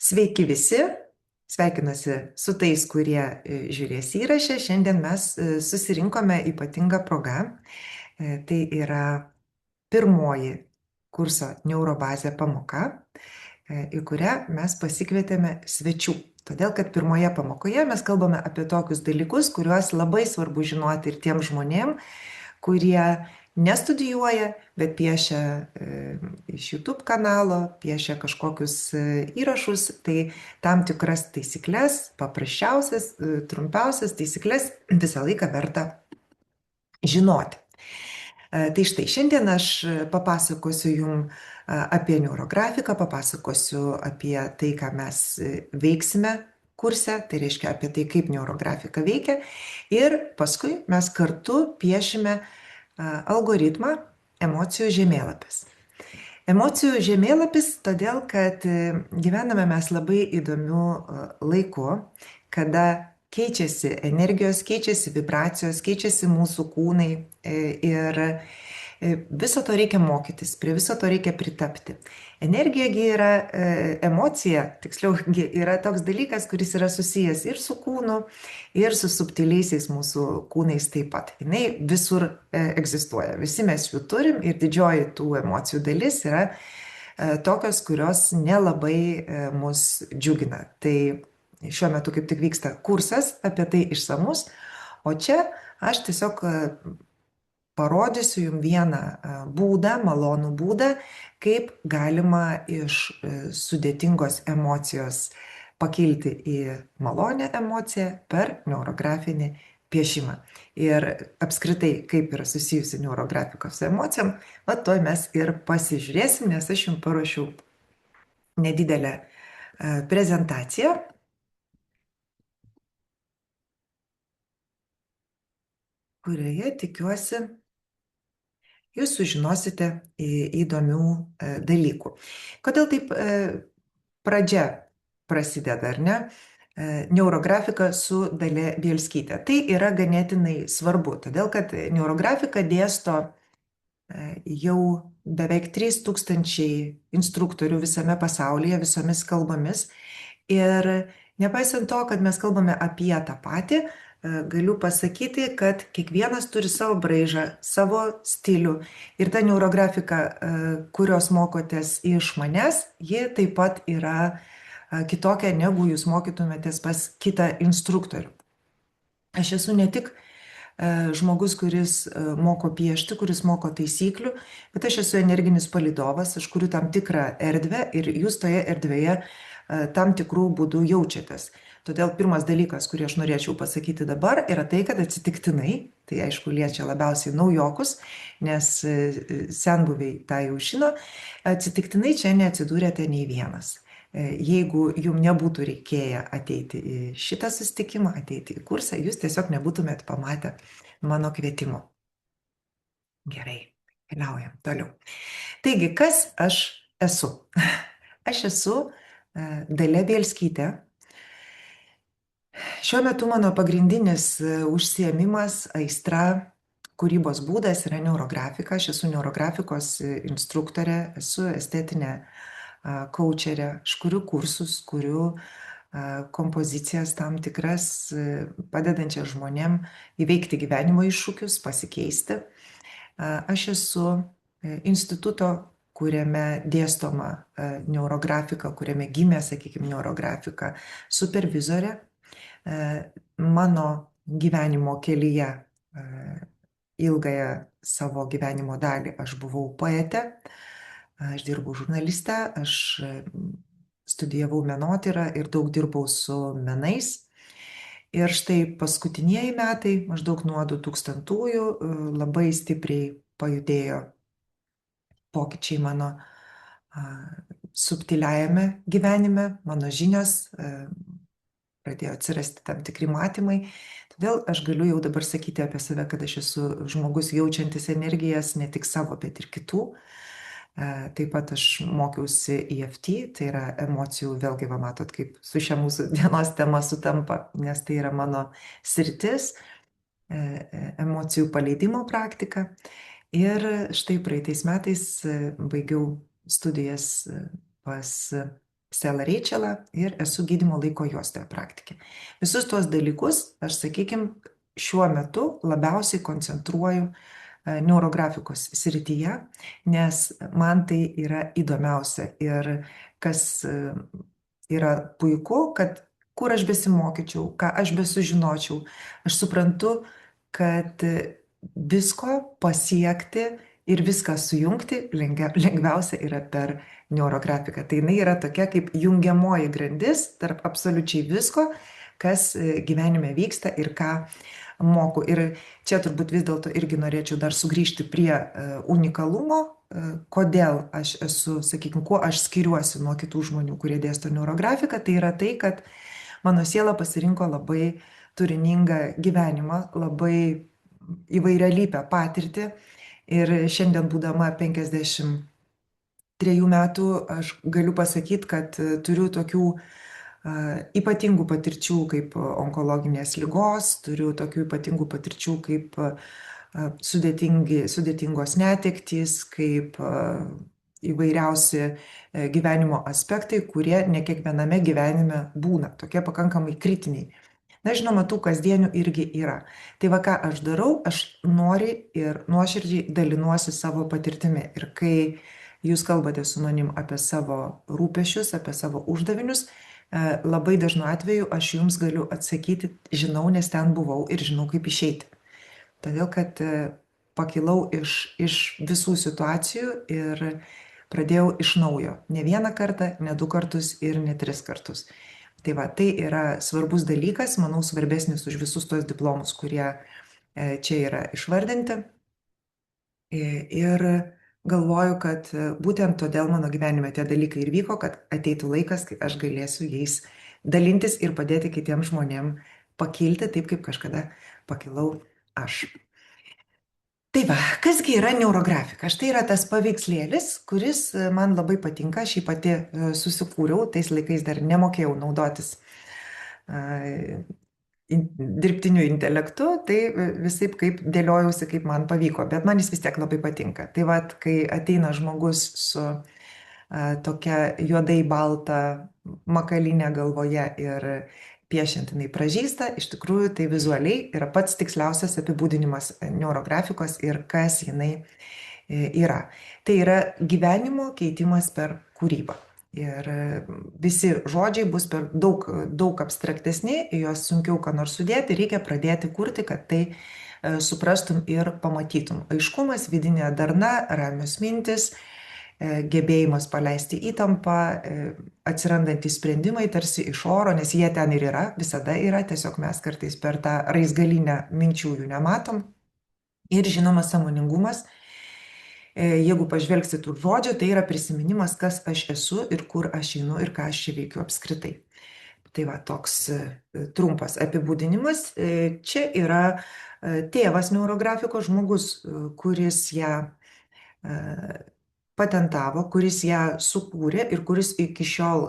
Sveiki visi, sveikinuosi su tais, kurie žiūrės įrašę. Šiandien mes susirinkome ypatingą progą. Tai yra pirmoji kurso neurobazė pamoka, į kurią mes pasikvietėme svečių. Todėl, kad pirmoje pamokoje mes kalbame apie tokius dalykus, kuriuos labai svarbu žinoti ir tiem žmonėm, kurie nestudijuoja, bet piešia iš YouTube kanalo, piešia kažkokius įrašus, tai tam tikras taisyklės, paprasčiausias, trumpiausias taisyklės visą laiką verta žinoti. Tai štai, šiandien aš papasakosiu jums apie neurografiką, papasakosiu apie tai, ką mes veiksime kurse, tai reiškia apie tai, kaip neurografika veikia. Ir paskui mes kartu piešime algoritmą emocijų žemėlapis. Emocijų žemėlapis todėl, kad gyvename mes labai įdomiu laiku, kada keičiasi energijos, keičiasi vibracijos, keičiasi mūsų kūnai ir viso to reikia mokytis, prie viso to reikia pritapti. Energijagi yra emocija, tiksliau, yra toks dalykas, kuris yra susijęs ir su kūnu, ir su subtiliaisiais mūsų kūnais taip pat. Jis visur egzistuoja, visi mes jų turim ir didžioji tų emocijų dalis yra tokios, kurios nelabai mus džiugina. Tai šiuo metu kaip tik vyksta kursas apie tai išsamus, o čia aš tiesiog parodysiu jums vieną būdą, malonų būdą, kaip galima iš sudėtingos emocijos pakilti į malonę emociją per neurografinį piešimą. Ir apskritai, kaip yra susijusi neurografika su emocijom, toj mes ir pasižiūrėsim, nes aš jums paruošiau nedidelę prezentaciją. Kurioje tikiuosi jūs sužinosite įdomių dalykų. Kodėl taip pradžia prasideda, ar ne? Neurografika su Dalia Bielskyte. Tai yra ganėtinai svarbu, todėl kad neurografika dėsto jau beveik 3000 instruktorių visame pasaulyje, visomis kalbomis. Ir nepaisant to, kad mes kalbame apie tą patį, galiu pasakyti, kad kiekvienas turi savo braižą, savo stilių. Ir ta neurografika, kurios mokotės iš manęs, ji taip pat yra kitokia, negu jūs mokytumėtės pas kitą instruktorių. Aš esu ne tik žmogus, kuris moko piešti, kuris moko taisyklių, bet aš esu energinis palydovas, aš kuriu tam tikrą erdvę ir jūs toje erdvėje tam tikrų būdų jaučiatės. Todėl pirmas dalykas, kurį aš norėčiau pasakyti dabar, yra tai, kad atsitiktinai, tai aišku liečia labiausiai naujokus, nes senbuviai tą jau žino, atsitiktinai čia neatsidūrėte nei vienas. Jeigu jums nebūtų reikėję ateiti į šitą susitikimą, ateiti į kursą, jūs tiesiog nebūtumėt pamatę mano kvietimo. Gerai, keliaujam toliau. Taigi, kas aš esu? Aš esu Dalia Bielskytė. Šiuo metu mano pagrindinis užsiėmimas, aistra, kūrybos būdas yra neurografika. Aš esu neurografikos instruktorė, esu estetinė coacherė, aš kuriu kursus, kuriu kompozicijas tam tikras, padedančias žmonėm įveikti gyvenimo iššūkius, pasikeisti. Aš esu instituto, kuriame dėstoma neurografika, kuriame gimė, sakykime, neurografika, supervizorė. Mano gyvenimo kelyje ilgąją savo gyvenimo dalį aš buvau poetė, aš dirbau žurnaliste, aš studijavau menotyrą ir daug dirbau su menais. Ir štai paskutinieji metai, maždaug nuo 2000-ųjų, labai stipriai pajudėjo pokyčiai mano subtiliajame gyvenime, mano žinios, pradėjo atsirasti tam tikri matymai. Todėl aš galiu jau dabar sakyti apie save, kad aš esu žmogus jaučiantis energijas ne tik savo, bet ir kitų. Taip pat aš mokiausi EFT, tai yra emocijų, vėlgi va matot, kaip su šia mūsų dienos tema sutampa, nes tai yra mano sritis, emocijų paleidimo praktika. Ir štai praeitais metais baigiau studijas pas Stella Reičela ir esu gydymo laiko juostoje praktikė. Visus tuos dalykus aš, sakykime, šiuo metu labiausiai koncentruoju neurografikos srityje, nes man tai yra įdomiausia ir kas yra puiku, kad kur aš besimokyčiau, ką aš besužinočiau, aš suprantu, kad visko pasiekti ir viską sujungti lengviausia yra per neurografiką. Tai jinai yra tokia kaip jungiamoji grandis tarp absoliučiai visko, kas gyvenime vyksta ir ką moku. Ir čia turbūt vis dėlto irgi norėčiau dar sugrįžti prie unikalumo, kodėl aš esu, sakykime, kuo aš skiriuosi nuo kitų žmonių, kurie dėsto neurografiką. Tai yra tai, kad mano siela pasirinko labai turiningą gyvenimą, labai įvairialypę patirtį. Ir šiandien, būdama 53 metų, aš galiu pasakyti, kad turiu tokių ypatingų patirčių kaip onkologinės ligos, turiu tokių ypatingų patirčių kaip sudėtingos netektys, kaip įvairiausi gyvenimo aspektai, kurie ne kiekviename gyvenime būna, tokie pakankamai kritiniai. Na, žinoma, tų kasdienių irgi yra. Tai va, ką aš darau, aš noriai ir nuoširdžiai dalinuosi savo patirtimi. Ir kai jūs kalbate su manim apie savo rūpešius, apie savo uždavinius, labai dažnu atveju aš jums galiu atsakyti, žinau, nes ten buvau ir žinau, kaip išeiti. Todėl, kad pakilau iš visų situacijų ir pradėjau iš naujo. Ne vieną kartą, ne 2 kartus ir ne 3 kartus. Tai va, tai yra svarbus dalykas, manau, svarbesnis už visus tos diplomus, kurie čia yra išvardinti. Ir galvoju, kad būtent todėl mano gyvenime tie dalykai ir vyko, kad ateitų laikas, kai aš galėsiu jais dalintis ir padėti kitiems žmonėms pakilti taip, kaip kažkada pakilau aš. Tai va, kasgi yra neurografika? Štai yra tas paveikslėlis, kuris man labai patinka, aš jį pati susikūriau, tais laikais dar nemokėjau naudotis dirbtiniu intelektu, tai visaip kaip dėliojausi, kaip man pavyko, bet man jis vis tiek labai patinka. Tai va, kai ateina žmogus su tokia juodai balta makalinė galvoje ir piešiant jinai pražysta, iš tikrųjų tai vizualiai yra pats tiksliausias apibūdinimas neurografikos ir kas jinai yra. Tai yra gyvenimo keitimas per kūrybą. Ir visi žodžiai bus per daug abstraktesni, juos sunkiau ką nors sudėti, reikia pradėti kurti, kad tai suprastum ir pamatytum. Aiškumas, vidinė darna, ramios mintis, gebėjimas paleisti įtampą, atsirandantys sprendimai tarsi iš oro, nes jie ten ir yra, visada yra, tiesiog mes kartais per tą raizgalinę minčių jų nematom. Ir žinoma, sąmoningumas, jeigu pažvelgsit už žodžio, tai yra prisiminimas, kas aš esu ir kur aš einu ir ką aš čia veikiu apskritai. Tai va, toks trumpas apibūdinimas. Čia yra tėvas neurografikos, žmogus, kuris ją patentavo, kuris ją sukūrė ir kuris iki šiol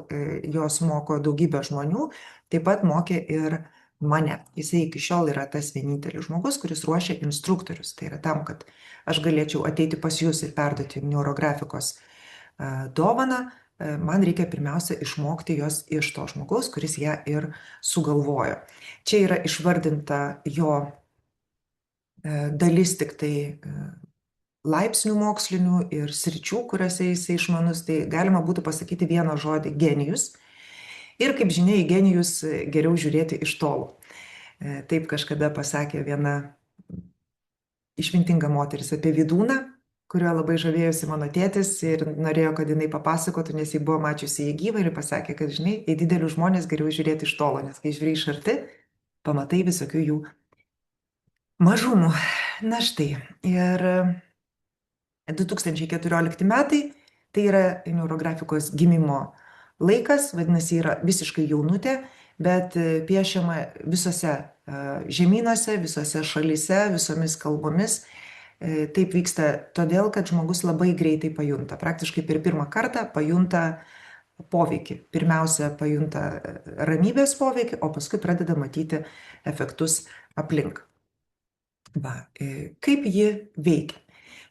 jos moko daugybę žmonių, taip pat mokė ir mane. Jisai iki šiol yra tas vienintelis žmogus, kuris ruošia instruktorius. Tai yra tam, kad aš galėčiau ateiti pas jūs ir perduoti neurografikos dovaną, man reikia pirmiausia išmokti jos iš to žmogaus, kuris ją ir sugalvojo. Čia yra išvardinta jo dalis tik tai laipsnių mokslinių ir sričių, kuriuose jisai išmanus, tai galima būtų pasakyti vieną žodį - genijus. Ir kaip žinia, į genijus geriau žiūrėti iš tolo. Taip kažkada pasakė viena išmintinga moteris apie Vydūną, kurio labai žavėjosi mano tėtis ir norėjo, kad jinai papasakotų, nes jį buvo mačiusi jį gyvą ir pasakė, kad, žinai, į didelius žmonės geriau žiūrėti iš tolo, nes kai žiūri iš arti, pamatai visokių jų mažumų. Na štai, ir 2014 metai, tai yra neurografikos gimimo laikas, vadinasi, yra visiškai jaunutė, bet piešiama visose žemynuose, visose šalyse, visomis kalbomis. Taip vyksta todėl, kad žmogus labai greitai pajunta, praktiškai per pirmą kartą pajunta poveikį. Pirmiausia, pajunta ramybės poveikį, o paskui pradeda matyti efektus aplink. Va, kaip ji veikia?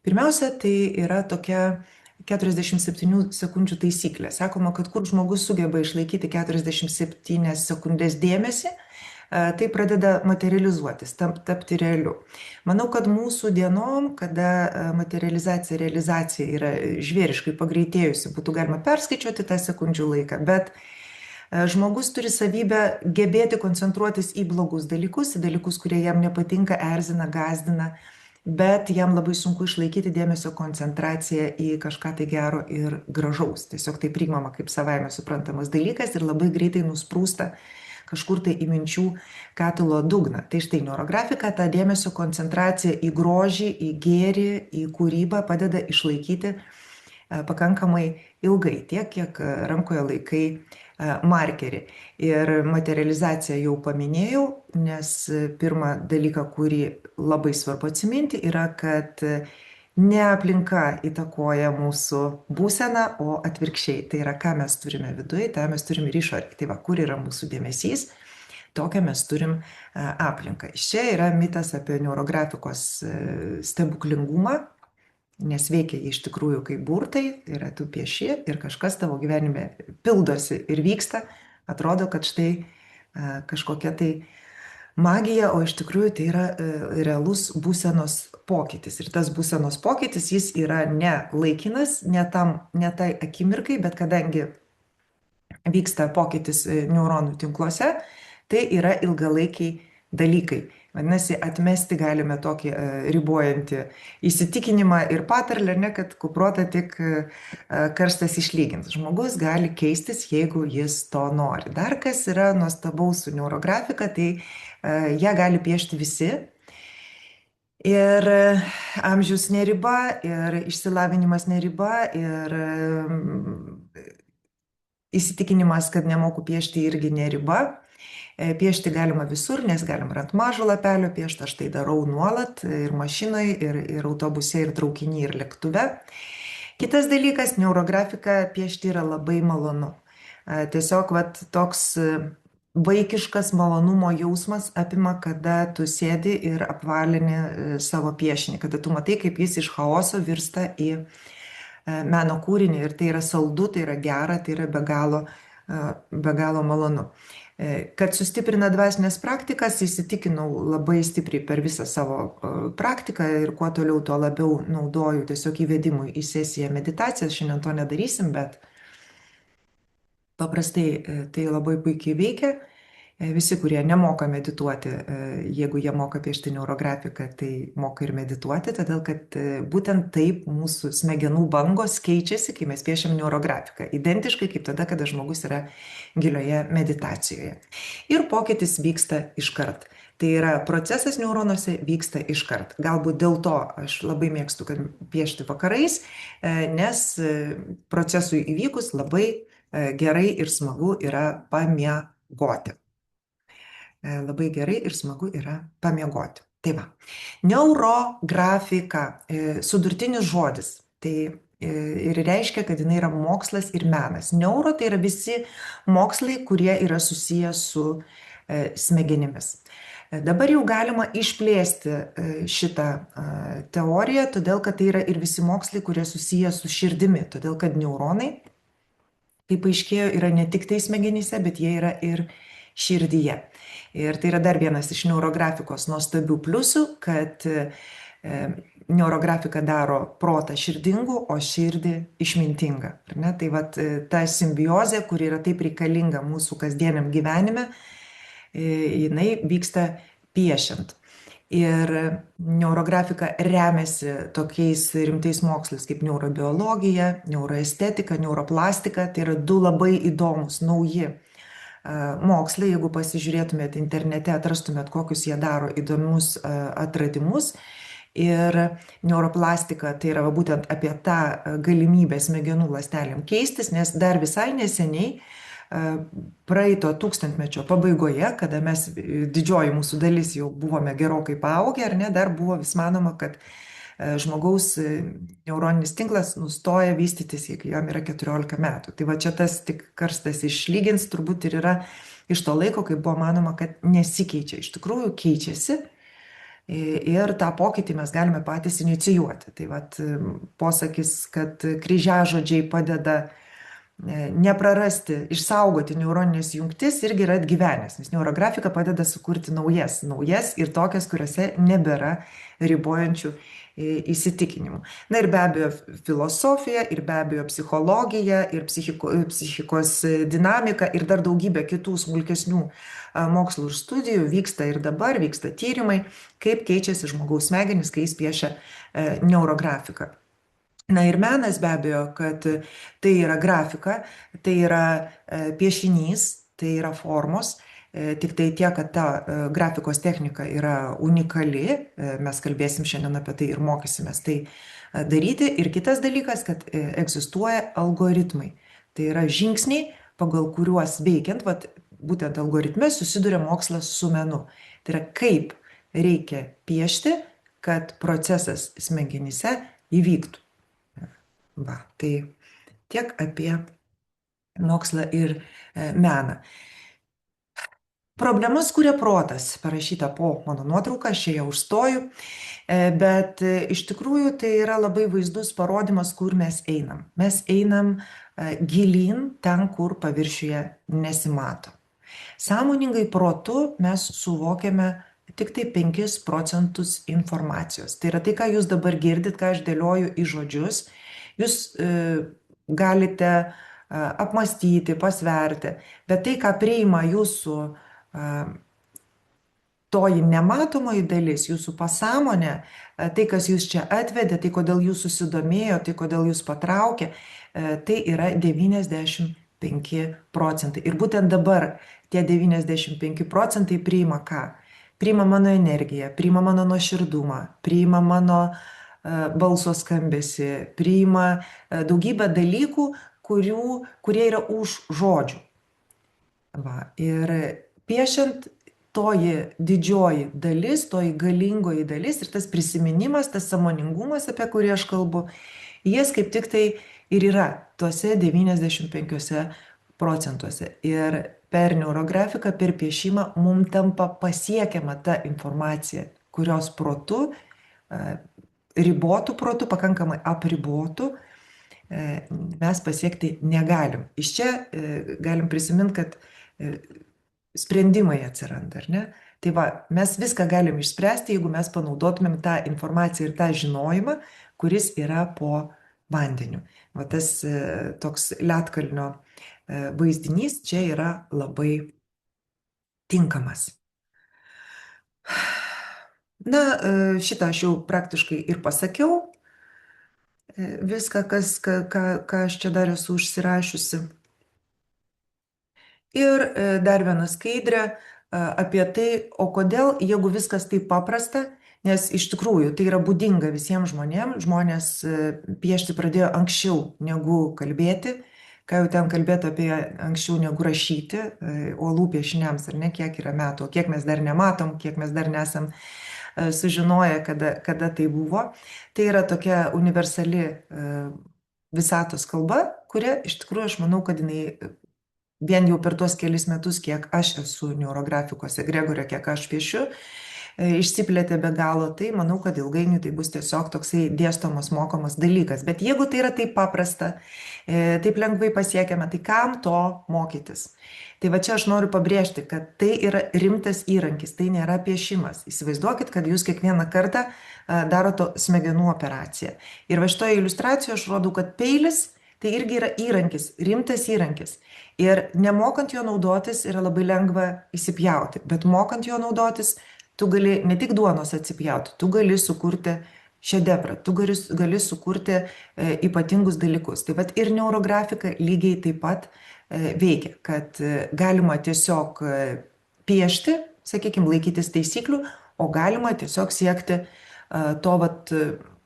Pirmiausia, tai yra tokia 47 sekundžių taisyklė. Sakoma, kad kur žmogus sugeba išlaikyti 47 sekundės dėmesį, tai pradeda materializuotis, tapti realiu. Manau, kad mūsų dienom, kada materializacija, realizacija yra žvėriškai pagreitėjusi, būtų galima perskaičiuoti tą sekundžių laiką, bet žmogus turi savybę gebėti koncentruotis į blogus dalykus, į dalykus, kurie jam nepatinka, erzina, gazdina, bet jam labai sunku išlaikyti dėmesio koncentraciją į kažką tai gero ir gražaus. Tiesiog tai priimama kaip savaime suprantamas dalykas ir labai greitai nusprūsta kažkur tai į minčių katilo dugną. Tai štai neurografika tą dėmesio koncentraciją į grožį, į gėrį, į kūrybą padeda išlaikyti pakankamai ilgai, tiek kiek rankoje laikai markerį. Ir materializaciją jau paminėjau, nes pirmą dalyką, kurį labai svarbu atsiminti, yra, kad ne aplinka įtakoja mūsų būseną, o atvirkščiai. Tai yra, ką mes turime viduje, tą mes turime ir išorėje. Tai va, kur yra mūsų dėmesys, tokią mes turim aplinką. Iš čia yra mitas apie neurografikos stebuklingumą, nes veikia jie iš tikrųjų kaip burtai, tai yra tu pieši ir kažkas tavo gyvenime pildosi ir vyksta, atrodo, kad štai kažkokia tai magija, o iš tikrųjų tai yra realus būsenos pokytis. Ir tas būsenos pokytis, jis yra ne laikinas, ne tai akimirkai, bet kadangi vyksta pokytis neuronų tinkluose, tai yra ilgalaikiai dalykai. Vadinasi, atmesti galime tokį ribojantį įsitikinimą ir patarlę, ne, kad kuprota tik karstas išlygins. Žmogus gali keistis, jeigu jis to nori. Dar kas yra nuostabaus su neurografika, tai ją gali piešti visi. Ir amžius neriba, ir išsilavinimas neriba, ir įsitikinimas, kad nemoku piešti, irgi neriba. Piešti galima visur, nes galima ir ant mažo lapelio piešti, aš tai darau nuolat ir mašinoje, ir autobuse, ir traukinyje, ir lėktuve. Kitas dalykas, neurografika piešti yra labai malonu. Tiesiog toks vaikiškas malonumo jausmas apima, kada tu sėdi ir apvalini savo piešinį, kada tu matai, kaip jis iš chaoso virsta į meno kūrinį ir tai yra saldu, tai yra gera, tai yra be galo malonu. Kad sustiprina dvasinės praktikas, įsitikinau labai stipriai per visą savo praktiką ir kuo toliau, tuo labiau naudoju tiesiog įvedimui į sesiją meditacijas. Šiandien to nedarysim, bet paprastai tai labai puikiai veikia. Visi, kurie nemoka medituoti, jeigu jie moka piešti neurografiką, tai moka ir medituoti, todėl kad būtent taip mūsų smegenų bangos keičiasi, kai mes piešiam neurografiką. Identiškai kaip tada, kada žmogus yra gilioje meditacijoje. Ir pokytis vyksta iškart. Tai yra procesas neuronuose vyksta iškart. Galbūt dėl to aš labai mėgstu piešti vakarais, nes procesui įvykus labai gerai ir smagu yra pamiegoti. Labai gerai ir smagu yra pamiegoti. Tai va, neurografika, sudurtinis žodis, tai ir reiškia, kad jinai yra mokslas ir menas. Neuro tai yra visi mokslai, kurie yra susiję su smegenimis. Dabar jau galima išplėsti šitą teoriją, todėl kad tai yra ir visi mokslai, kurie susiję su širdimi, todėl kad neuronai, kaip aiškėjo, yra ne tik tai smegenyse, bet jie yra ir širdyje. Ir tai yra dar vienas iš neurografikos nuostabių pliusų, kad neurografika daro protą širdingu, o širdį išmintingą. Tai ta simbiozė, kuri yra taip reikalinga mūsų kasdieniam gyvenime, jinai vyksta piešiant. Ir neurografika remiasi tokiais rimtais mokslais kaip neurobiologija, neuroestetika, neuroplastika. Tai yra du labai įdomus, nauji mokslai. Jeigu pasižiūrėtumėt internete, atrastumėt, kokius jie daro įdomius atradimus. Ir neuroplastika tai yra būtent apie tą galimybę smegenų ląstelėm keistis, nes dar visai neseniai, praeito tūkstantmečio pabaigoje, kada mes didžioji mūsų dalis jau buvome gerokai paaugę, ar ne, dar buvo vis manoma, kad žmogaus neuroninis tinklas nustoja vystytis, jeigu jam yra 14 metų. Tai va čia tas tik karstas išlygins, turbūt ir yra iš to laiko, kai buvo manoma, kad nesikeičia. Iš tikrųjų keičiasi. ir tą pokytį mes galime patys inicijuoti. Tai vat posakis, kad kryžiažodžiai padeda neprarasti, išsaugoti neuroninės jungtis irgi yra atgyvenęs, nes neurografika padeda sukurti naujas ir tokias, kuriuose nebėra ribojančių įsitikinimų. Na ir be abejo filosofija, ir be abejo psichologija, ir psichikos dinamika, ir dar daugybė kitų smulkesnių mokslų ir studijų vyksta ir dabar, vyksta tyrimai, kaip keičiasi žmogaus smegenys, kai jis piešia neurografiką. Na ir menas be abejo, kad tai yra grafika, tai yra piešinys, tai yra formos, tik tai tiek, kad ta grafikos technika yra unikali, mes kalbėsim šiandien apie tai ir mokysimės tai daryti. Ir kitas dalykas, kad egzistuoja algoritmai. Tai yra žingsniai, pagal kuriuos veikiant, vat, būtent algoritme susiduria mokslas su menu. Tai yra kaip reikia piešti, kad procesas smegenyse įvyktų. Va, tai tiek apie mokslą ir meną. Problemas kuria protas, parašyta po mano nuotrauką, aš čia jau užstoju, bet iš tikrųjų tai yra labai vaizdus parodymas, kur mes einam. Mes einam gilyn ten, kur paviršiuje nesimato. Sąmoningai protu mes suvokiame tik tai 5 procentus informacijos. Tai yra tai, ką jūs dabar girdit, ką aš dėlioju į žodžius. Jūs galite apmastyti, pasverti, bet tai, ką priima jūsų toji nematomoji dalis, jūsų pasąmonė, tai, kas jūs čia atvedė, tai kodėl jūs susidomėjo, tai kodėl jūs patraukė, tai yra 95 procentai. Ir būtent dabar tie 95 procentai priima ką? Priima mano energiją, priima mano nuoširdumą, priima mano balso skambesį, priima daugybę dalykų, kurie yra už žodžių. Va, ir piešiant toji didžioji dalis, toji galingoji dalis ir tas prisiminimas, tas sąmoningumas, apie kurį aš kalbu, jis kaip tik tai ir yra tuose 95 procentuose. Ir per neurografiką, per piešimą mums tampa pasiekiama ta informacija, kurios protu, ribotų protų, pakankamai apribotų, mes pasiekti negalim. Iš čia galim prisiminti, kad sprendimai atsiranda, ar ne? Tai va, mes viską galim išspręsti, jeigu mes panaudotumėm tą informaciją ir tą žinojimą, kuris yra po vandeniu. Va tas toks ledkalnio vaizdinys čia yra labai tinkamas. Na, šitą aš jau praktiškai ir pasakiau. Viską, ką aš čia dar esu užsirašiusi. Ir dar viena skaidrė apie tai, o kodėl, jeigu viskas taip paprasta, nes iš tikrųjų tai yra būdinga visiems žmonėms, žmonės piešti pradėjo anksčiau negu kalbėti, ką jau ten kalbėti apie anksčiau negu rašyti, uolų piešiniams, ar ne, kiek yra metų, kiek mes dar nematom, kiek mes dar nesam sužinoję, kada tai buvo. Tai yra tokia universali visatos kalba, kuria iš tikrųjų aš manau, kad jinai vien jau per tuos kelis metus, kiek aš esu neurografikos egregorė, kiek aš piešiu, išsiplėtė be galo, tai manau, kad ilgainiui tai bus tiesiog toksai dėstomas, mokomas dalykas. Bet jeigu tai yra taip paprasta, taip lengvai pasiekiama, tai kam to mokytis? Tai va čia aš noriu pabrėžti, kad tai yra rimtas įrankis, tai nėra piešimas. Įsivaizduokit, kad jūs kiekvieną kartą darote smegenų operaciją. Ir va šitoje iliustracijoje aš rodau, kad peilis tai irgi yra įrankis, rimtas įrankis. Ir nemokant jo naudotis yra labai lengva įsipjauti, bet mokant jo naudotis, tu gali ne tik duonos atsipjauti, tu gali sukurti šedevrą, tu gali sukurti ypatingus dalykus. Taip pat ir neurografika lygiai taip pat veikia, kad galima tiesiog piešti, sakykime, laikytis taisyklių, o galima tiesiog siekti to vat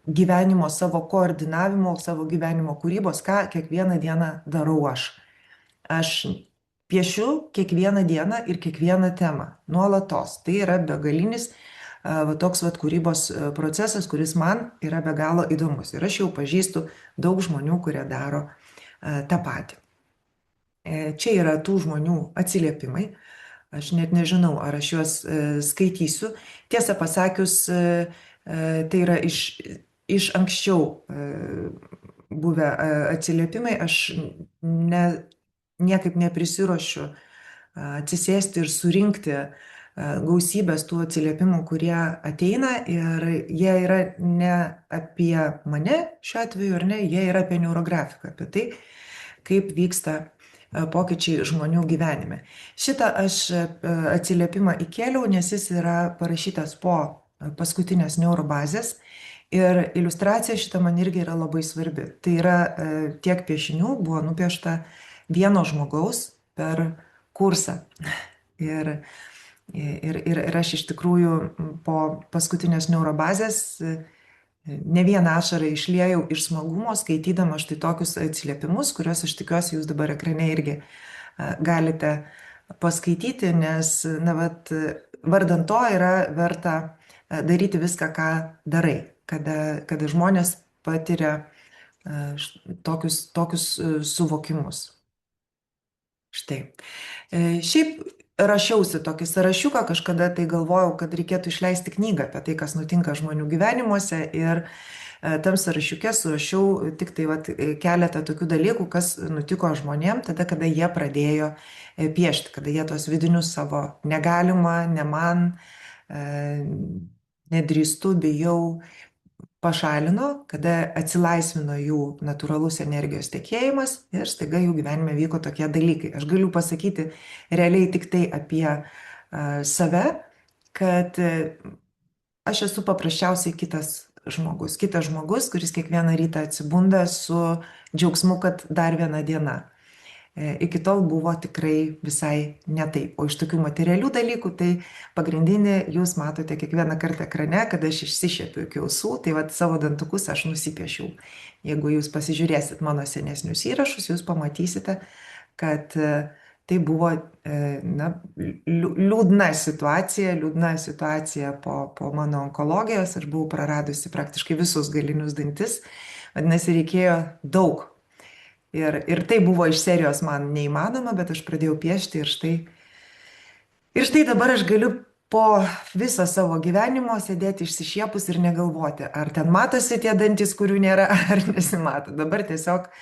gyvenimo, savo koordinavimo, savo gyvenimo kūrybos, ką kiekvieną dieną darau aš. Aš piešiu kiekvieną dieną ir kiekvieną temą, nuolatos. Tai yra begalinis toks kūrybos procesas, kuris man yra be galo įdomus. Ir aš jau pažįstu daug žmonių, kurie daro tą patį. Čia yra tų žmonių atsiliepimai. Aš net nežinau, ar aš juos skaitysiu. Tiesą pasakius, tai yra iš anksčiau buvę atsiliepimai. Aš ne, niekaip neprisiruošiu atsisėsti ir surinkti gausybės tų atsiliepimų, kurie ateina ir jie yra ne apie mane šiuo atveju, ar ne, jie yra apie neurografiką, apie tai, kaip vyksta pokyčiai žmonių gyvenime. Šitą aš atsiliepimą įkėliau, nes jis yra parašytas po paskutinės neurobazės ir iliustracija šita man irgi yra labai svarbi. Tai yra tiek piešinių buvo nupiešta vieno žmogaus per kursą. Ir, ir aš iš tikrųjų po paskutinės neurobazės ne vieną ašarą išliejau iš smagumo, skaitydama štai tokius atsiliepimus, kuriuos aš tikiuosi jūs dabar ekrane irgi galite paskaityti, nes, na, vat, vardant to yra verta daryti viską, ką darai, kada žmonės patiria tokius suvokimus. Štai. Šiaip rašiausi tokį sąrašiuką, kažkada tai galvojau, kad reikėtų išleisti knygą apie tai, kas nutinka žmonių gyvenimuose ir tam sąrašiuke surašiau tik tai vat, keletą tokių dalykų, kas nutiko žmonėm tada, kada jie pradėjo piešti, kada jie tos vidinius savo negalima, ne man, nedrįstu, bijau, pašalino, kada atsilaisvino jų natūralus energijos tekėjimas ir staiga jų gyvenime vyko tokie dalykai. Aš galiu pasakyti realiai tik tai apie save, kad aš esu paprasčiausiai kitas žmogus, kuris kiekvieną rytą atsibunda su džiaugsmu, kad dar viena diena. Iki tol buvo tikrai visai ne taip. O iš tokių materialių dalykų, tai pagrindinė jūs matote kiekvieną kartą ekrane, kada aš išsišiepiu iki ausų, tai vat savo dantukus aš nusipiešiau. Jeigu jūs pasižiūrėsit mano senesnius įrašus, jūs pamatysite, kad tai buvo na, liūdna situacija po mano onkologijos. Aš buvau praradusi praktiškai visus galinius dantis, vadinasi, reikėjo daug. Ir tai buvo iš serijos man neįmanoma, bet aš pradėjau piešti ir štai dabar aš galiu po viso savo gyvenimo sėdėti išsišiepus ir negalvoti, ar ten matosi tie dantys, kurių nėra, ar nesimato. Dabar tiesiog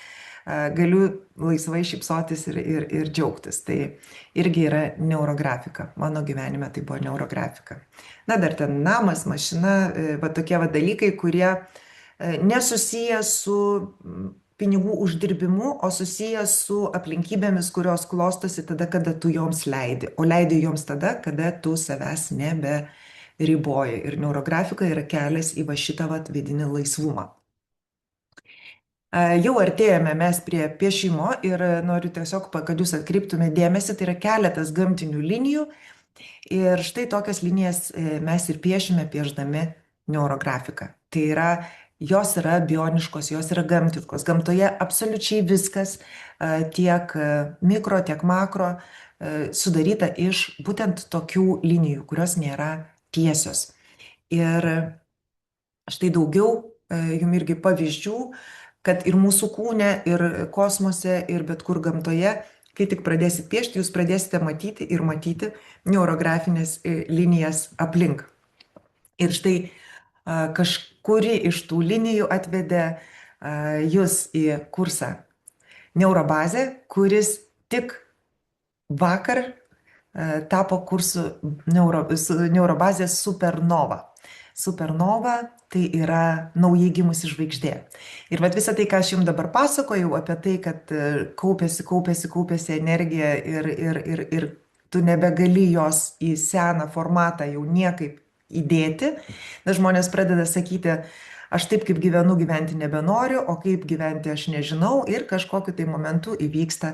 galiu laisvai šypsotis ir džiaugtis. Tai irgi yra neurografika. Mano gyvenime tai buvo neurografika. Na, dar ten namas, mašina, va tokie va dalykai, kurie nesusiję su pinigų uždirbimu, o susijęs su aplinkybėmis, kurios klostosi tada, kada tu joms leidi. O leidi joms tada, kada tu savęs neberiboji. Ir neurografika yra kelias į va šitą vat vidinį laisvumą. Jau artėjame mes prie piešimo ir noriu tiesiog, kad jūs atkreiptume dėmesį, tai yra keletas gamtinių linijų. Ir štai tokias linijas mes ir piešime piešdami neurografiką. Tai yra jos yra bioniškos, jos yra gamtiškos. Gamtoje absoliučiai viskas, tiek mikro, tiek makro, sudaryta iš būtent tokių linijų, kurios nėra tiesios. Ir štai daugiau jums irgi pavyzdžių, kad ir mūsų kūne, ir kosmose, ir bet kur gamtoje, kai tik pradėsit piešti, jūs pradėsite matyti neurografinės linijas aplink. Ir štai kažkuri iš tų linijų atvedė jūs į kursą Neurobazė, kuris tik vakar tapo kursu Neurobazė Supernova. Supernova tai yra naujai gimusi žvaigždė. Ir vat visą tai, ką aš jums dabar pasakojau apie tai, kad kaupėsi energija ir tu nebegali jos į seną formatą jau niekaip įdėti. Na, žmonės pradeda sakyti, aš taip kaip gyvenu, gyventi nebenoriu, o kaip gyventi aš nežinau, ir kažkokiu tai momentu įvyksta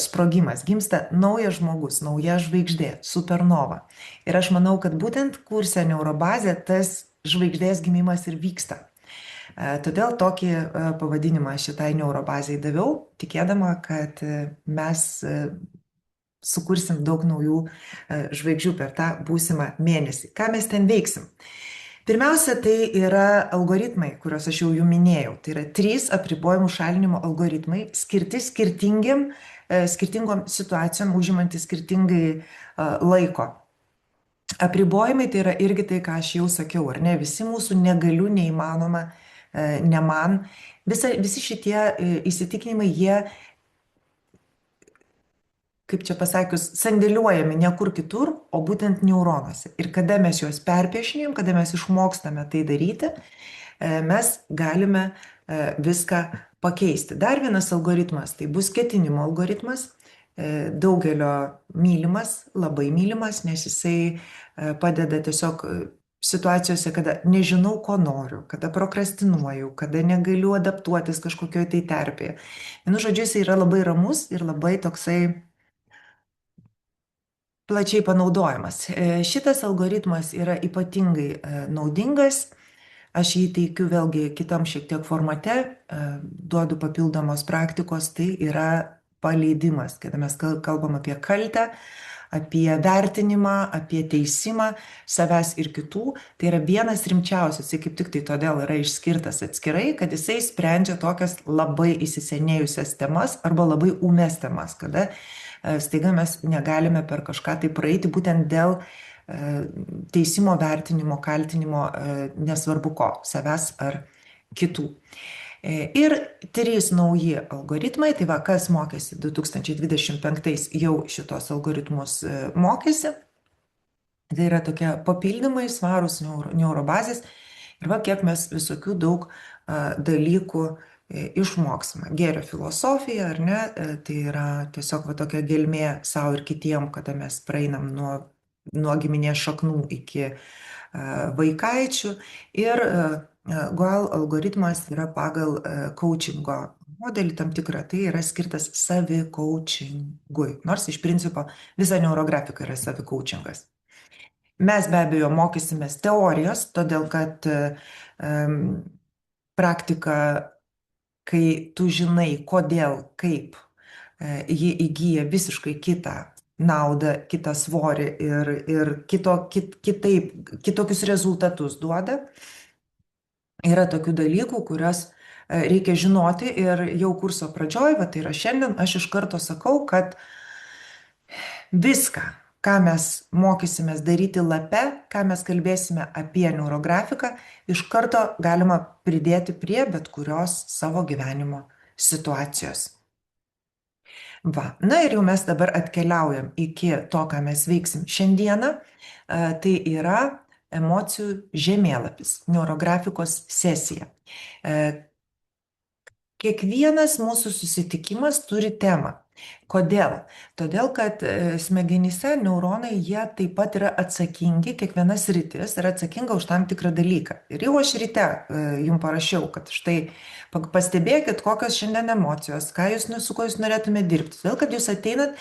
sprogimas, gimsta naujas žmogus, nauja žvaigždė, supernova. Ir aš manau, kad būtent kurse Neurobazė tas žvaigždės gimimas ir vyksta. Todėl tokį pavadinimą šitai Neurobazei daviau, tikėdama, kad mes sukursim daug naujų žvaigždžių per tą būsimą mėnesį. Ką mes ten veiksim? Pirmiausia, tai yra algoritmai, kuriuos aš jau jų minėjau. Tai yra 3 apribojimų šalinimo algoritmai, skirti skirtingom situacijom, užimantys skirtingai laiko. Apribojimai tai yra irgi tai, ką aš jau sakiau, ar ne? Visi mūsų negaliu, neįmanoma, ne man. Visi šitie įsitikinimai, jie, kaip čia pasakius, sandėliuojami ne kur kitur, o būtent neuronuose. Ir kada mes juos perpiešinėjom, kada mes išmokstame tai daryti, mes galime viską pakeisti. Dar vienas algoritmas, tai bus ketinimo algoritmas, daugelio mylimas, labai mylimas, nes jisai padeda tiesiog situacijose, kada nežinau, ko noriu, kada prokrastinuoju, kada negaliu adaptuotis kažkokioje tai terpėje. Vienu žodžiu, jisai yra labai ramus ir labai toksai plačiai panaudojamas. Šitas algoritmas yra ypatingai naudingas. Aš jį teikiu vėlgi kitam šiek tiek formate, duodu papildomos praktikos, tai yra paleidimas, kada mes kalbam apie kaltę, apie vertinimą, apie teisimą savęs ir kitų. Tai yra vienas rimčiausias, jisai kaip tik tai todėl yra išskirtas atskirai, kad jisai sprendžia tokias labai įsisenėjusias temas arba labai ūmes temas, kada staiga mes negalime per kažką tai praeiti būtent dėl teisimo, vertinimo, kaltinimo, nesvarbu ko, savęs ar kitų. Ir 3 nauji algoritmai, tai va, kas mokėsi 2025 jau šitos algoritmus mokėsi, tai yra tokie papildymai, svarūs neurobazės ir va, kiek mes visokių daug dalykų išmoksime. Gėrio filosofija, ar ne, tai yra tiesiog va, tokia gelmė savo ir kitiem, kada mes praeinam nuo giminės šaknų iki vaikaičių. Ir GOAL algoritmas yra pagal coachingo modelį tam tikrą, tai yra skirtas savikoučingui. Nors iš principo visa neurografika yra savikoučingas. Mes be abejo mokysimės teorijos, todėl kad praktika, kai tu žinai, kodėl, kaip ji įgyja visiškai kitą naudą, kitą svorį ir kitokius rezultatus duoda. Yra tokių dalykų, kuriuos reikia žinoti ir jau kurso pradžioj, va tai yra šiandien, aš iš karto sakau, kad viską, ką mes mokysimės daryti lape, ką mes kalbėsime apie neurografiką, iš karto galima pridėti prie bet kurios savo gyvenimo situacijos. Va. Na ir jau mes dabar atkeliaujam iki to, ką mes veiksim šiandieną. Tai yra emocijų žemėlapis, neurografikos sesija. Kiekvienas mūsų susitikimas turi temą. Kodėl? Todėl, kad smegenyse neuronai, jie taip pat yra atsakingi, kiekviena sritis yra atsakinga už tam tikrą dalyką. Ir jau aš ryte jums parašiau, kad štai pastebėkit, kokios šiandien emocijos, su kuo jūs norėtumėte dirbti. Todėl, kad jūs ateinat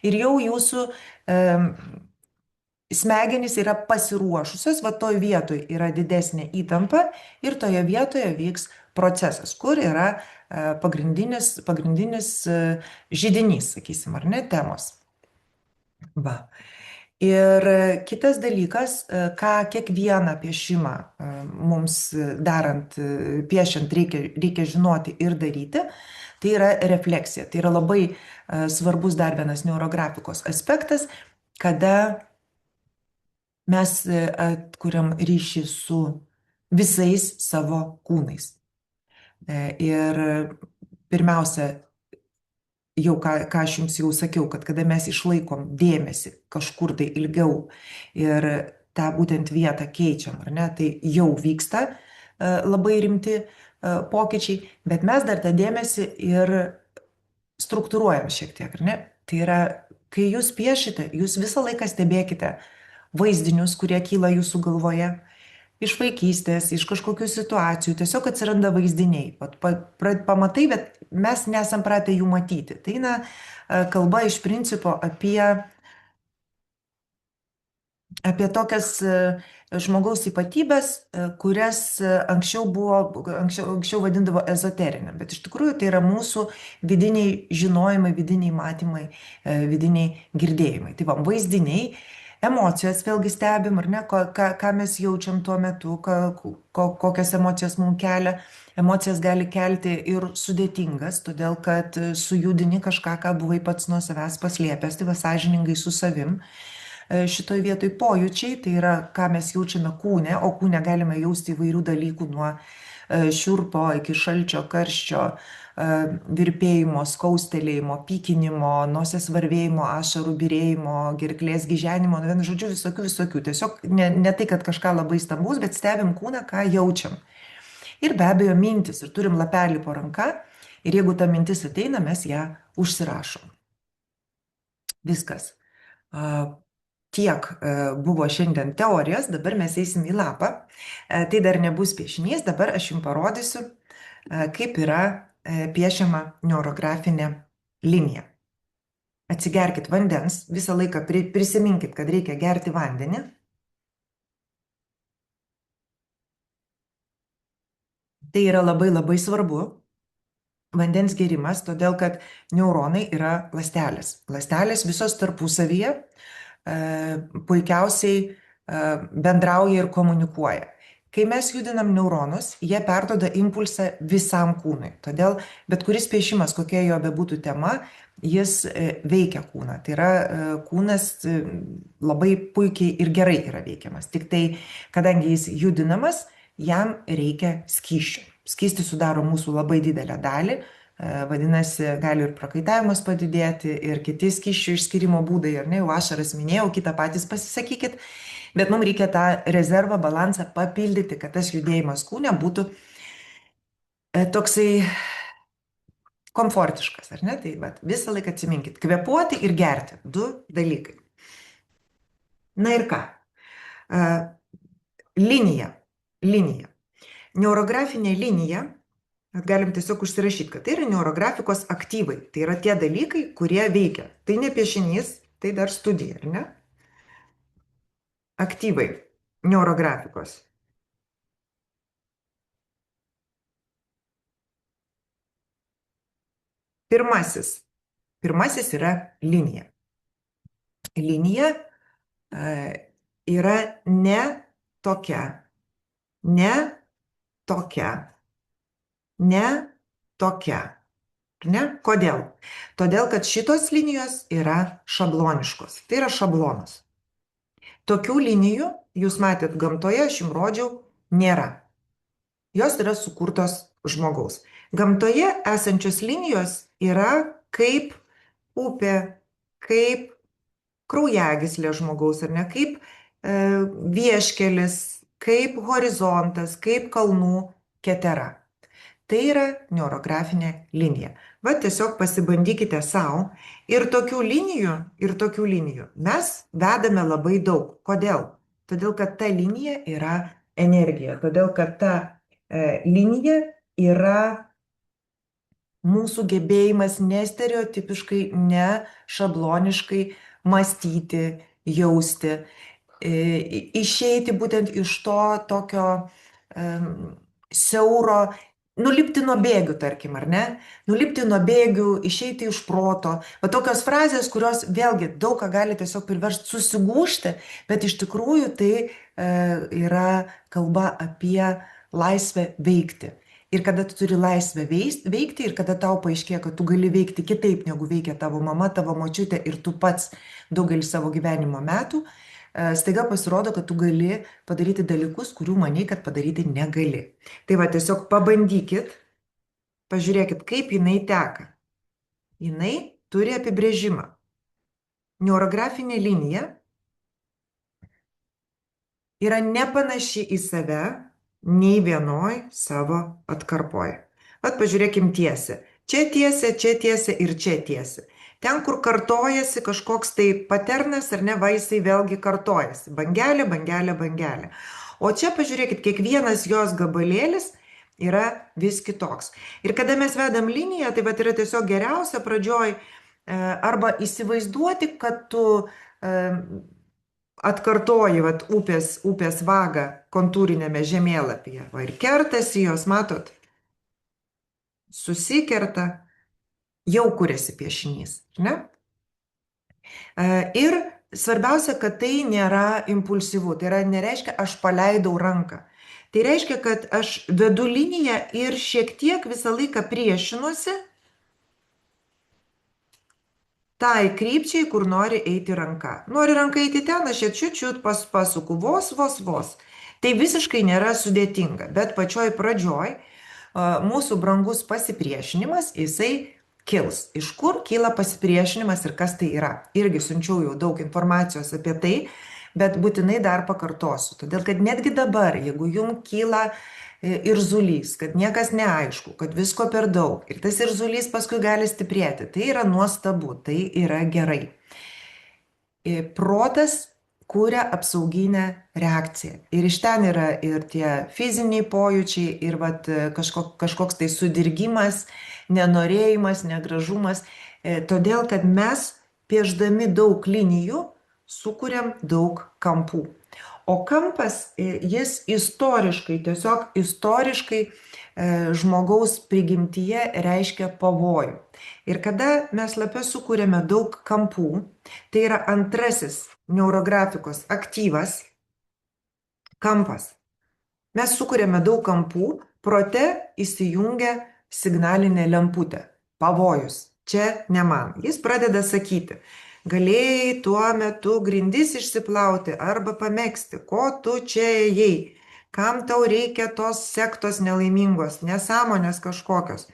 ir jau jūsų smegenys yra pasiruošusios, va toj vietoj yra didesnė įtampa ir toje vietoje vyks procesas, kur yra pagrindinis židinys, sakysim, ar ne, temos. Va. Ir kitas dalykas, ką kiekvieną piešimą mums darant, piešiant reikia žinoti ir daryti, tai yra refleksija. Tai yra labai svarbus dar vienas neurografikos aspektas, kada mes atkuriam ryšį su visais savo kūnais. Ir pirmiausia, jau ką aš jums jau sakiau, kad kada mes išlaikom dėmesį kažkur tai ilgiau ir tą būtent vietą keičiam, ar ne, tai jau vyksta labai rimti pokyčiai, bet mes dar tą dėmesį ir struktūruojam šiek tiek, ar ne? Tai yra, kai jūs piešite, jūs visą laiką stebėkite vaizdinius, kurie kyla jūsų galvoje, iš vaikystės, iš kažkokių situacijų, tiesiog atsiranda vaizdiniai. Pamatai, bet mes nesam pratę jų matyti. Tai eina kalba iš principo apie tokias žmogaus ypatybės, kurias anksčiau vadindavo ezoterinė. Bet iš tikrųjų tai yra mūsų vidiniai žinojimai, vidiniai matymai, vidiniai girdėjimai. Tai va, vaizdiniai Emocijas vėlgi stebim, ar ne, ką mes jaučiam tuo metu, kokias emocijas mums kelia. Emocijas gali kelti ir sudėtingas, todėl kad sujudini kažką, ką buvai pats nuo savęs paslėpęs, tai va sąžiningai su savim. Šitoj vietoj pojūčiai, tai yra, ką mes jaučiame kūne, o kūne galime jausti įvairių dalykų nuo šiurpo iki šalčio, karščio, virpėjimo, skaustelėjimo, pykinimo, nosies varvėjimo, ašarų birėjimo, gerklės gyženimo, nu, vienu žodžiu, visokių, visokių. Tiesiog ne tai, kad kažką labai stambaus, bet stebim kūną, ką jaučiam. Ir be abejo mintis, ir turim lapelį po ranka, ir jeigu ta mintis ateina, mes ją užsirašom. Viskas. Tiek buvo šiandien teorijos, dabar mes eisim į lapą. Tai dar nebus piešinys, dabar aš jums parodysiu, kaip yra piešiama neurografinė linija. Atsigerkit vandens, visą laiką prisiminkit, kad reikia gerti vandenį. Tai yra labai labai svarbu, vandens gėrimas, todėl kad neuronai yra ląstelės. Ląstelės visos tarpusavyje puikiausiai bendrauja ir komunikuoja. Kai mes judinam neuronus, jie perduoda impulsą visam kūnui. Todėl bet kuris piešimas, kokia jo bebūtų tema, jis veikia kūną. Tai yra kūnas labai puikiai ir gerai yra veikiamas. Tik tai, kadangi jis judinamas, jam reikia skysčių. Skystis sudaro mūsų labai didelę dalį. Vadinasi, gali ir prakaitavimas padidėti, ir kiti skysčių išskirimo būdai, ar ne, jau ašaras minėjau, kitą patys pasisakykit, bet mums reikia tą rezervą, balansą papildyti, kad tas judėjimas kūne būtų toksai komfortiškas, ar ne, tai visą laiką atsiminkit, kvėpuoti ir gerti, du dalykai. Na ir ką? Linija. Neurografinė linija, galim tiesiog užsirašyti, kad tai yra neurografikos aktyvai. Tai yra tie dalykai, kurie veikia. Tai ne piešinys, tai dar studija, ar ne? Aktyvai neurografikos. Pirmasis yra linija. Linija yra ne tokia, ne tokia, ne tokia. Ne? Kodėl? Todėl, kad šitos linijos yra šabloniškos. Tai yra šablonas. Tokių linijų, jūs matėt gamtoje, aš jums rodžiau, nėra. Jos yra sukurtos žmogaus. Gamtoje esančios linijos yra kaip upė, kaip kraujagyslė žmogaus, ar ne, kaip vieškelis, kaip horizontas, kaip kalnų ketera. Tai yra neurografinė linija. Va tiesiog pasibandykite savo. Ir tokių linijų mes vedame labai daug. Kodėl? Todėl, kad ta linija yra energija. Todėl, kad ta linija yra mūsų gebėjimas nestereotipiškai, ne šabloniškai mąstyti, jausti, išeiti būtent iš to tokio siauro, nulipti nuo bėgių, tarkim, ar ne? Nulipti nuo bėgių, išeiti iš proto. Va tokios frazės, kurios vėlgi daug ką gali tiesiog priversti susigūžti, bet iš tikrųjų tai yra kalba apie laisvę veikti. Ir kada tu turi laisvę veikti ir kada tau paaiškėja, kad tu gali veikti kitaip, negu veikia tavo mama, tavo močiutė ir tu pats daugelį savo gyvenimo metų, staiga pasirodo, kad tu gali padaryti dalykus, kurių manai, kad padaryti negali. Tai va, tiesiog pabandykit, pažiūrėkit, kaip jinai teka. Jinai turi apibrėžimą. Neurografinė linija yra nepanaši į save nei vienoj savo atkarpoj. Vat pažiūrėkim tiesę. Čia tiesė ir čia tiesė. Ten, kur kartojasi kažkoks tai paternas, ar ne, va jisai vėlgi kartojasi. Bangelė, bangelė, bangelė. O čia pažiūrėkit, kiekvienas jos gabalėlis yra vis kitoks. Ir kada mes vedam liniją, tai vat yra tiesiog geriausia pradžioj arba įsivaizduoti, kad tu atkartoji vat, upės vagą kontūrinėme žemėlapyje. Va ir kertasi jos, matot, susikerta, jau kuriasi piešinys, ne? Ir svarbiausia, kad tai nėra impulsyvu. Tai yra, nereiškia, aš paleidau ranką. Tai reiškia, kad aš vedu liniją ir šiek tiek visą laiką priešinuosi tai krypčiai, kur nori eiti ranka. Nori ranka eiti ten, aš čia čiut pasuku, vos. Tai visiškai nėra sudėtinga, bet pačioj pradžioj mūsų brangus pasipriešinimas, jisai kils. Iš kur kyla pasipriešinimas ir kas tai yra? Irgi siunčiau jau daug informacijos apie tai, bet būtinai dar pakartosiu. Todėl, kad netgi dabar, jeigu jums kyla irzulys, kad niekas neaišku, kad visko per daug ir tas irzulys paskui gali stiprėti, tai yra nuostabu, tai yra gerai. Protas kuria apsauginę reakciją. Ir iš ten yra ir tie fiziniai pojūčiai, ir kažkoks tai sudirgimas, nenorėjimas, negražumas. Todėl, kad mes piešdami daug linijų sukuriam daug kampų. O kampas, jis istoriškai, tiesiog istoriškai žmogaus prigimtyje reiškia pavojų. Ir kada mes lape sukūrėme daug kampų, tai yra antrasis neurografikos aktyvas kampas. Mes sukūrėme daug kampų, prote įsijungia signalinė lemputė. Pavojus. Čia ne man. Jis pradeda sakyti, galėjai tuo metu grindis išsiplauti arba pamegzti, ko tu čia ėjai, kam tau reikia tos sektos nelaimingos, nesąmonės kažkokios.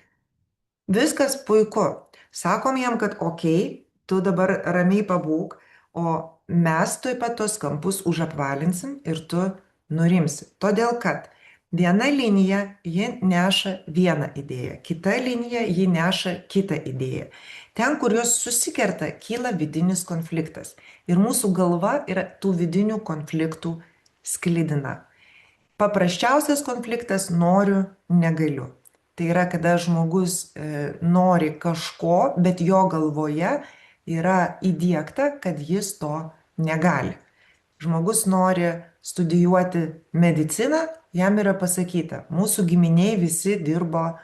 Viskas puiku. Sakom jam, kad okei, tu dabar ramiai pabūk, o mes tuoj pat tos kampus užapvalinsim ir tu nurimsi. Todėl, kad viena linija, ji neša vieną idėją, kita linija, ji neša kitą idėją. Ten, kur jos susikerta, kyla vidinis konfliktas. Ir mūsų galva yra tų vidinių konfliktų sklidina. Paprasčiausias konfliktas - noriu, negaliu. Tai yra, kada žmogus nori kažko, bet jo galvoje yra įdiegta, kad jis to negali. Žmogus nori studijuoti mediciną, jam yra pasakyta, mūsų giminiai visi dirbo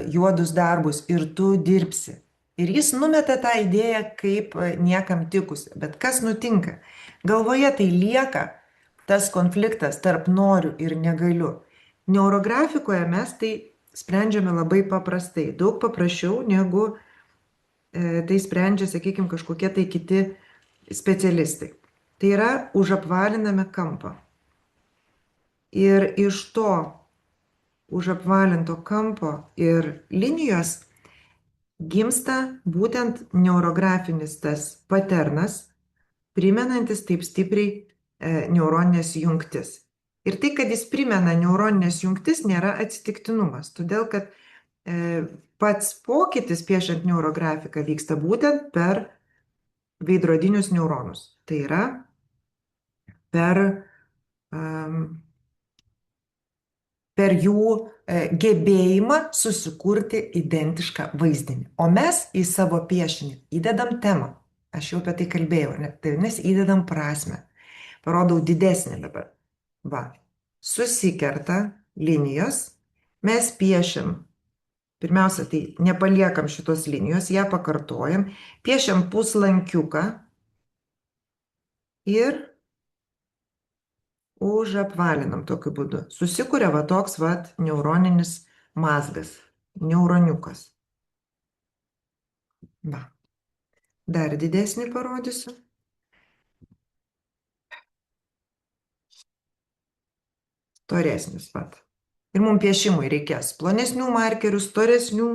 juodus darbus ir tu dirbsi. Ir jis numeta tą idėją kaip niekam tikusi. Bet kas nutinka? Galvoje tai lieka tas konfliktas tarp noriu ir negaliu. Neurografikoje mes tai sprendžiame labai paprastai, daug paprasčiau negu tai sprendžia, sakykime, kažkokie tai kiti specialistai. Tai yra, užapvaliname kampą. Ir iš to užapvalinto kampo ir linijos gimsta būtent neurografinis tas paternas, primenantis taip stipriai neuroninės jungtis. Ir tai, kad jis primena neuroninės jungtis, nėra atsitiktinumas, todėl kad pats pokytis piešiant neurografiką vyksta būtent per veidrodinius neuronus. Tai yra per jų gebėjimą susikurti identišką vaizdinį. O mes į savo piešinį įdedam temą. Aš jau apie tai kalbėjau, tai mes įdedam prasmę. Parodau didesnį dabar. Va, susikerta linijos, mes piešiam. Pirmiausia, tai nepaliekam šitos linijos, ją pakartojam, piešiam puslankiuką ir užapvalinam tokiu būdu. Susikuria va toks va neuroninis mazgas, neuroniukas. Va. Dar didesnį parodysiu. Storesnis pat. Ir mums piešimui reikės plonesnių markerių, storesnių.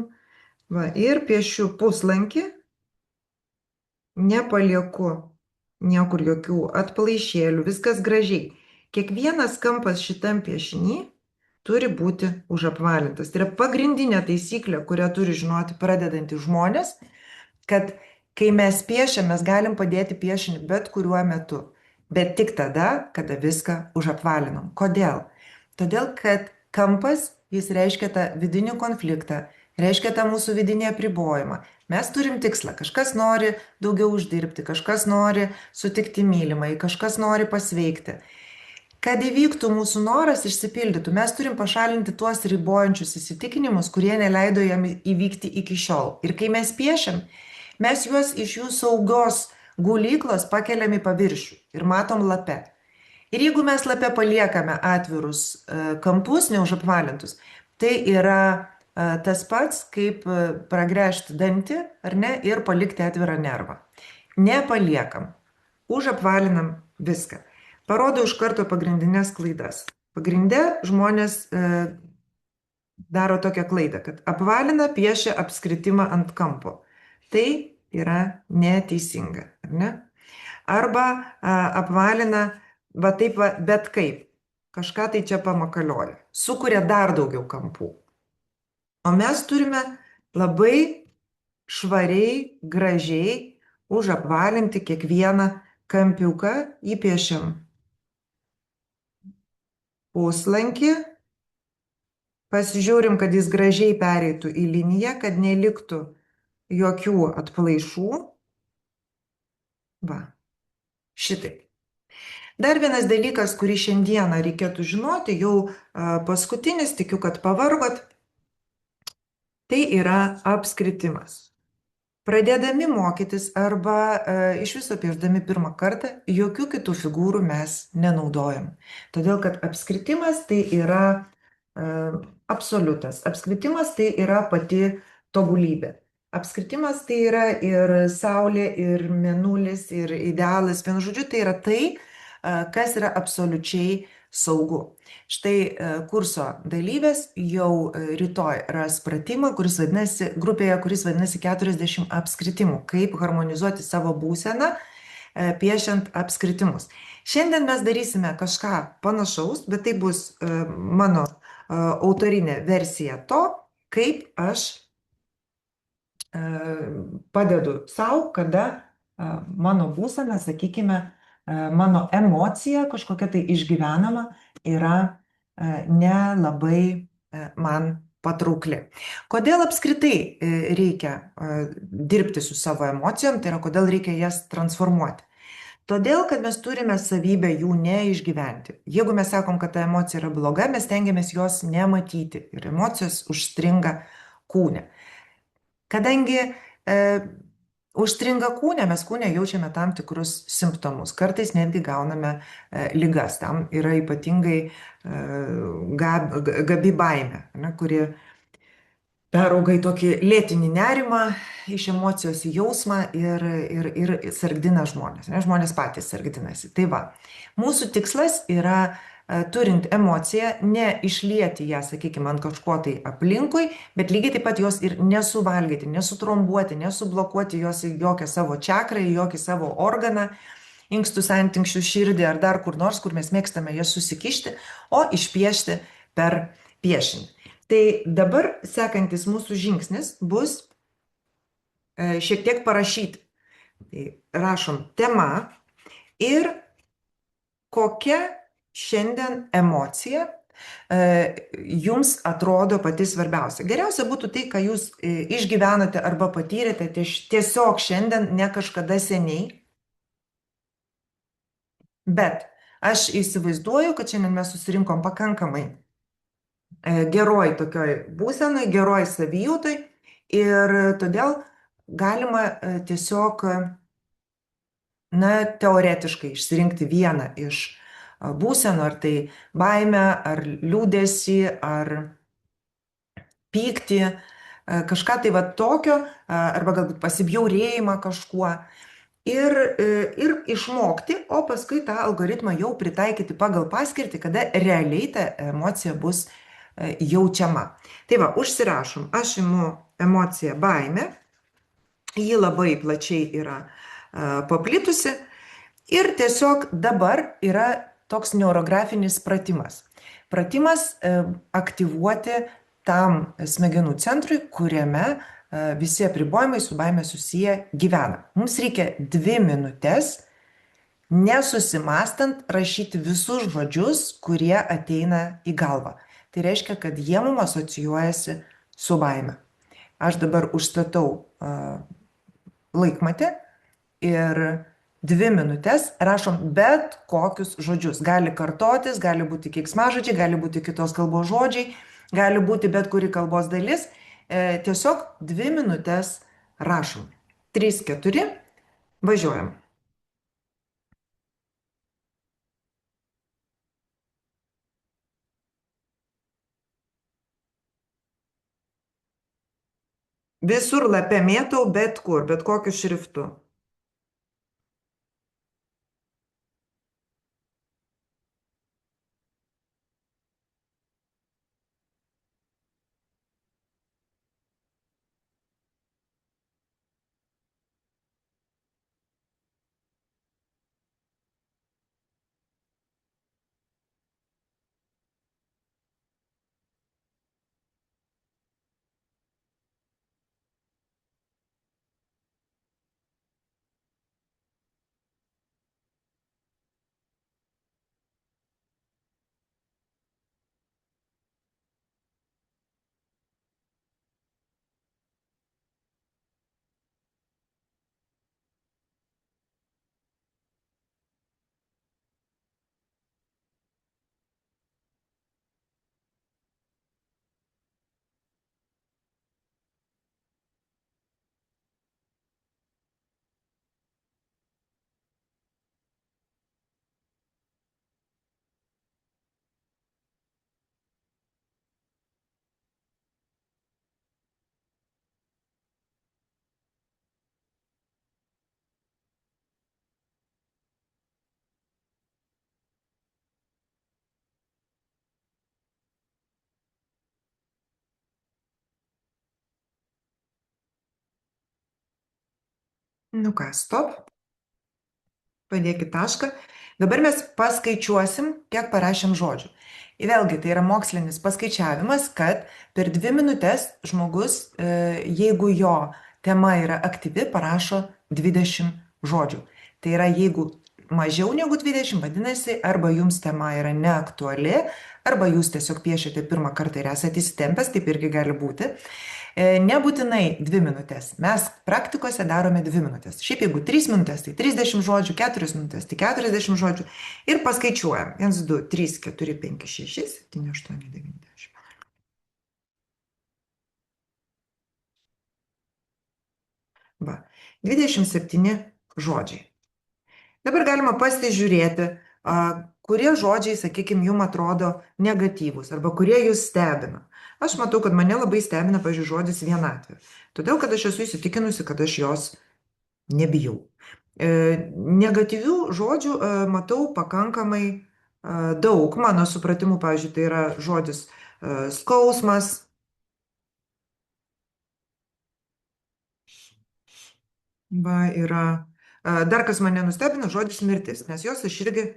Va, ir piešiu puslankį, nepalieku niekur jokių atplaišėlių, viskas gražiai. Kiekvienas kampas šitam piešinį turi būti užapvalintas. Tai yra pagrindinė taisyklė, kurią turi žinoti pradedantys žmonės, kad kai mes piešiam, mes galim padėti piešinį bet kuriuo metu, bet tik tada, kada viską užapvalinam. Kodėl? Todėl, kad kampas, jis reiškia tą vidinį konfliktą, reiškia tą mūsų vidinį apribojimą. Mes turim tikslą, kažkas nori daugiau uždirbti, kažkas nori sutikti mylimai, kažkas nori pasveikti. Kad įvyktų mūsų noras išsipildytų, mes turim pašalinti tuos ribojančius įsitikinimus, kurie neleido jam įvykti iki šiol. Ir kai mes piešiam, mes juos iš jų saugios gulyklos pakeliam į paviršių ir matom lape. Ir jeigu mes lape paliekame atvirus kampus, neužapvalintus, tai yra tas pats, kaip pragręžti dantį, ar ne, ir palikti atvirą nervą. Nepaliekam, užapvalinam viską. Parodau iš karto pagrindinės klaidas. Pagrinde žmonės daro tokią klaidą, kad apvalina, piešia apskritimą ant kampo. Tai yra neteisinga, ar ne? Arba apvalina va taip, va, bet kaip. Kažką tai čia pamakalioja. Sukuria dar daugiau kampų. O mes turime labai švariai, gražiai užapvalinti kiekvieną kampiuką, įpiešiam puslankį, pasižiūrim, kad jis gražiai pereitų į liniją, kad neliktų jokių atplaišų. Va, šitaip. Dar vienas dalykas, kurį šiandieną reikėtų žinoti, jau paskutinis, tikiu, kad pavargot, tai yra apskritimas. Pradėdami mokytis arba iš viso piešdami pirmą kartą, jokių kitų figūrų mes nenaudojam. Todėl, kad apskritimas tai yra absoliutas. Apskritimas tai yra pati tobulybė. Apskritimas tai yra ir saulė, ir mėnulis, ir idealas. Vienu žodžiu, tai yra tai, kas yra absoliučiai saugu. Štai kurso dalyvės jau rytoj ras pratimą, grupėje, kuris vadinasi 40 apskritimų, kaip harmonizuoti savo būseną, piešiant apskritimus. Šiandien mes darysime kažką panašaus, bet tai bus mano autorinė versija to, kaip aš padedu savo, kada mano būsena, sakykime, mano emocija kažkokia tai išgyvenama yra nelabai man patraukli. Kodėl apskritai reikia dirbti su savo emocijom, tai yra kodėl reikia jas transformuoti. Todėl, kad mes turime savybę jų neišgyventi. Jeigu mes sakom, kad ta emocija yra bloga, mes tengiamės jos nematyti ir emocijos užstringa kūne. Kadangi užstringa kūne, mes kūne jaučiame tam tikrus simptomus. Kartais netgi gauname ligas. Tam yra ypatingai gabi baimė, kuri perauga į tokį lėtinį nerimą, iš emocijos į jausmą ir sargdina žmonės. Žmonės patys sargdinasi. Tai va, mūsų tikslas yra, turint emociją, ne išlieti ją, sakykime, ant kažko tai aplinkui, bet lygiai taip pat jos ir nesuvalgyti, nesutrombuoti, nesublokuoti jos į jokią savo čakrą, į jokį savo organą, inkstus, antinkščius, širdį ar dar kur nors, kur mes mėgstame jas susikišti, o išpiešti per piešinį. Tai dabar sekantis mūsų žingsnis bus šiek tiek parašyti. Tai rašom tema ir kokia šiandien emocija jums atrodo pati svarbiausia. Geriausia būtų tai, ką jūs išgyvenote arba patyrėte tiesiog šiandien, ne kažkada seniai. Bet aš įsivaizduoju, kad šiandien mes susirinkom pakankamai geroj tokioj būsenoj, geroj savijautai ir todėl galima tiesiog, teoretiškai išsirinkti vieną iš būsenų, ar tai baimę, ar liūdesį, ar pyktį, kažką tai va tokio, arba galbūt pasibjaurėjimą kažkuo. Ir išmokti, o paskui tą algoritmą jau pritaikyti pagal paskirtį, kada realiai ta emocija bus jaučiama. Tai va, užsirašom, aš imu emociją baimė, ji labai plačiai yra paplitusi ir tiesiog dabar yra toks neurografinis pratimas. Pratimas aktyvuoti tam smegenų centrui, kuriame visi apribojimai su baime susiję gyvena. Mums reikia 2 minutės, nesusimastant, rašyti visus žodžius, kurie ateina į galvą. Tai reiškia, kad jie mums asocijuojasi su baime. Aš dabar užstatau laikmatį ir 2 minutės rašom bet kokius žodžius. Gali kartotis, gali būti keiksmažodžiai, gali būti kitos kalbos žodžiai, gali būti bet kuri kalbos dalis. Tiesiog 2 minutės rašom. 3, 4, važiuojam. Visur lape mėtau, bet kur, bet kokiu šriftu. Nu ką, stop. Padėkit tašką. Dabar mes paskaičiuosim, kiek parašėm žodžių. Ir vėlgi, tai yra mokslinis paskaičiavimas, kad per 2 minutės žmogus, jeigu jo tema yra aktyvi, parašo 20 žodžių. Tai yra, jeigu mažiau negu 20, vadinasi, arba jums tema yra neaktuali, arba jūs tiesiog piešiate pirmą kartą ir esate įsitempęs, taip irgi gali būti. Nebūtinai 2 minutės. Mes praktikose darome 2 minutės. Šiaip jeigu 3 minutės, tai 30 žodžių, 4 minutės, tai 40 žodžių. Ir paskaičiuojam. 1, 2, 3, 4, 5, 6, 7, 8, 9, 10. Va. 27 žodžiai. Dabar galima pasižiūrėti, kurie žodžiai, sakykime, jums atrodo negatyvūs arba kurie jūs stebina. Aš matau, kad mane labai stebina, pavyzdžiui, žodis vienatvė. Todėl, kad aš esu įsitikinusi, kad aš jos nebijau. Negatyvių žodžių matau pakankamai daug. Mano supratimu, pavyzdžiui, tai yra žodis skausmas. Va, yra. Dar kas mane nustebino, žodis mirtis, nes jos aš irgi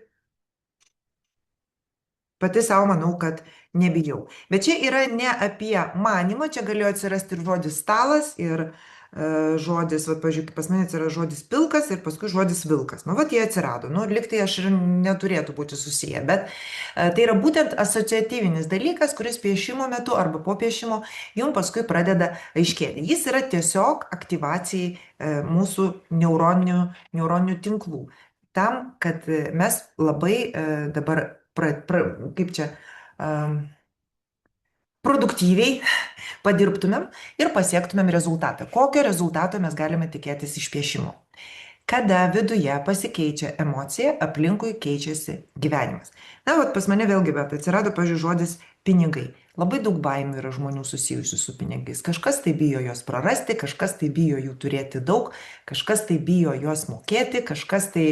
pati savo manau, kad nebijau. Bet čia yra ne apie manymą, čia galėjo atsirasti ir žodis stalas, ir žodis, va, pažiūrėk, pas mane atsirado žodis pilkas ir paskui žodis vilkas. Nu, va, jie atsirado. Nu, liktai aš ir neturėtų būti susiję, bet tai yra būtent asociatyvinis dalykas, kuris piešimo metu arba po piešimo jums paskui pradeda aiškėti. Jis yra tiesiog aktyvacijai mūsų neuroninių tinklų. Tam, kad mes labai dabar kaip čia, produktyviai padirbtumėm ir pasiektumėm rezultatą. Kokio rezultato mes galime tikėtis iš piešimo? Kada viduje pasikeičia emocija, aplinkui keičiasi gyvenimas. Na, vat pas mane vėlgi, bet atsirado, pavyzdžiui, žodis pinigai. Labai daug baimių yra žmonių susijusių su pinigais. Kažkas tai bijo juos prarasti, kažkas tai bijo jų turėti daug, kažkas tai bijo juos mokėti, kažkas tai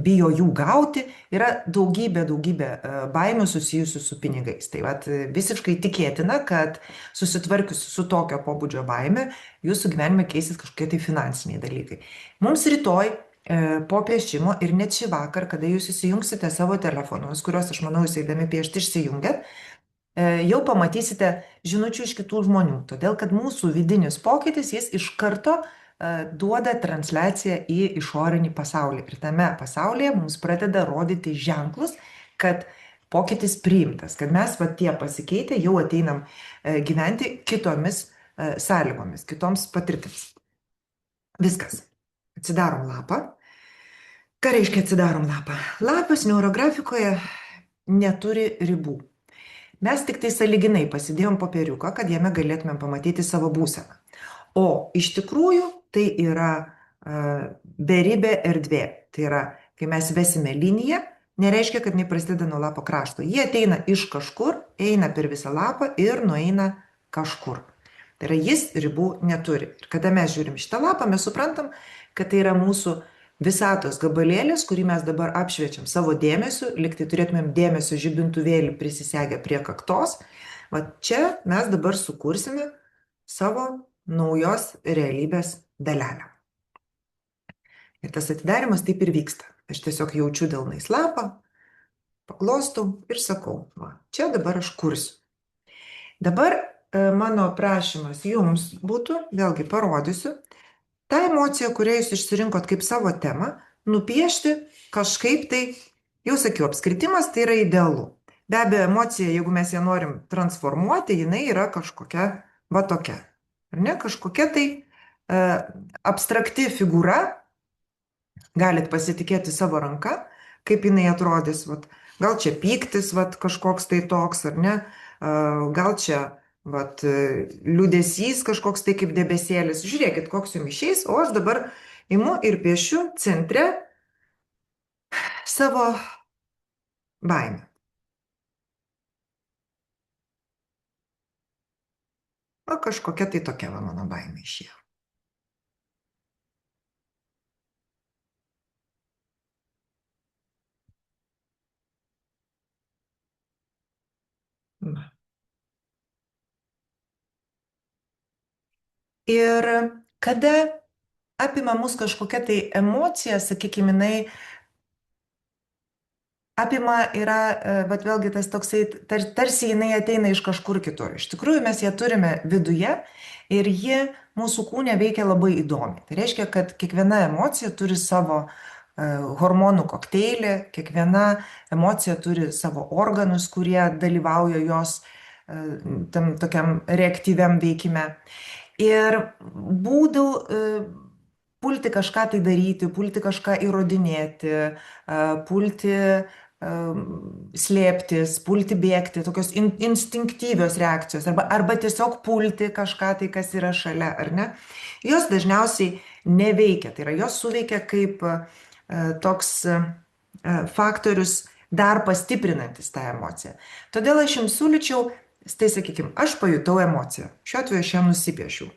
bijo jų gauti. Yra daugybė baimių susijusių su pinigais. Tai vat, visiškai tikėtina, kad susitvarkius su tokio pobūdžio baime, jūsų gyvenime keisis kažkokie tai finansiniai dalykai. Mums rytoj po piešimo ir net šį vakar, kada jūs įsijungsite savo telefonus, kuriuos, aš manau, jūs eidami piešti išsijungiat, jau pamatysite žinučių iš kitų žmonių. Todėl, kad mūsų vidinis pokytis, jis iš karto duoda transliaciją į išorinį pasaulį. Ir tame pasaulyje mums pradeda rodyti ženklus, kad pokytis priimtas, kad mes va tie pasikeitę jau ateinam gyventi kitomis sąlygomis, kitoms patirtims. Viskas. Atsidarom lapą. Ką reiškia atsidarom lapą? Lapas neurografikoje neturi ribų. Mes tik tai sąlyginai pasidėjom popieriuką, kad jame galėtumėm pamatyti savo būseną. O iš tikrųjų tai yra beribė erdvė. Tai yra, kai mes vesime liniją, nereiškia, kad jinai prasideda nuo lapo krašto. Jie ateina iš kažkur, eina per visą lapą ir nueina kažkur. Tai yra jis ribų neturi. Ir kada mes žiūrim šitą lapą, mes suprantam, kad tai yra mūsų visatos gabalėlis, kurį mes dabar apšviečiam savo dėmesiu, liktai turėtumėm dėmesio žibintuvėlį prisisegę prie kaktos. Va čia mes dabar sukursime savo naujos realybės dalelę. Ir tas atidarimas taip ir vyksta. Aš tiesiog jaučiu delnais lapą, paglostau ir sakau, va, čia dabar aš kursiu. Dabar mano prašymas jums būtų, vėlgi parodysiu, tą emociją, kurią jūs išsirinkot kaip savo temą, nupiešti kažkaip tai, jau sakiau, apskritimas tai yra idealu. Be abejo, emocija, jeigu mes ją norim transformuoti, jinai yra kažkokia va tokia. Ar ne? Kažkokia tai abstrakti figūra, galit pasitikėti savo ranka, kaip jinai atrodys. Vat, gal čia pyktis, vat, kažkoks tai toks, ar ne? Gal čia vat, liūdesys kažkoks tai kaip debesėlis. Žiūrėkit, koks jums išeis, o aš dabar imu ir piešiu centre savo baimę. O kažkokia tai tokia va mano baimė išėjo. Va. Ir kada apima mus kažkokia tai emocija, sakykime, jinai apima yra, bet vėlgi tas toksai, tarsi jinai ateina iš kažkur kitur. Iš tikrųjų, mes ją turime viduje ir ji mūsų kūne veikia labai įdomiai. Tai reiškia, kad kiekviena emocija turi savo hormonų kokteilį, kiekviena emocija turi savo organus, kurie dalyvauja jos tam tokiam reaktyviam veikime. Ir būdų pulti kažką tai daryti, pulti kažką įrodinėti, pulti slėptis, pulti bėgti, tokios instinktyvios reakcijos, arba tiesiog pulti kažką tai, kas yra šalia, ar ne? Jos dažniausiai neveikia, tai yra jos suveikia kaip toks faktorius dar pastiprinantis tą emociją. Todėl aš jums siūlyčiau, tai sakykime, aš pajutau emociją, šiuo atveju aš ją nusipiešiau.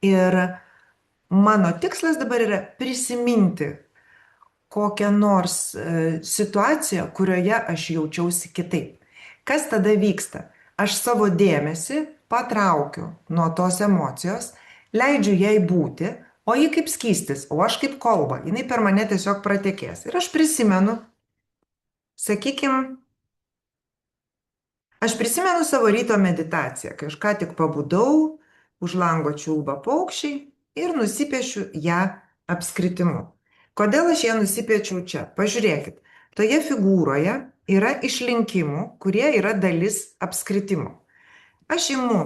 Ir mano tikslas dabar yra prisiminti kokią nors situaciją, kurioje aš jaučiausi kitaip. Kas tada vyksta? Aš savo dėmesį patraukiu nuo tos emocijos, leidžiu jai būti, o ji kaip skystis, o aš kaip kolba, jinai per mane tiesiog pratekės. Ir aš prisimenu, sakykime, aš prisimenu savo ryto meditaciją, kai aš ką tik pabudau, už lango čiulba paukščiai ir nusipiešiu ją apskritimu. Kodėl aš ją nusipiečiau čia? Pažiūrėkit, toje figūroje yra išlinkimų, kurie yra dalis apskritimo. Aš imu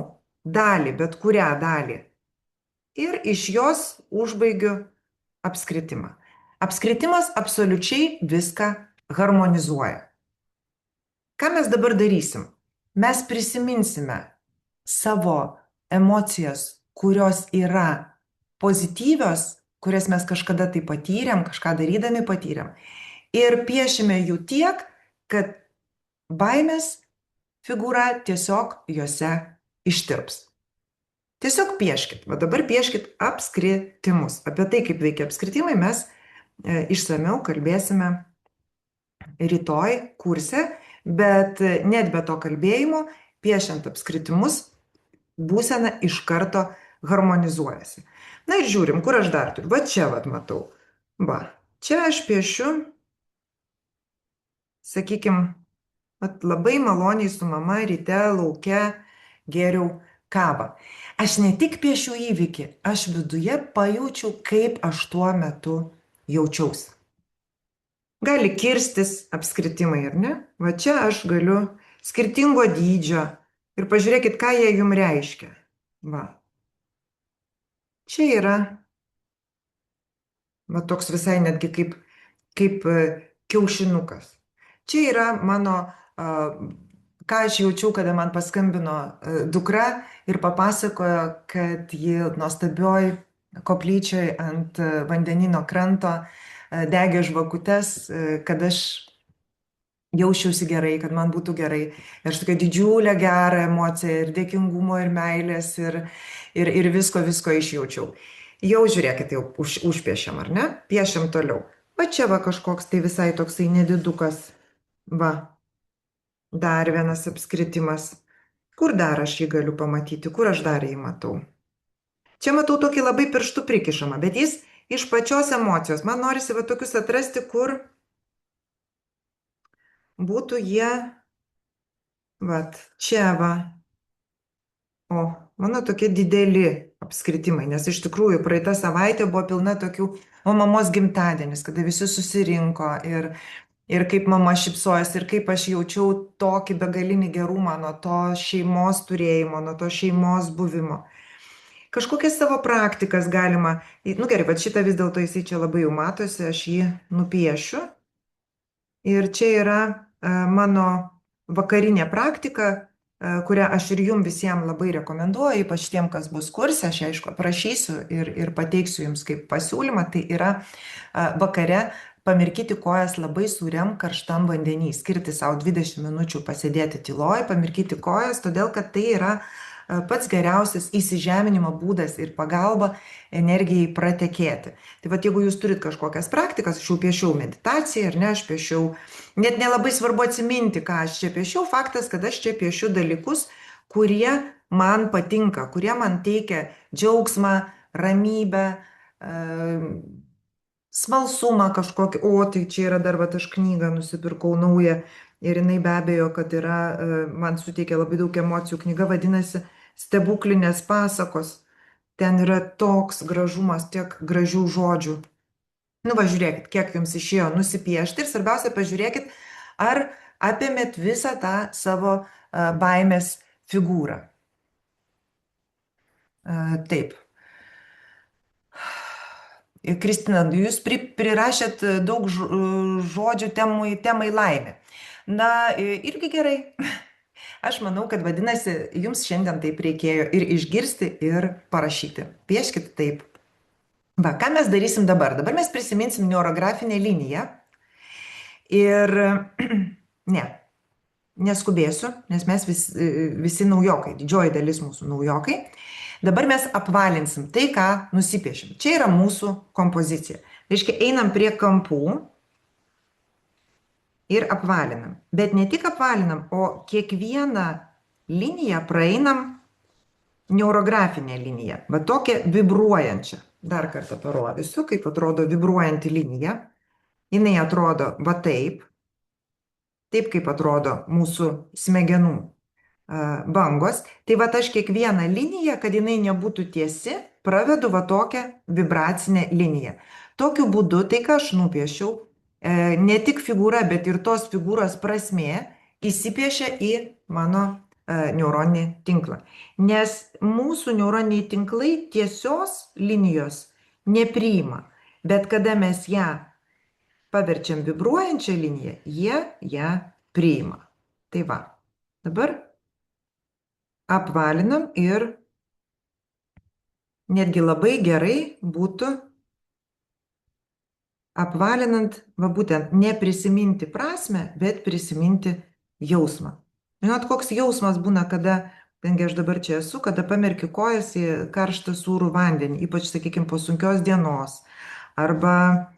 dalį, bet kurią dalį, ir iš jos užbaigiu apskritimą. Apskritimas absoliučiai viską harmonizuoja. Ką mes dabar darysim? Mes prisiminsime savo emocijas, kurios yra pozityvios, kurias mes kažkada tai patyrėm, kažką darydami patyrėm. Ir piešime jų tiek, kad baimės figūra tiesiog juose ištirps. Tiesiog pieškit. Va dabar pieškit apskritimus. Apie tai, kaip veikia apskritimai, mes išsamiau kalbėsime rytoj kurse, bet net be to kalbėjimo, piešiant apskritimus, būsena iš karto harmonizuojasi. Na ir žiūrim, kur aš dar turiu. Va čia, va, matau. Va, čia aš piešiu, sakykime, labai maloniai su mama ryte lauke geriau kavą. Aš ne tik piešiu įvykį, aš viduje pajaučiu, kaip aš tuo metu jaučiausi. Gali kirstis apskritimai, ar ne? Va čia aš galiu skirtingo dydžio ir pažiūrėkit, ką jie jums reiškia. Va. Čia yra va toks visai netgi kaip kiaušinukas. Čia yra mano, ką aš jaučiau, kada man paskambino dukra ir papasakojo, kad ji nuostabioj koplyčioj ant vandenino kranto degė žvakutes, kad aš jausčiausi gerai, kad man būtų gerai. Ir aš tokia didžiulę gerą emociją ir dėkingumo, ir meilės, ir visko išjaučiau. Jau žiūrėkit, jau užpiešiam, ar ne? Piešiam toliau. Va čia va kažkoks tai visai toksai nedidukas. Va, dar vienas apskritimas. Kur dar aš jį galiu pamatyti, kur aš dar jį matau? Čia matau tokį labai pirštų prikišamą, bet jis iš pačios emocijos. Man norisi va tokius atrasti, kur būtų jie, va, čia va. O, mano tokie dideli apskritimai, nes iš tikrųjų praeita savaitė buvo pilna tokių, o mamos gimtadienis, kada visi susirinko ir kaip mama šypsojasi, ir kaip aš jaučiau tokį begalinį gerumą nuo to šeimos turėjimo, nuo to šeimos buvimo. Kažkokias savo praktikas galima, nu gerai, bet šitą vis dėlto jisai čia labai jau matosi, aš jį nupiešiu. Ir čia yra mano vakarinė praktika, kurią aš ir jums visiems labai rekomenduoju, ypač tiem, kas bus kurse, aš aišku aprašysiu ir pateiksiu jums kaip pasiūlymą, tai yra vakare pamirkyti kojas labai sūriam karštam vandenį, skirti savo 20 minučių pasėdėti tyloj, pamirkyti kojas, todėl kad tai yra pats geriausias įsižeminimo būdas ir pagalba energijai pratekėti. Tai vad, jeigu jūs turit kažkokias praktikas, aš jau piešiau meditaciją, ar ne, aš piešiau, net nelabai svarbu atsiminti, ką aš čia piešiau, faktas, kad aš čia piešiu dalykus, kurie man patinka, kurie man teikia džiaugsmą, ramybę, smalsumą kažkokį, o tai čia yra dar, va, aš knygą nusipirkau naują ir jinai be abejo, kad yra, man suteikia labai daug emocijų, knyga vadinasi Stebuklinės pasakos, ten yra toks gražumas, tiek gražių žodžių. Nu va, žiūrėkit, kiek jums išėjo nusipiešti ir svarbiausia, pažiūrėkit, ar apėmėt visą tą savo baimės figūrą. Taip. Kristina, jūs prirašėt daug žodžių temai laimė. Na, irgi gerai. Aš manau, kad vadinasi, jums šiandien taip reikėjo ir išgirsti, ir parašyti. Pieškit taip. Va, ką mes darysim dabar? Dabar mes prisiminsim neurografinę liniją. Ir ne, neskubėsiu, nes mes visi naujokai, didžioji dalis mūsų naujokai. Dabar mes apvalinsim tai, ką nusipiešim. Čia yra mūsų kompozicija. Reiškia, einam prie kampų ir apvalinam. Bet ne tik apvalinam, o kiekvieną liniją praeinam neurografinę liniją. Va tokią vibruojančią. Dar kartą parodysiu, kaip atrodo vibruojanti linija. Jinai atrodo va taip. Taip kaip atrodo mūsų smegenų bangos. Tai va aš kiekvieną liniją, kad jinai nebūtų tiesi, pravedu va tokią vibracinę liniją. Tokiu būdu tai, ką aš nupiešiau, ne tik figūra, bet ir tos figūros prasmė įsipiešia į mano neuroninį tinklą. Nes mūsų neuroniniai tinklai tiesios linijos nepriima, bet kada mes ją paverčiam vibruojančią liniją, jie ją priima. Tai va, dabar apvalinam ir netgi labai gerai būtų apvalinant, va būtent neprisiminti prasmę, bet prisiminti jausmą. Žinot, koks jausmas būna, kada, tengi aš dabar čia esu, kada pamerkiu kojas į karštą sūrų vandenį, ypač, sakykime, po sunkios dienos, arba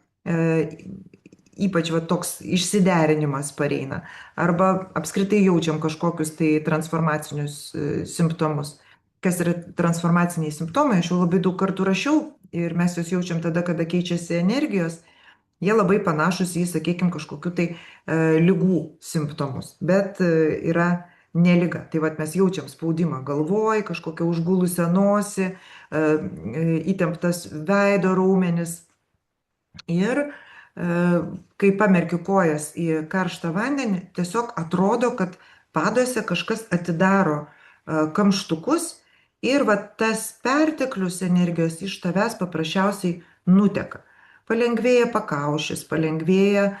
ypač va, toks išsiderinimas pareina, arba apskritai jaučiam kažkokius tai transformacinius simptomus. Kas yra transformaciniai simptomai, aš jau labai daug kartų rašiau ir mes juos jaučiam tada, kada keičiasi energijos. Jie labai panašus į, sakykime, kažkokiu tai ligų simptomus, bet yra ne liga. Tai vat mes jaučiam spaudimą galvoj, kažkokią užgulusią nosį, įtemptas veido raumenis. Ir kai pamerkiu kojas į karštą vandenį, tiesiog atrodo, kad paduose kažkas atidaro kamštukus ir va tas perteklius energijos iš tavęs paprasčiausiai nuteka. Palengvėja pakaušis, palengvėja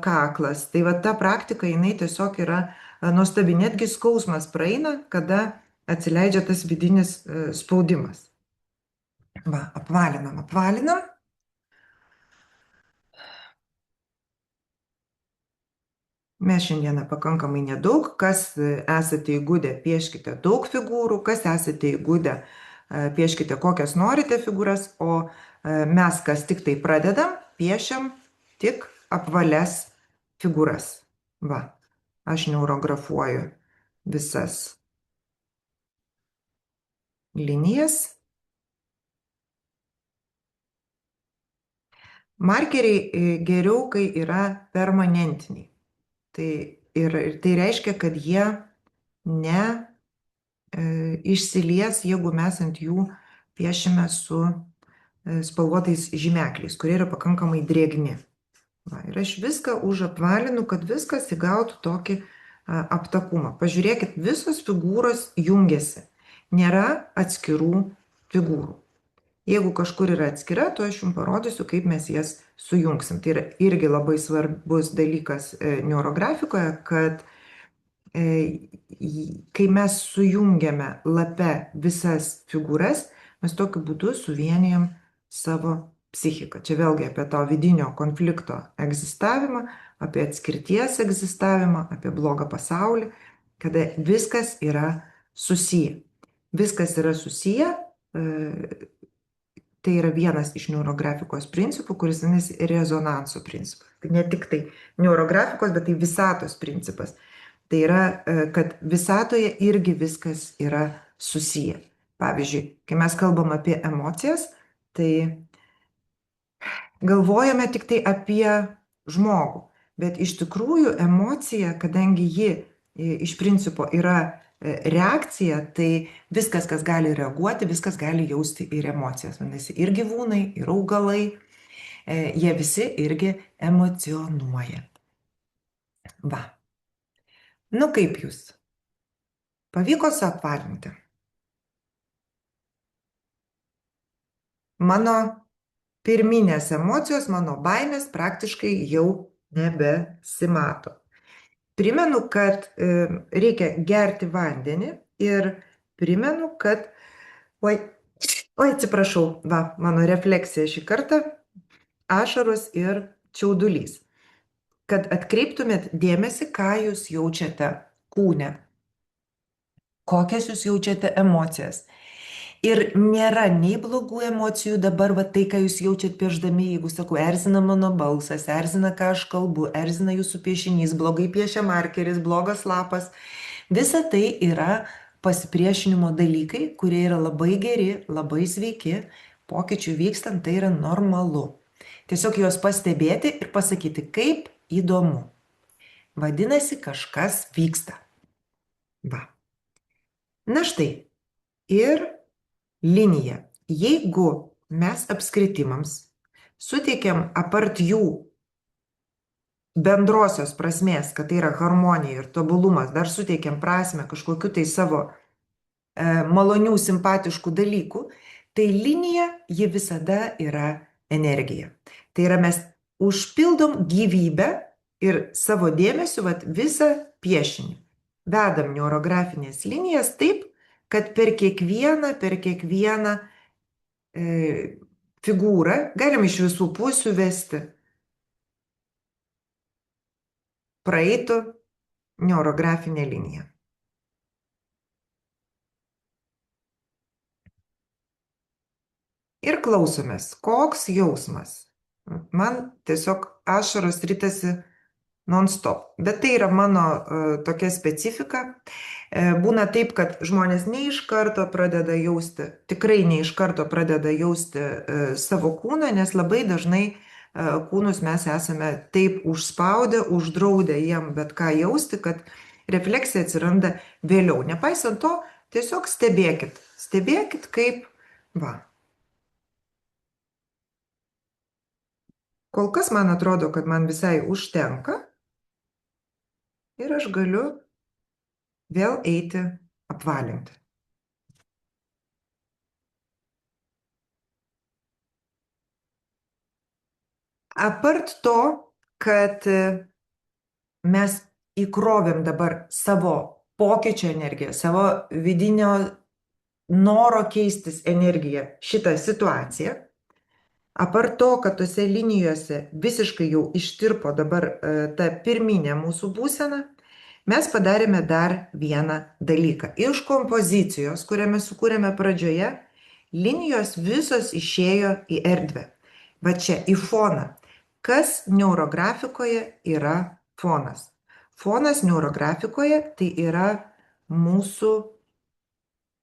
kaklas. Tai va ta praktika, jinai tiesiog yra nuostabi. Netgi skausmas praeina, kada atsileidžia tas vidinis spaudimas. Va, apvalinam, apvalinam. Mes šiandieną pakankamai nedaug. Kas esate įgudę, pieškite daug figūrų, kas esate įgudę, pieškite kokias norite figūras, o mes, kas tik tai pradedam, piešiam tik apvalias figūras. Va, aš neurografuoju visas linijas. Markeriai geriau, kai yra permanentiniai. Ir tai reiškia, kad jie ne išsilies, jeigu mes ant jų piešime su spalvotais žymekliais, kurie yra pakankamai drėgni. Va, ir aš viską užapvalinu, kad viskas įgautų tokį aptakumą. Pažiūrėkit, visos figūros jungiasi. Nėra atskirų figūrų. Jeigu kažkur yra atskira, to aš jums parodysiu, kaip mes jas sujungsim. Tai yra irgi labai svarbus dalykas neurografikoje, kad kai mes sujungiame lape visas figūras, mes tokiu būdu suvienijam savo psichiką. Čia vėlgi apie to vidinio konflikto egzistavimą, apie atskirties egzistavimą, apie blogą pasaulį, kada viskas yra susiję. Viskas yra susiję, tai yra vienas iš neurografikos principų, kuris vadinasi rezonanso principas. Tai ne tik tai neurografikos, bet tai visatos principas. Tai yra, kad visatoje irgi viskas yra susiję. Pavyzdžiui, kai mes kalbam apie emocijas, tai galvojame tik tai apie žmogų. Bet iš tikrųjų emocija, kadangi ji iš principo yra reakcija, tai viskas, kas gali reaguoti, viskas gali jausti ir emocijas. Vadinasi, ir gyvūnai, ir augalai, jie visi irgi emocionuoja. Va. Nu kaip jūs? Pavyko suapvalinti? Mano pirminės emocijos, mano baimės praktiškai jau nebesimato. Primenu, kad reikia gerti vandenį ir primenu, kad, oi, atsiprašau, va, mano refleksija šį kartą, ašaros ir čiaudulys. Kad atkreiptumėt dėmesį, ką jūs jaučiate kūne, kokias jūs jaučiate emocijas. Ir nėra nei blogų emocijų dabar, va tai, ką jūs jaučiat piešdami, jeigu sakau, erzina mano balsas, erzina, ką aš kalbu, erzina jūsų piešinys, blogai piešia markeris, blogas lapas. Visa tai yra pasipriešinimo dalykai, kurie yra labai geri, labai sveiki, pokyčių vykstant tai yra normalu. Tiesiog juos pastebėti ir pasakyti, kaip įdomu. Vadinasi, kažkas vyksta. Va. Na štai. Ir linija. Jeigu mes apskritimams suteikiam apart jų bendrosios prasmės, kad tai yra harmonija ir tobulumas, dar suteikiam prasme kažkokiu tai savo malonių, simpatiškų dalykų, tai linija ji visada yra energija. Tai yra mes užpildom gyvybę ir savo dėmesiu visą piešinį. Vedam neurografinės linijas taip, kad per kiekvieną figūrą, galim iš visų pusių vesti, praeitų neurografinė linija. Ir klausomės, koks jausmas. Man tiesiog ašaros ritasi non-stop. Bet tai yra mano tokia specifika. Būna taip, kad žmonės ne iš karto pradeda jausti, tikrai ne iš karto pradeda jausti savo kūną, nes labai dažnai kūnus mes esame taip užspaudę, uždraudę jiem bet ką jausti, kad refleksija atsiranda vėliau. Nepaisant to, tiesiog stebėkit. Stebėkit, kaip va. Kol kas man atrodo, kad man visai užtenka ir aš galiu vėl eiti apvalinti. Apart to, kad mes įkrovėm dabar savo pokyčio energiją, savo vidinio noro keistis energiją šitą situaciją, Apart to, kad tose linijose visiškai jau ištirpo dabar ta pirminė mūsų būsena, mes padarėme dar vieną dalyką. Iš kompozicijos, kurią mes sukūrėme pradžioje, linijos visos išėjo į erdvę. Va čia, į foną. Kas neurografikoje yra fonas? Fonas neurografikoje tai yra mūsų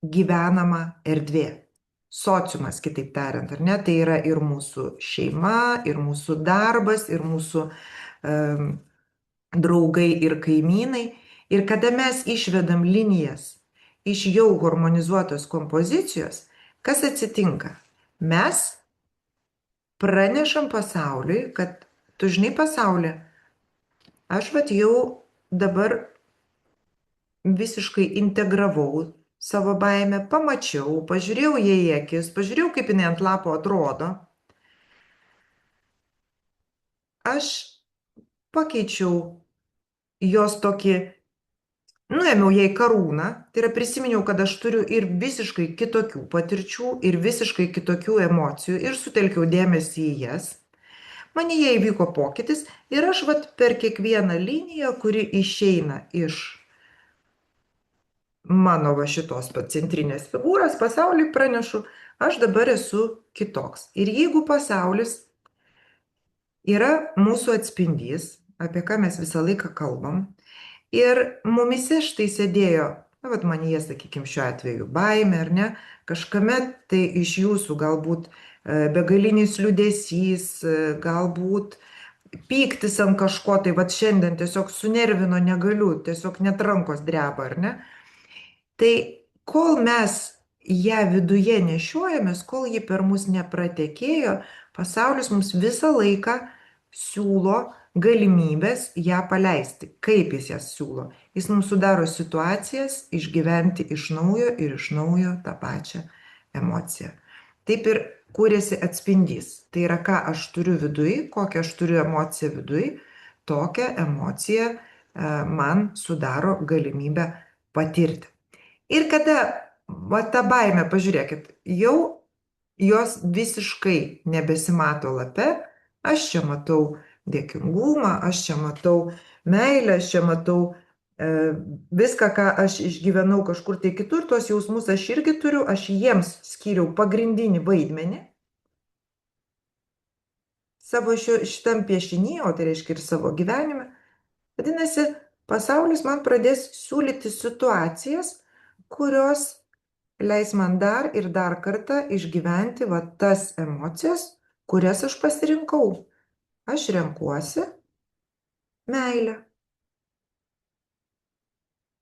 gyvenama erdvė. Sociumas, kitaip tariant, ar ne? Tai yra ir mūsų šeima, ir mūsų darbas, ir mūsų draugai ir kaimynai. Ir kada mes išvedam linijas iš jau harmonizuotos kompozicijos, kas atsitinka? Mes pranešam pasauliui, kad tu žinai pasaulį, aš vat jau dabar visiškai integravau savo baimę, pamačiau, pažiūrėjau jai į akis, pažiūrėjau, kaip jinai ant lapo atrodo. Aš pakeičiau jos tokį, nuėmiau jai karūną, tai yra prisiminiau, kad aš turiu ir visiškai kitokių patirčių, ir visiškai kitokių emocijų, ir sutelkiau dėmesį į jas. Manyje įvyko pokytis ir aš vat per kiekvieną liniją, kuri išeina iš mano va šitos centrinės figūros, pasauliui pranešu, aš dabar esu kitoks. Ir jeigu pasaulis yra mūsų atspindys, apie ką mes visą laiką kalbam, ir mumise štai sėdėjo, na, vat manyje, sakykime, šiuo atveju baimė, ar ne, kažkame tai iš jūsų galbūt begalinis liūdesys, galbūt pyktis ant kažko, tai vat šiandien tiesiog sunervino, negaliu, tiesiog net rankos dreba, ar ne? Tai kol mes ją viduje nešiojamės, kol ji per mus nepratekėjo, pasaulis mums visą laiką siūlo galimybės ją paleisti. Kaip jis jas siūlo? Jis mums sudaro situacijas išgyventi iš naujo tą pačią emociją. Taip ir kūrėsi atspindys. Tai yra, ką aš turiu viduj, kokią aš turiu emociją viduj, tokią emociją man sudaro galimybę patirti. Ir kada va ta baimė, pažiūrėkit, jau jos visiškai nebesimato lape, aš čia matau dėkingumą, aš čia matau meilę, aš čia matau viską, ką aš išgyvenau kažkur tai kitur, tuos jausmus aš irgi turiu, aš jiems skyriau pagrindinį vaidmenį savo šitam piešiny, o tai reiškia ir savo gyvenime. Vadinasi, pasaulis man pradės siūlyti situacijas, kurios leis man dar ir dar kartą išgyventi va tas emocijas, kurias aš pasirinkau. Aš renkuosi meilę.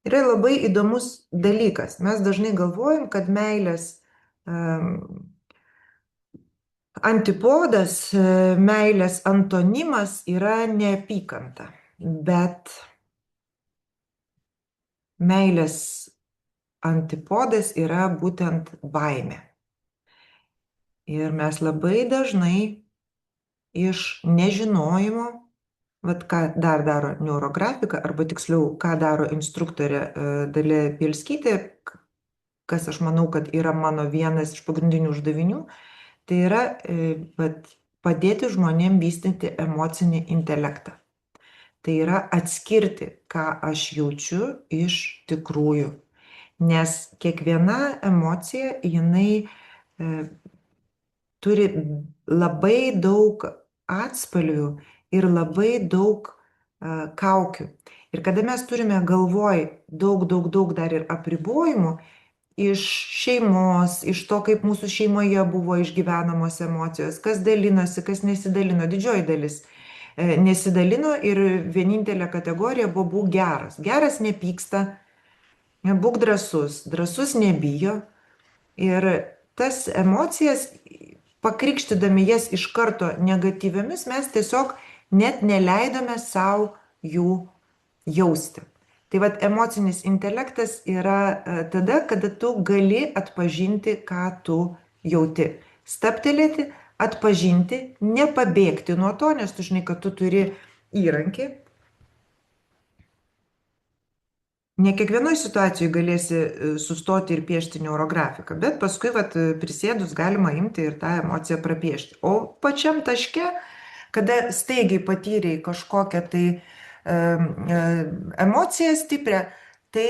Yra labai įdomus dalykas. Mes dažnai galvojam, kad meilės antipodas, meilės antonimas yra neapykanta. Bet meilės antipodas yra būtent baimė. Ir mes labai dažnai iš nežinojimo, vat ką dar daro neurografika, arba tiksliau, ką daro instruktorė Dalia Bielskytė, kas aš manau, kad yra mano vienas iš pagrindinių uždavinių, tai yra vat, padėti žmonėm vystyti emocinį intelektą. Tai yra atskirti, ką aš jaučiu iš tikrųjų. Nes kiekviena emocija, jinai turi labai daug atspalvių ir labai daug kaukių. Ir kada mes turime galvoj daug dar ir apribojimų iš šeimos, iš to, kaip mūsų šeimoje buvo išgyvenamos emocijos, kas dalinosi, kas nesidalino, didžioji dalis nesidalino ir vienintelė kategorija buvo būk geras. Geras nepyksta, būk drąsus, drąsus nebijo. Ir tas emocijas, pakrikštydami jas iš karto negatyviamis, mes tiesiog net neleidome savo jų jausti. Tai vat emocinis intelektas yra tada, kada tu gali atpažinti, ką tu jauti. Stabtelėti, atpažinti, nepabėgti nuo to, nes tu žinai, kad tu turi įrankį. Ne kiekvienoje situacijoje galėsi sustoti ir piešti neurografiką, bet paskui vat, prisėdus galima imti ir tą emociją prapiešti. O pačiam taške, kada staigiai patyrei kažkokią tai emociją stiprią, tai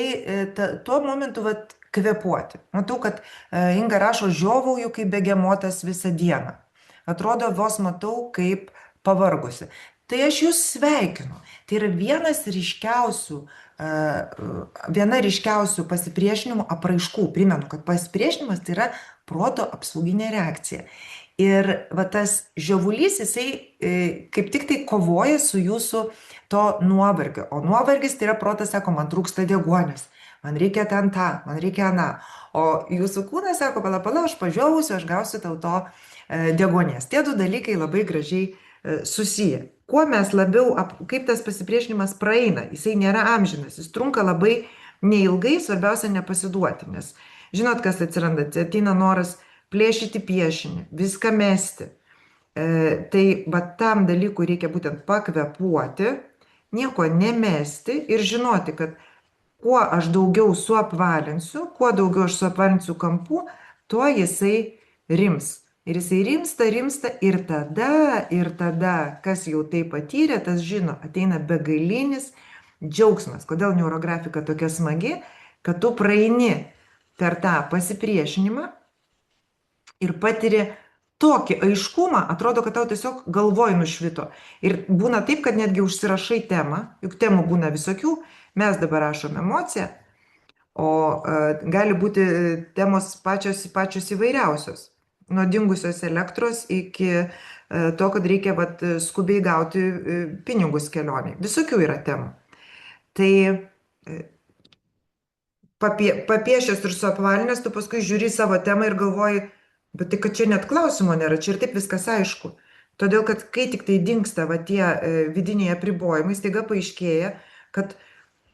tuo momentu vat, kvėpuoti. Matau, kad Inga rašo, žiovauju kaip begemotas visą dieną. Atrodo, vos matau, kaip pavargusi. Tai aš jūs sveikinu. Tai yra viena ryškiausių pasipriešinimo apraiškų. Primenu, kad pasipriešinimas tai yra proto apsauginė reakcija. Ir va tas žiovulys, jisai kaip tik tai kovoja su jūsų to nuovargio. O nuovargis tai yra protas, sako, man trūksta deguonies, man reikia ten tą, man reikia aną. O jūsų kūnas sako, pala, pala, aš pažiausiu, aš gausiu tau to deguonies. Tie du dalykai labai gražiai susiję. Kuo mes labiau, kaip tas pasipriešinimas praeina, jisai nėra amžinas, jis trunka labai neilgai, svarbiausia nepasiduoti, nes žinot, kas atsiranda, ateina noras plėšyti piešinį, viską mesti. Tai va tam dalykui reikia būtent pakvepuoti, nieko nemesti ir žinoti, kad kuo aš daugiau suapvalinsiu, kuo daugiau aš suapvalinsiu kampų, tuo jisai rims. Ir jisai rimsta, rimsta ir tada, kas jau tai patyrė, tas žino, ateina begalinis džiaugsmas. Kodėl neurografika tokia smagi? Kad tu praeini per tą pasipriešinimą ir patiri tokį aiškumą, atrodo, kad tau tiesiog galvoj nušvito. Ir būna taip, kad netgi užsirašai temą, juk temų būna visokių, mes dabar rašom emociją, o gali būti temos pačios įvairiausios. Nuo dingusios elektros iki to, kad reikia skubiai gauti pinigus kelioniai. Visokių yra temų. Tai papiešęs ir suapvalinęs, tu paskui žiūri savo temą ir galvoji, bet tai kad čia net klausimo nėra, čia ir taip viskas aišku. Todėl, kad kai tik tai dingsta tie vidiniai apribojimai, staiga paaiškėja, kad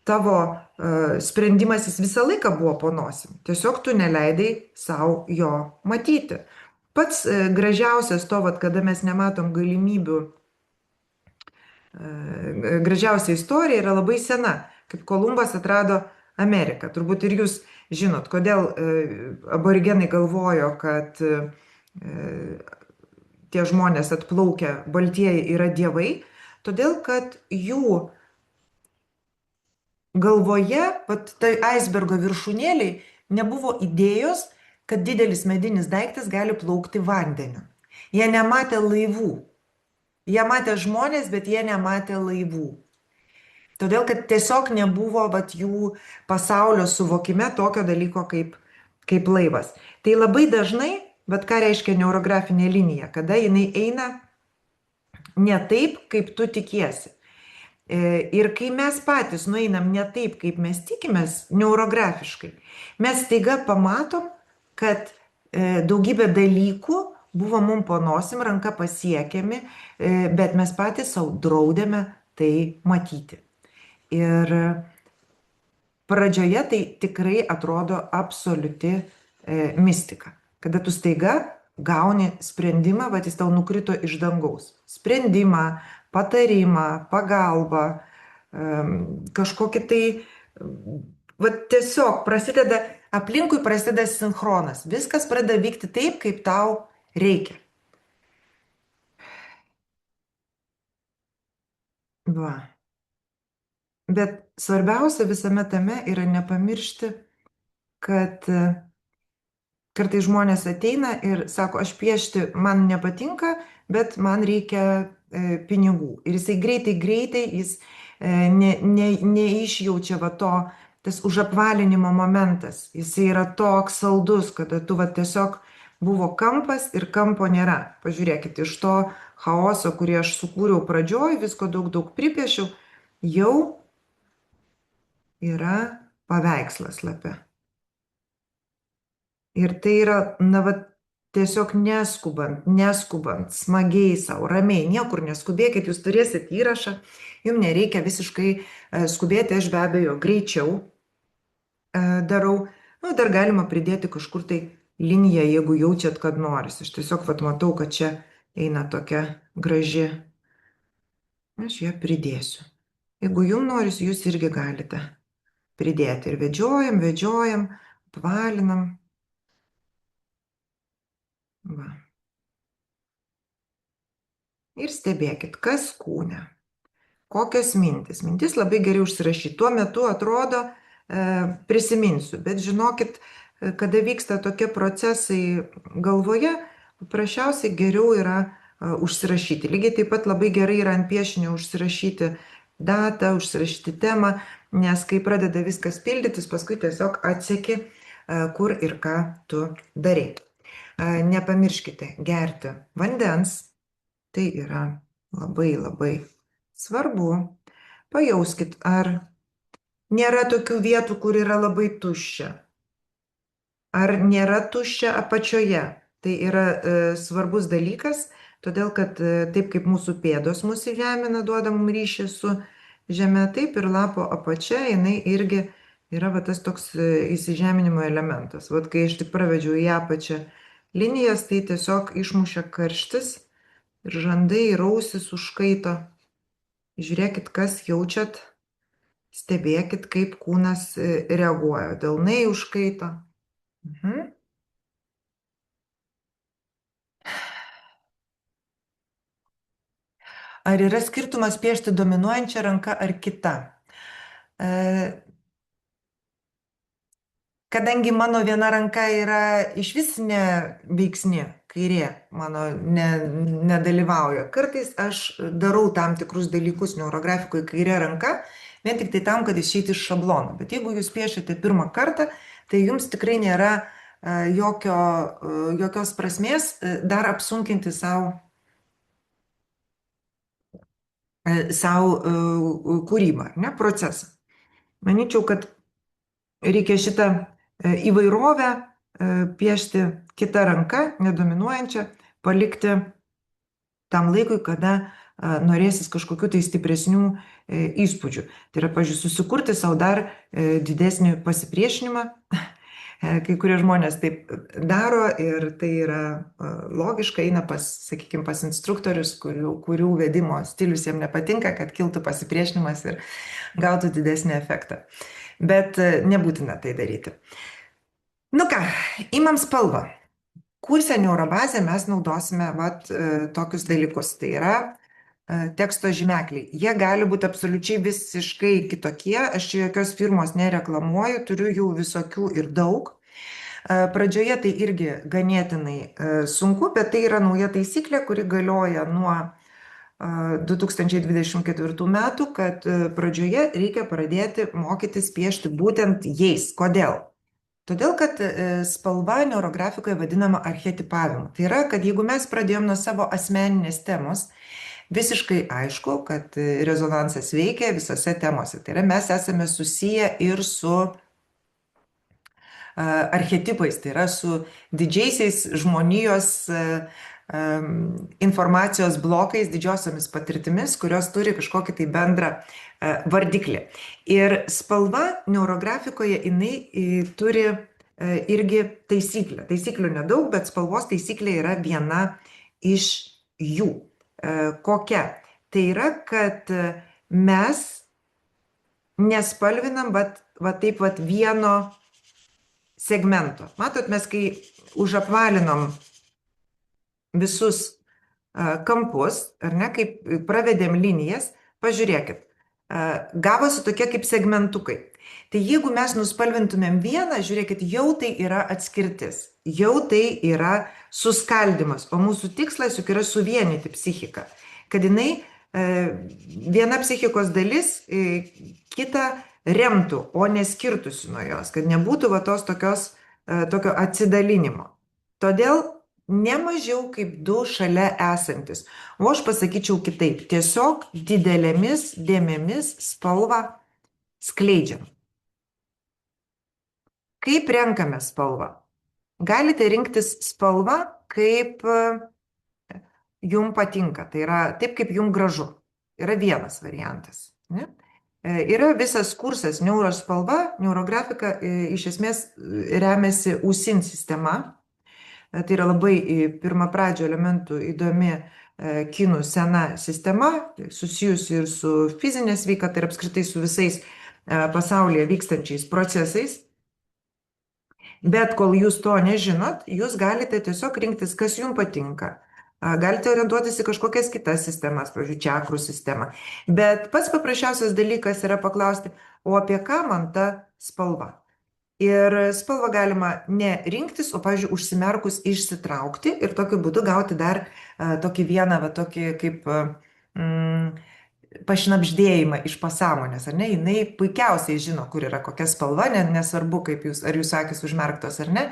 tavo sprendimas jis visą laiką buvo po nosim. Tiesiog tu neleidai savo jo matyti. Pats gražiausias to, kada mes nematom galimybių, gražiausia istorija yra labai sena, kaip Kolumbas atrado Ameriką. Turbūt ir jūs žinot, kodėl aborigenai galvojo, kad tie žmonės atplaukę baltieji yra dievai, todėl kad jų galvoje, tai aisbergo viršūnėliai, nebuvo idėjos, kad didelis medinis daiktas gali plaukti vandeniu. Jie nematė laivų. Jie matė žmonės, bet jie nematė laivų. Todėl, kad tiesiog nebuvo jų pasaulio suvokime tokio dalyko kaip laivas. Tai labai dažnai, bet ką reiškia neurografinė linija, kada jinai eina ne taip, kaip tu tikiesi. Ir kai mes patys nueinam ne taip, kaip mes tikimės, neurografiškai, mes staiga pamatom, kad daugybė dalykų buvo mums po nosim, ranka pasiekiami, bet mes patys savo draudėme tai matyti. Ir pradžioje tai tikrai atrodo absoliuti mistika. Kada tu staiga gauni sprendimą, jis tau nukrito iš dangaus. Sprendimą, patarimą, pagalbą, kažkokį tai, tiesiog aplinkui prasideda sinchronas. Viskas pradeda vykti taip, kaip tau reikia. Va. Bet svarbiausia visame tame yra nepamiršti, kad kartais žmonės ateina ir sako, aš piešti man nepatinka, bet man reikia pinigų. Ir jisai greitai, jis neišjaučia tas užapvalinimo momentas. Jisai yra toks saldus, kada tu tiesiog buvo kampas ir kampo nėra. Pažiūrėkit, iš to chaoso, kurį aš sukūriau pradžioj, visko daug pripiešiau, jau yra paveikslas lape. Ir tai yra, tiesiog neskubant, smagiai savo, ramiai, niekur neskubėkit, jūs turėsit įrašą, jums nereikia visiškai skubėti, aš be abejo greičiau darau. Dar galima pridėti kažkur tai liniją, jeigu jaučiat, kad noris. Aš tiesiog matau, kad čia eina tokia graži. Aš ją pridėsiu. Jeigu jums noris, jūs irgi galite pridėti. Ir vedžiojam, vedžiojam, apvalinam. Va. Ir stebėkit, kas kūne. Kokios mintis? Mintis labai gerai užsirašyti. Tuo metu atrodo, prisiminsiu, bet žinokit, kada vyksta tokie procesai galvoje, paprasčiausiai geriau yra užsirašyti. Lygiai taip pat labai gerai yra ant piešinio užsirašyti datą, užsirašyti temą, nes kai pradeda viskas pildytis, paskui tiesiog atseki, kur ir ką tu darai. Nepamirškite gerti vandens, tai yra labai labai svarbu. Pajauskit, ar nėra tokių vietų, kur yra labai tuščia. Ar nėra tuščia apačioje. Tai yra svarbus dalykas, todėl kad taip kaip mūsų pėdos mūsų žemina, duoda mums ryšį su žeme, taip ir lapo apačia, jinai irgi yra va, tas toks įsižeminimo elementas. Vat kai aš tik pravedžiau į apačią linijas, tai tiesiog išmušia karštis ir žandai ir ausis užkaito. Žiūrėkit, kas jaučiat, stebėkit, kaip kūnas reaguoja. Delnai užkaito. Ar yra skirtumas piešti dominuojančią ranką ar kitą? Kadangi mano viena ranka yra iš vis neveiksni, kairė mano nedalyvauja. Kartais aš darau tam tikrus dalykus neurografikoje kairė ranka, vien tik tai tam, kad išeiti iš šablono. Bet jeigu jūs piešite pirmą kartą, tai jums tikrai nėra jokios prasmės dar apsunkinti savo kūrybą, ne, procesą. Manyčiau, kad reikia šitą įvairovę piešti kitą ranką, nedominuojančią, palikti tam laikui, kada norėsis kažkokiu tai stipresnių įspūdžių. Tai yra, pavyzdžiui, susikurti savo dar didesnį pasipriešinimą. Kai kurie žmonės taip daro ir tai yra logiška, eina pas, sakykime, pas instruktorius, kurių vedimo stilius jiems nepatinka, kad kiltų pasipriešinimas ir gautų didesnį efektą. Bet nebūtina tai daryti. Nu ką, imam spalvą. Kurse neurobazė mes naudosime tokius dalykus. Tai yra teksto žymekliai. Jie gali būti absoliučiai visiškai kitokie. Aš čia jokios firmos nereklamuoju, turiu jų visokių ir daug. Pradžioje tai irgi ganėtinai sunku, bet tai yra nauja taisyklė, kuri galioja nuo 2024 metų, kad pradžioje reikia pradėti mokytis piešti būtent jais. Kodėl? Todėl, kad spalva neurografikoje vadinama archetipavimu. Tai yra, kad jeigu mes pradėjom nuo savo asmeninės temos, visiškai aišku, kad rezonansas veikia visose temose. Tai yra, mes esame susiję ir su archetipais, tai yra su didžiaisiais žmonijos informacijos blokais, didžiosiomis patirtimis, kurios turi kažkokį tai bendrą vardiklį. Ir spalva neurografikoje jinai turi irgi taisyklę. Taisyklių nedaug, bet spalvos taisyklė yra viena iš jų. Kokia? Tai yra, kad mes nespalvinam taip vieno segmento. Matot, mes kai užapvalinom visus kampus, ar ne, kaip pravedėm linijas, pažiūrėkit, gavosi tokie kaip segmentukai. Tai jeigu mes nuspalvintumėm vieną, žiūrėkit, jau tai yra atskirtis, jau tai yra suskaldimas, o mūsų tikslas juk yra suvienyti psichiką, kad jinai viena psichikos dalis kitą remtų, o neskirtųsi nuo jos, kad nebūtų tokio atsidalinimo. Todėl ne mažiau kaip du šalia esantis. O aš pasakyčiau kitaip, tiesiog didelėmis dėmėmis spalvą skleidžiam. Kaip renkame spalvą? Galite rinktis spalvą, kaip jums patinka, tai yra taip, kaip jums gražu. Yra vienas variantas. Ne? Yra visas kursas neurospalva, neurografika iš esmės remiasi USIN sistema. Tai yra labai pirmapradžio elementų įdomi kinų sena sistema, susijusi ir su fizinė sveikata ir apskritai su visais pasaulyje vykstančiais procesais. Bet kol jūs to nežinot, jūs galite tiesiog rinktis, kas jums patinka. Galite orientuotis į kažkokias kitas sistemas, pavyzdžiui, čakrų sistemą. Bet pats paprasčiausias dalykas yra paklausti, o apie ką man ta spalva? Ir spalvą galima ne rinktis, o, pavyzdžiui, užsimerkus išsitraukti ir tokiu būdu gauti dar tokį vieną, va, tokį kaip pašnabždėjimą iš pasąmonės, ar ne? Jinai puikiausiai žino, kur yra kokia spalva, nesvarbu, ar jūsų akis užmerktos ar ne,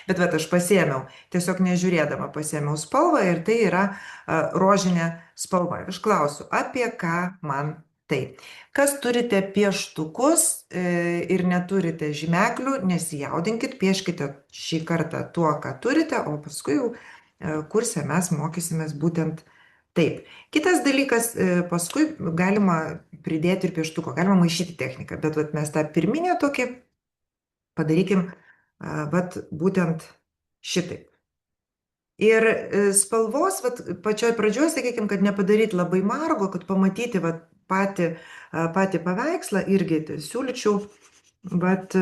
bet vat, aš pasiėmiau, tiesiog nežiūrėdama pasiėmiau spalvą ir tai yra rožinė spalva. Ir aš klausiu, apie ką man tai. Kas turite pieštukus ir neturite žymeklių, nesijaudinkit, pieškite šį kartą tuo, ką turite, o paskui jau kurse mes mokysimės būtent taip. Kitas dalykas, paskui galima pridėti ir pieštuko, galima maišyti techniką, bet vat, mes tą pirminę tokį padarykim vat, būtent šitaip. Ir spalvos, vat, pačioj pradžioj, sakykime, kad nepadaryti labai margo, kad pamatyti vat, patį paveikslą, irgi siūlyčiau vat,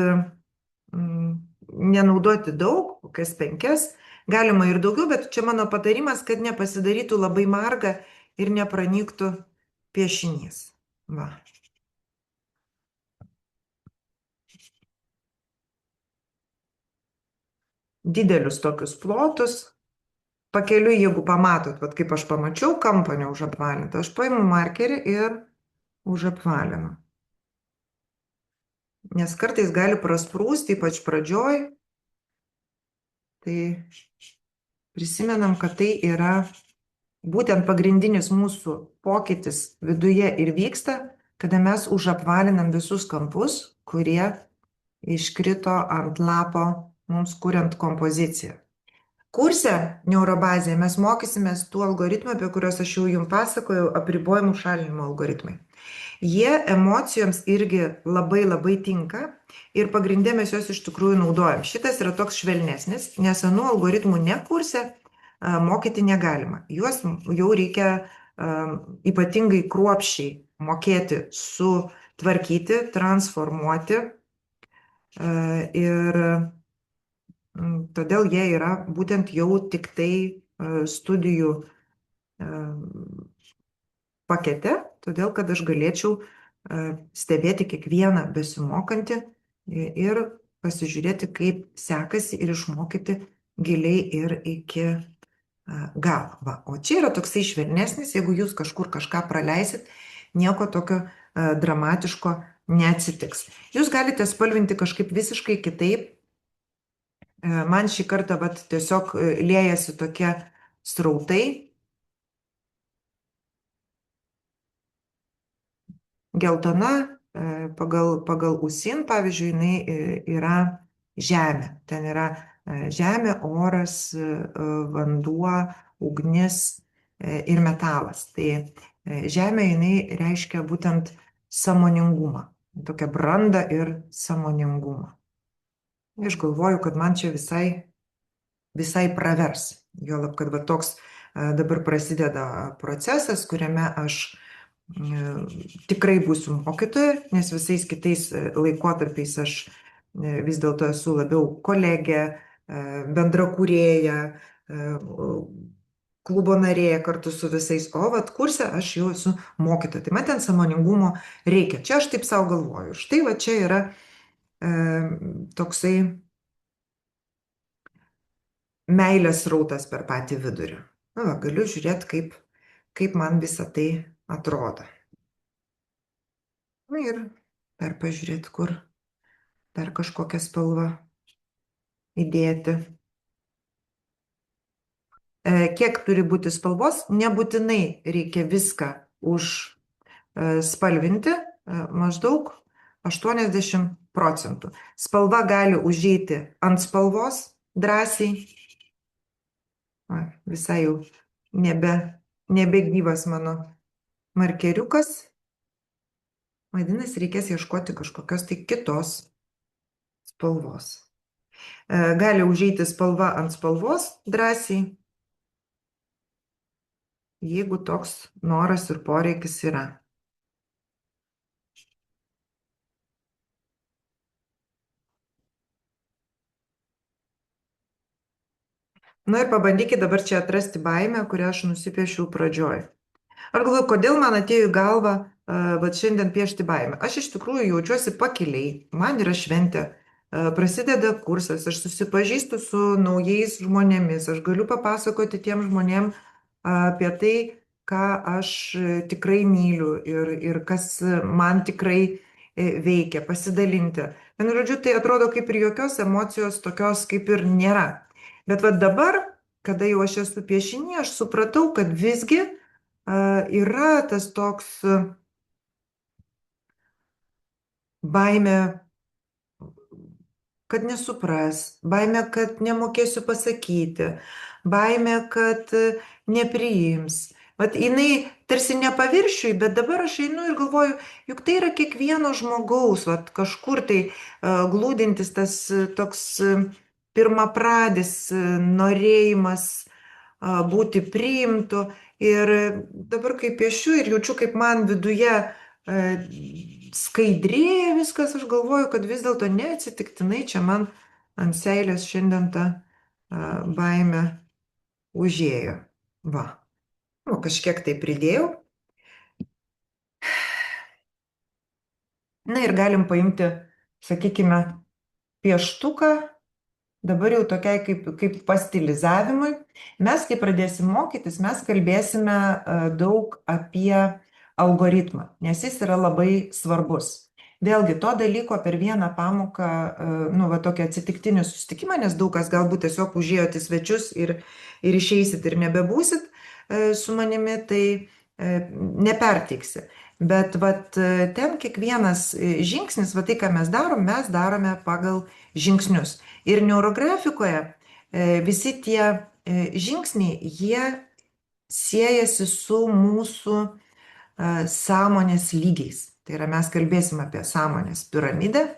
nenaudoti daug, kokias 5, galima ir daugiau, bet čia mano patarimas, kad nepasidarytų labai marga ir nepranyktų piešinys. Va. Didelius tokius plotus. Pakeliui, jeigu pamatot, vat, kaip aš pamačiau kampą neužapvalintą, aš paimu markerį ir užapvalinu. Nes kartais gali prasprūsti, ypač pradžioj. Tai prisimenam, kad tai yra būtent pagrindinis mūsų pokytis viduje ir vyksta, kada mes užapvalinam visus kampus, kurie iškrito ant lapo mums kuriant kompoziciją. Kurse neurobazėje mes mokysimės tų algoritmų, apie kuriuos aš jau jums pasakojau, apribojimų šalinimo algoritmai. Jie emocijoms irgi labai labai tinka ir pagrindė mes juos iš tikrųjų naudojam. Šitas yra toks švelnesnis, nes senų algoritmų ne kurse mokyti negalima. Juos jau reikia ypatingai kruopščiai mokėti sutvarkyti, transformuoti ir todėl jie yra būtent jau tik tai studijų pakete, todėl kad aš galėčiau stebėti kiekvieną besimokantį ir pasižiūrėti, kaip sekasi ir išmokyti giliai ir iki galo. Va. O čia yra toksai švelnesnis, jeigu jūs kažkur kažką praleisit, nieko tokio dramatiško neatsitiks. Jūs galite spalvinti kažkaip visiškai kitaip. Man šį kartą vat, tiesiog liejasi tokie srautai. Geltona pagal USIN, pavyzdžiui, jinai yra žemė. Ten yra žemė, oras, vanduo, ugnis ir metalas. Tai žemė jinai reiškia būtent sąmoningumą, tokią brandą ir sąmoningumą. Aš galvoju, kad man čia visai pravers. Juolab, kad va toks dabar prasideda procesas, kuriame aš tikrai būsiu mokytoja, nes visais kitais laikotarpiais aš vis dėlto esu labiau kolegė, bendrakūrėja, klubo narė kartu su visais, o vat kurse aš jau esu mokytoja. Tai man ten sąmoningumo reikia. Čia aš taip savo galvoju. Štai va čia yra toksai meilės rautas per patį vidurį. Na, va, galiu žiūrėti, kaip man visą tai atrodo. Na ir dar pažiūrėti, kur dar kažkokią spalvą įdėti. Kiek turi būti spalvos, nebūtinai reikia viską užspalvinti, maždaug 80%. Spalva gali užeiti ant spalvos drąsiai. Visai jau nebegyvas mano markeriukas. Vadinasi, reikės ieškoti kažkokios tai kitos spalvos. Gali užeiti spalva ant spalvos drąsiai, jeigu toks noras ir poreikis yra. Na ir pabandykit dabar čia atrasti baimę, kurią aš nusipiešiau pradžioj. Aš galvoju, kodėl man atėjo į galvą, va šiandien piešti baimę. Aš iš tikrųjų jaučiuosi pakiliai, man yra šventė, prasideda kursas, aš susipažįstu su naujais žmonėmis, aš galiu papasakoti tiem žmonėm apie tai, ką aš tikrai myliu ir kas man tikrai veikia, pasidalinti. Vienu žodžiu, tai atrodo kaip ir jokios emocijos tokios kaip ir nėra. Bet va dabar, kada jau aš esu piešinį, aš supratau, kad visgi yra tas toks baimė, kad nesupras, baimė, kad nemokėsiu pasakyti, baimė, kad nepriims. Vat jinai tarsi ne paviršiui, bet dabar aš einu ir galvoju, juk tai yra kiekvieno žmogaus, vat kažkur tai glūdintis tas toks pirmapradis norėjimas būti priimtu. Ir dabar kai piešiu ir jaučiu, kaip man viduje skaidrėja viskas, aš galvoju, kad vis dėlto neatsitiktinai čia man ant seilės šiandien ta baimė užėjo. Va, nu, kažkiek tai pridėjau. Na ir galim paimti, sakykime, pieštuką. Dabar jau tokiai kaip pastilizavimui. Mes, kai pradėsim mokytis, mes kalbėsime daug apie algoritmą, nes jis yra labai svarbus. Vėlgi, to dalyko per vieną pamoką, nu, va tokį atsitiktinį susitikimą, nes daug kas galbūt tiesiog užėjot į svečius ir išeisit ir nebebūsit su manimi, tai neperteiksi. Bet vat, ten kiekvienas žingsnis, va tai, ką mes darome pagal žingsnius. Ir neurografikoje visi tie žingsniai, jie siejasi su mūsų sąmonės lygiais. Tai yra, mes kalbėsim apie sąmonės piramidę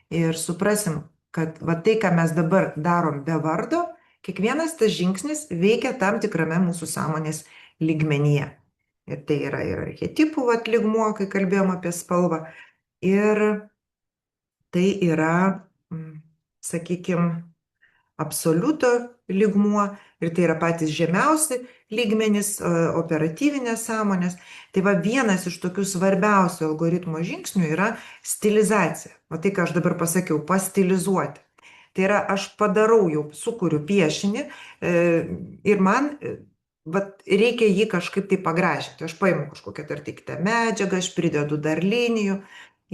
ir suprasim, kad va tai, ką mes dabar darom be vardo, kiekvienas tas žingsnis veikia tam tikrame mūsų sąmonės lygmenyje. Ir tai yra ir archetipų lygmuo, kai kalbėjom apie spalvą. Ir tai yra, sakykime, absoliuto lygmuo. Ir tai yra patys žemiausi lygmenys, operatyvinės sąmonės. Tai va vienas iš tokių svarbiausių algoritmo žingsnių yra stilizacija. O tai, ką aš dabar pasakiau, pastilizuoti. Tai yra, aš padarau, jau sukuriu piešinį ir man vat, reikia jį kažkaip tai pagražinti. Aš paimu kažkokią tartiktą medžiagą, aš pridedu dar linijų.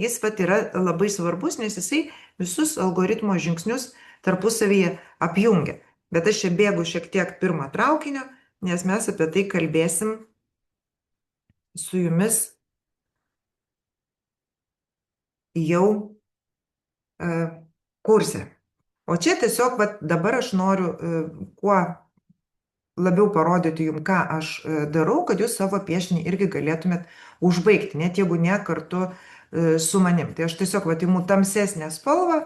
Jis vat yra labai svarbus, nes jisai visus algoritmo žingsnius tarpusavyje apjungia. Bet aš čia bėgu šiek tiek pirmą traukinio, nes mes apie tai kalbėsim su jumis jau kurse. O čia tiesiog vat, dabar aš noriu kuo labiau parodyti jums, ką aš darau, kad jūs savo piešinį irgi galėtumėt užbaigti, net jeigu ne kartu su manim. Tai aš tiesiog vat, imu tamsesnę spalvą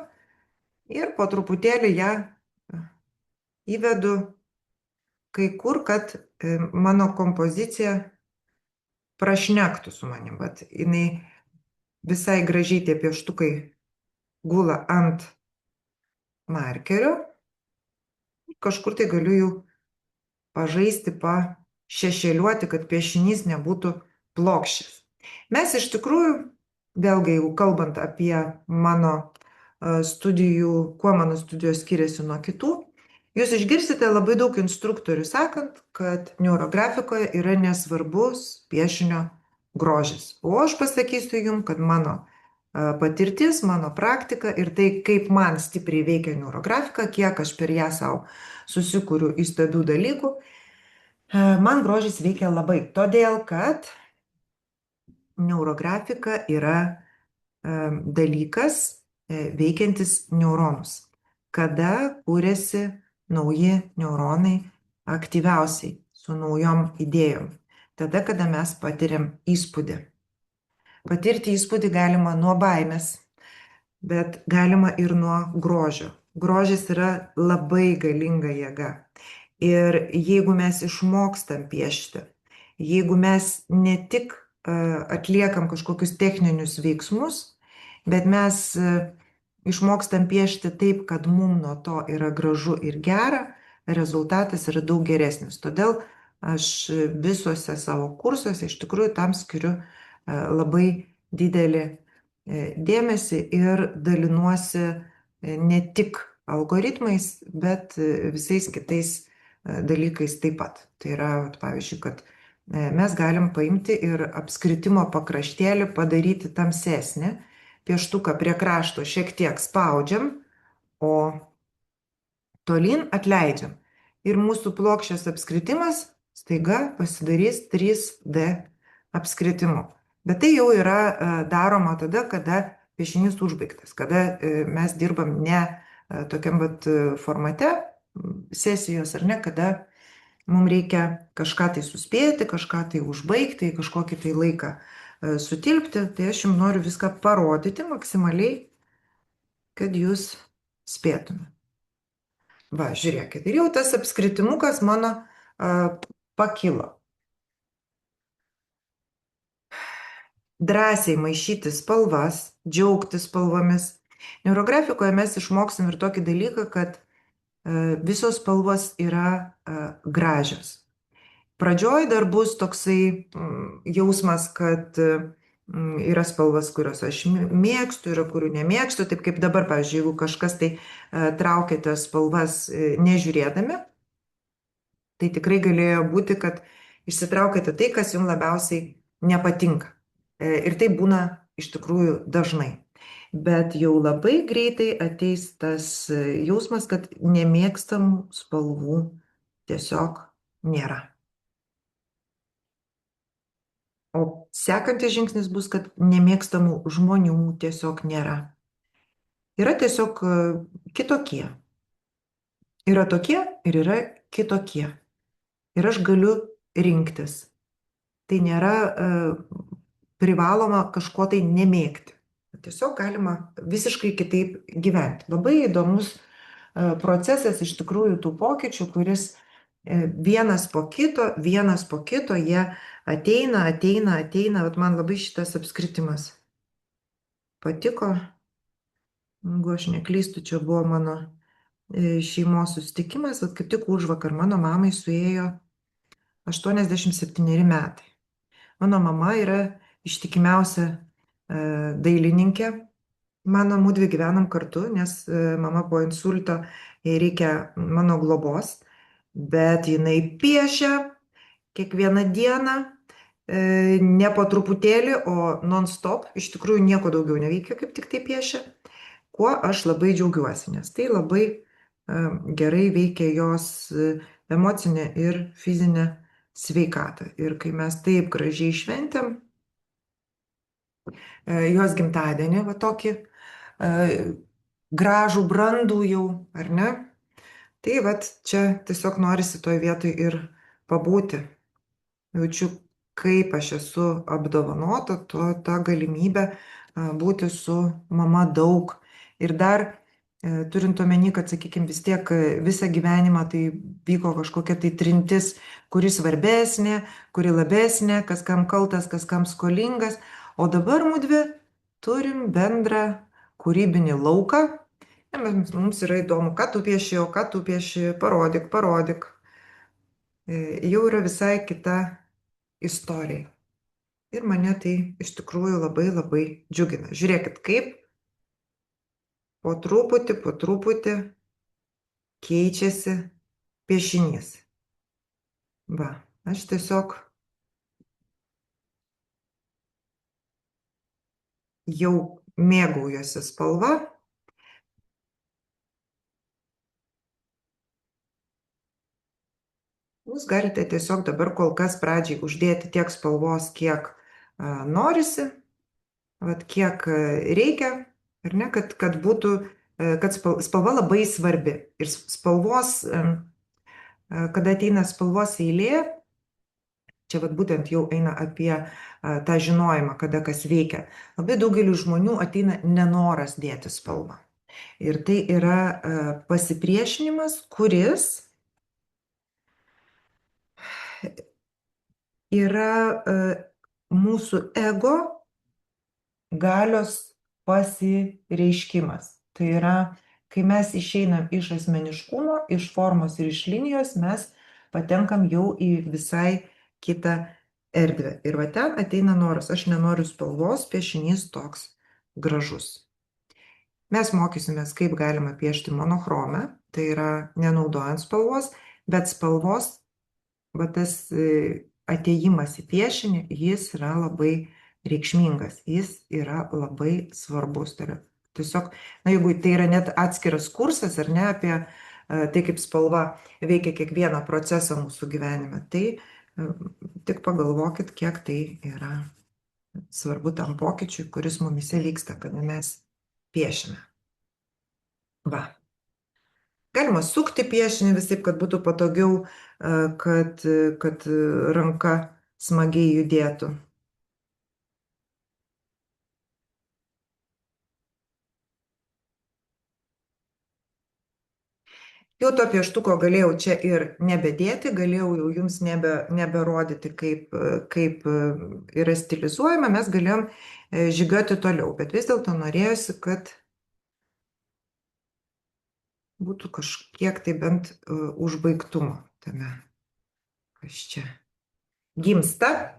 ir po truputėlį ją įvedu kai kur, kad mano kompozicija prašnektų su manim. Vat, jinai visai gražiai tie pieštukai gula ant markerio. Kažkur tai galiu jau pažaisti, pašešėliuoti, kad piešinys nebūtų plokščias. Mes iš tikrųjų, vėlgi, jeigu kalbant apie mano studijų, kuo mano studijos skiriasi nuo kitų, jūs išgirsite labai daug instruktorių sakant, kad neurografikoje yra nesvarbus piešinio grožis. O aš pasakysiu jums, kad mano patirtis, mano praktika ir tai, kaip man stipriai veikia neurografika, kiek aš per ją savo susikuriu įstabių dalykų, man grožis veikia labai. Todėl, kad neurografika yra dalykas veikiantis neuronus. Kada kūrėsi nauji neuronai aktyviausiai, su naujom idėjom. Tada, kada mes patiriam įspūdį. Patirti įspūdį galima nuo baimės, bet galima ir nuo grožio. Grožis yra labai galinga jėga. Ir jeigu mes išmokstam piešti, jeigu mes ne tik atliekam kažkokius techninius veiksmus, bet mes išmokstam piešti taip, kad mums nuo to yra gražu ir gera, rezultatas yra daug geresnis. Todėl aš visuose savo kursuose iš tikrųjų tam skiriu labai didelį dėmesį ir dalinuosi ne tik algoritmais, bet visais kitais dalykais taip pat. Tai yra, vat, pavyzdžiui, kad mes galim paimti ir apskritimo pakraštėlį padaryti tamsesnį, pieštuką prie krašto šiek tiek spaudžiam, o tolyn atleidžiam. Ir mūsų plokščias apskritimas staiga pasidarys 3D apskritimu. Bet tai jau yra daroma tada, kada piešinys užbaigtas, kada mes dirbam ne tokiam vat formate sesijos, ar ne, kada mums reikia kažką tai suspėti, kažką tai užbaigti, kažkokį tai laiką sutilpti, tai aš jums noriu viską parodyti maksimaliai, kad jūs spėtumėte. Va, žiūrėkit, ir jau tas apskritimukas mano pakilo. Drąsiai maišyti spalvas, džiaugtis spalvomis. Neurografikoje mes išmoksim ir tokį dalyką, kad visos spalvos yra gražios. Pradžioj dar bus toksai jausmas, kad yra spalvas, kurios aš mėgstu, yra kurių nemėgstu, taip kaip dabar, pavyzdžiui, jeigu kažkas tai traukėte spalvas nežiūrėdami, tai tikrai galėjo būti, kad išsitraukėte tai, kas jums labiausiai nepatinka. Ir tai būna iš tikrųjų dažnai. Bet jau labai greitai ateis tas jausmas, kad nemėgstamų spalvų tiesiog nėra. O sekantis žingsnis bus, kad nemėgstamų žmonių tiesiog nėra. Yra tiesiog kitokie. Yra tokie ir yra kitokie. Ir aš galiu rinktis. Tai nėra privaloma kažko tai nemėgti. Tiesiog galima visiškai kitaip gyventi. Labai įdomus procesas iš tikrųjų tų pokyčių, kuris vienas po kito, jie ateina. Vat man labai šitas apskritimas patiko. Jeigu aš neklystu, čia buvo mano šeimos susitikimas, vat kaip tik užvakar mano mamai suėjo 87 metai. Mano mama yra ištikimiausia dailininkė. Mano mudvi gyvenam kartu, nes mama po insulto, jai reikia mano globos, bet jinai piešia kiekvieną dieną, ne po truputėlį, o non-stop, iš tikrųjų nieko daugiau neveikia, kaip tik tai piešia, kuo aš labai džiaugiuosi, nes tai labai gerai veikia jos emocinę ir fizinę sveikatą. Ir kai mes taip gražiai šventėm jos gimtadienį, va tokį gražų, brandų jau, ar ne? Tai vat čia tiesiog norisi toj vietoj ir pabūti. Jaučiu, kaip aš esu apdovanota tą galimybę būti su mama daug. Ir dar turint omeny, kad, sakykime, vis tiek visą gyvenimą tai vyko kažkokia tai trintis, kuri svarbesnė, kuri labesnė, kas kam kaltas, kas kam skolingas. O dabar mudvi turim bendrą kūrybinį lauką. Mums yra įdomu, ką tu pieši, o ką tu pieši, parodyk. Jau yra visai kita istorija. Ir mane tai iš tikrųjų labai labai džiugina. Žiūrėkit, kaip po truputį keičiasi piešinys. Va, aš tiesiog jau mėgaujuosi spalva. Jūs galite tiesiog dabar kol kas pradžiai uždėti tiek spalvos, kiek norisi, vat kiek reikia, ar ne, kad būtų, kad spalva labai svarbi. Ir spalvos, kada ateina spalvos eilė, čia vat būtent jau eina apie tą žinojimą, kada kas veikia. Labai daugeliu žmonių ateina nenoras dėti spalvą. Ir tai yra pasipriešinimas, kuris yra mūsų ego galios pasireiškimas. Tai yra Kai mes išeinam iš asmeniškumo, iš formos ir iš linijos, mes patenkam jau į visai kitą erdvę. Ir va ten ateina noras, aš nenoriu spalvos, piešinys toks gražus. Mes mokysimės, kaip galima piešti monochromę, tai yra nenaudojant spalvos, bet spalvos, va tas atėjimas į piešinį, jis yra labai reikšmingas, jis yra labai svarbus. Tai yra tiesiog, na, jeigu tai yra net atskiras kursas ar ne apie tai, kaip spalva veikia kiekvieną procesą mūsų gyvenime, tai tik pagalvokit, kiek tai yra svarbu tam pokyčiui, kuris mumise vyksta, kada mes piešime. Va. Galima sukti piešinį visaip, kad būtų patogiau, kad ranka smagiai judėtų. Jau to pieštuko galėjau čia ir nebedėti, galėjau jau jums neberodyti, kaip yra stilizuojama, mes galėjom žygiuoti toliau, bet vis dėlto norėjosi, kad būtų kažkiek tai bent užbaigtumo tame, kas čia gimsta.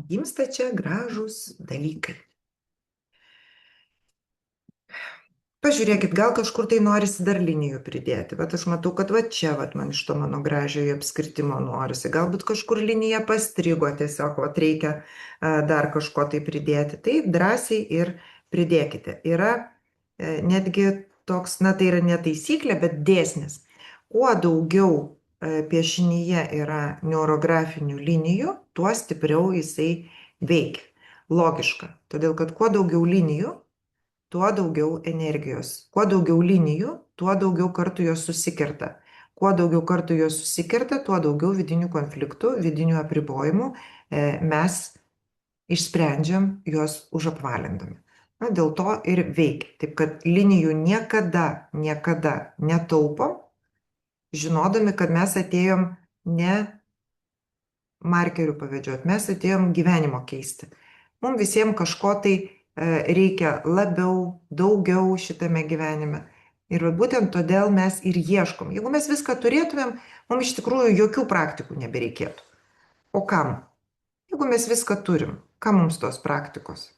Gimsta čia gražūs dalykai. Pažiūrėkit, gal kažkur tai norisi dar linijų pridėti. Bet aš matau, kad va čia, va, man iš to mano gražiojo apskritimo norisi. Galbūt kažkur linija pastrigo tiesiog, va, reikia dar kažko tai pridėti. Tai drąsiai ir pridėkite. Yra netgi toks, na tai yra ne taisyklė, bet dėsnis. Kuo daugiau piešinyje yra neurografinių linijų, tuo stipriau jisai veikia. Logiška. Todėl, kad kuo daugiau linijų, tuo daugiau energijos. Kuo daugiau linijų, tuo daugiau kartų jos susikerta. Kuo daugiau kartų jos susikerta, tuo daugiau vidinių konfliktų, vidinių apribojimų mes išsprendžiam juos užapvalindami. Na, dėl to ir veikia. Taip kad linijų niekada netaupom, žinodami, kad mes atėjom ne markerių pavedžiot, mes atėjom gyvenimo keisti. Mums visiems kažko tai reikia labiau, daugiau šitame gyvenime. Ir būtent todėl mes ir ieškom. Jeigu mes viską turėtumėm, mums iš tikrųjų jokių praktikų nebereikėtų. O kam? Jeigu mes viską turim, kam mums tos praktikos?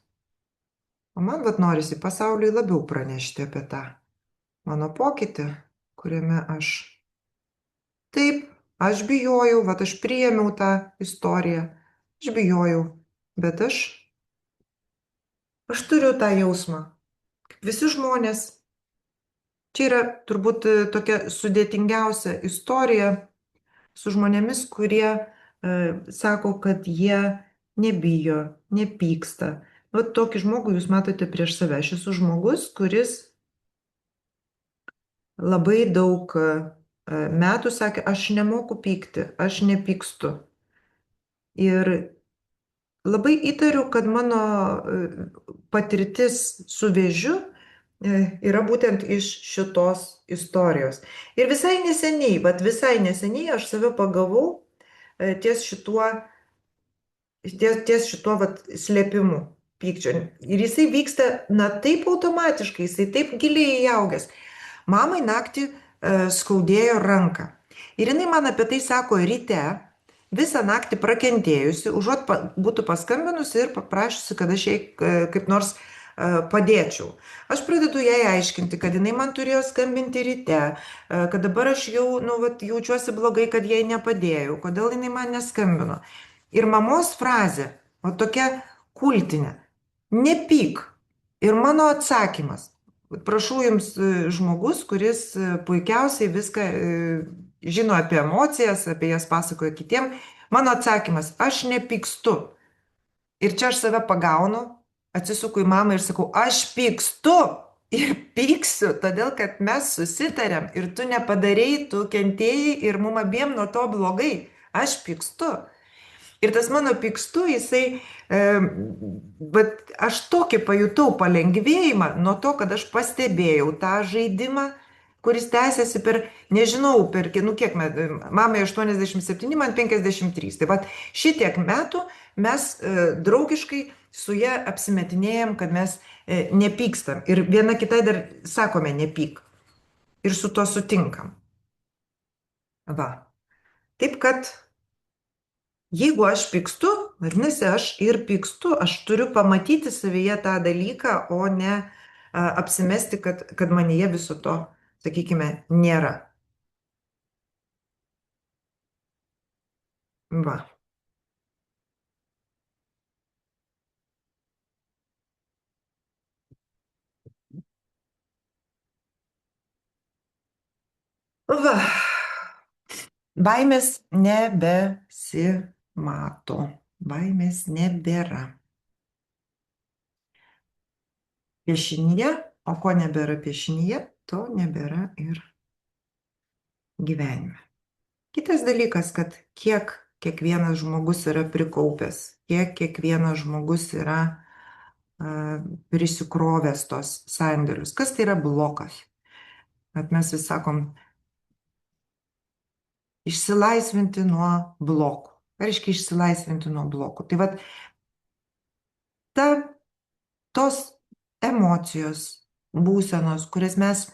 O man vat norisi pasauliui labiau pranešti apie tą mano pokytį, kuriame taip, aš bijojau, vat aš priėmiau tą istoriją, aš bijojau, bet aš turiu tą jausmą, kaip visi žmonės. Čia yra turbūt tokia sudėtingiausia istorija su žmonėmis, kurie sako, kad jie nebijo, nepyksta. Vat tokį žmogų jūs matote prieš save. Aš esu žmogus, kuris labai daug metų sakė, aš nemoku pykti, aš nepykstu. Ir labai įtariu, kad mano patirtis su vėžiu yra būtent iš šitos istorijos. Ir visai neseniai aš save pagavau ties šituo vat slėpimu pykčio. Ir jisai vyksta, na, taip automatiškai, jisai taip giliai įaugęs. Mamai naktį skaudėjo ranką. Ir jinai man apie tai sako ryte, visą naktį prakentėjusi, užuot būtų paskambinusi ir paprašusi, kad aš jai kaip nors padėčiau. Aš pradedu jai aiškinti, kad jinai man turėjo skambinti ryte, kad dabar aš jau jaučiuosi blogai, kad jai nepadėjau, kodėl jinai man neskambino. Ir mamos frazė, o tokia kultinė, nepyk. Ir mano atsakymas, prašau jums žmogus, kuris puikiausiai viską žino apie emocijas, apie jas pasakoja kitiem. Mano atsakymas, aš nepykstu. Ir čia aš save pagaunu, atsisuku į mamą ir sakau, aš pykstu ir pyksiu, todėl kad mes susitarėm ir tu nepadarei, tu kentėjai ir mum abiem nuo to blogai. Aš pykstu. Ir tas mano pykstu, jisai, bet aš tokį pajutau palengvėjimą nuo to, kad aš pastebėjau tą žaidimą, kuris tęsiasi per, nežinau, kiek metų, mamai 87, man 53. Tai vat šitiek metų mes draugiškai su ja apsimetinėjom, kad mes nepykstam. Ir viena kitai dar sakome nepyk. Ir su tuo sutinkam. Va. Taip kad jeigu aš pykstu, vadinasi, aš ir pykstu, aš turiu pamatyti savyje tą dalyką, o ne apsimesti, kad manyje viso to, sakykime, nėra. Va. Va. Baimės nebesimato. Baimės nebėra. Piešinyje, o ko nebėra piešinyje, to nebėra ir gyvenime. Kitas dalykas, kad kiek kiekvienas žmogus yra prikaupęs, kiek kiekvienas žmogus yra prisikrovęs tos sandėlius. Kas tai yra blokas? At mes vis sakom, išsilaisvinti nuo blokų. Ką reiškia išsilaisvinti nuo blokų? Tai vad, tos emocijos, būsenos, kurias mes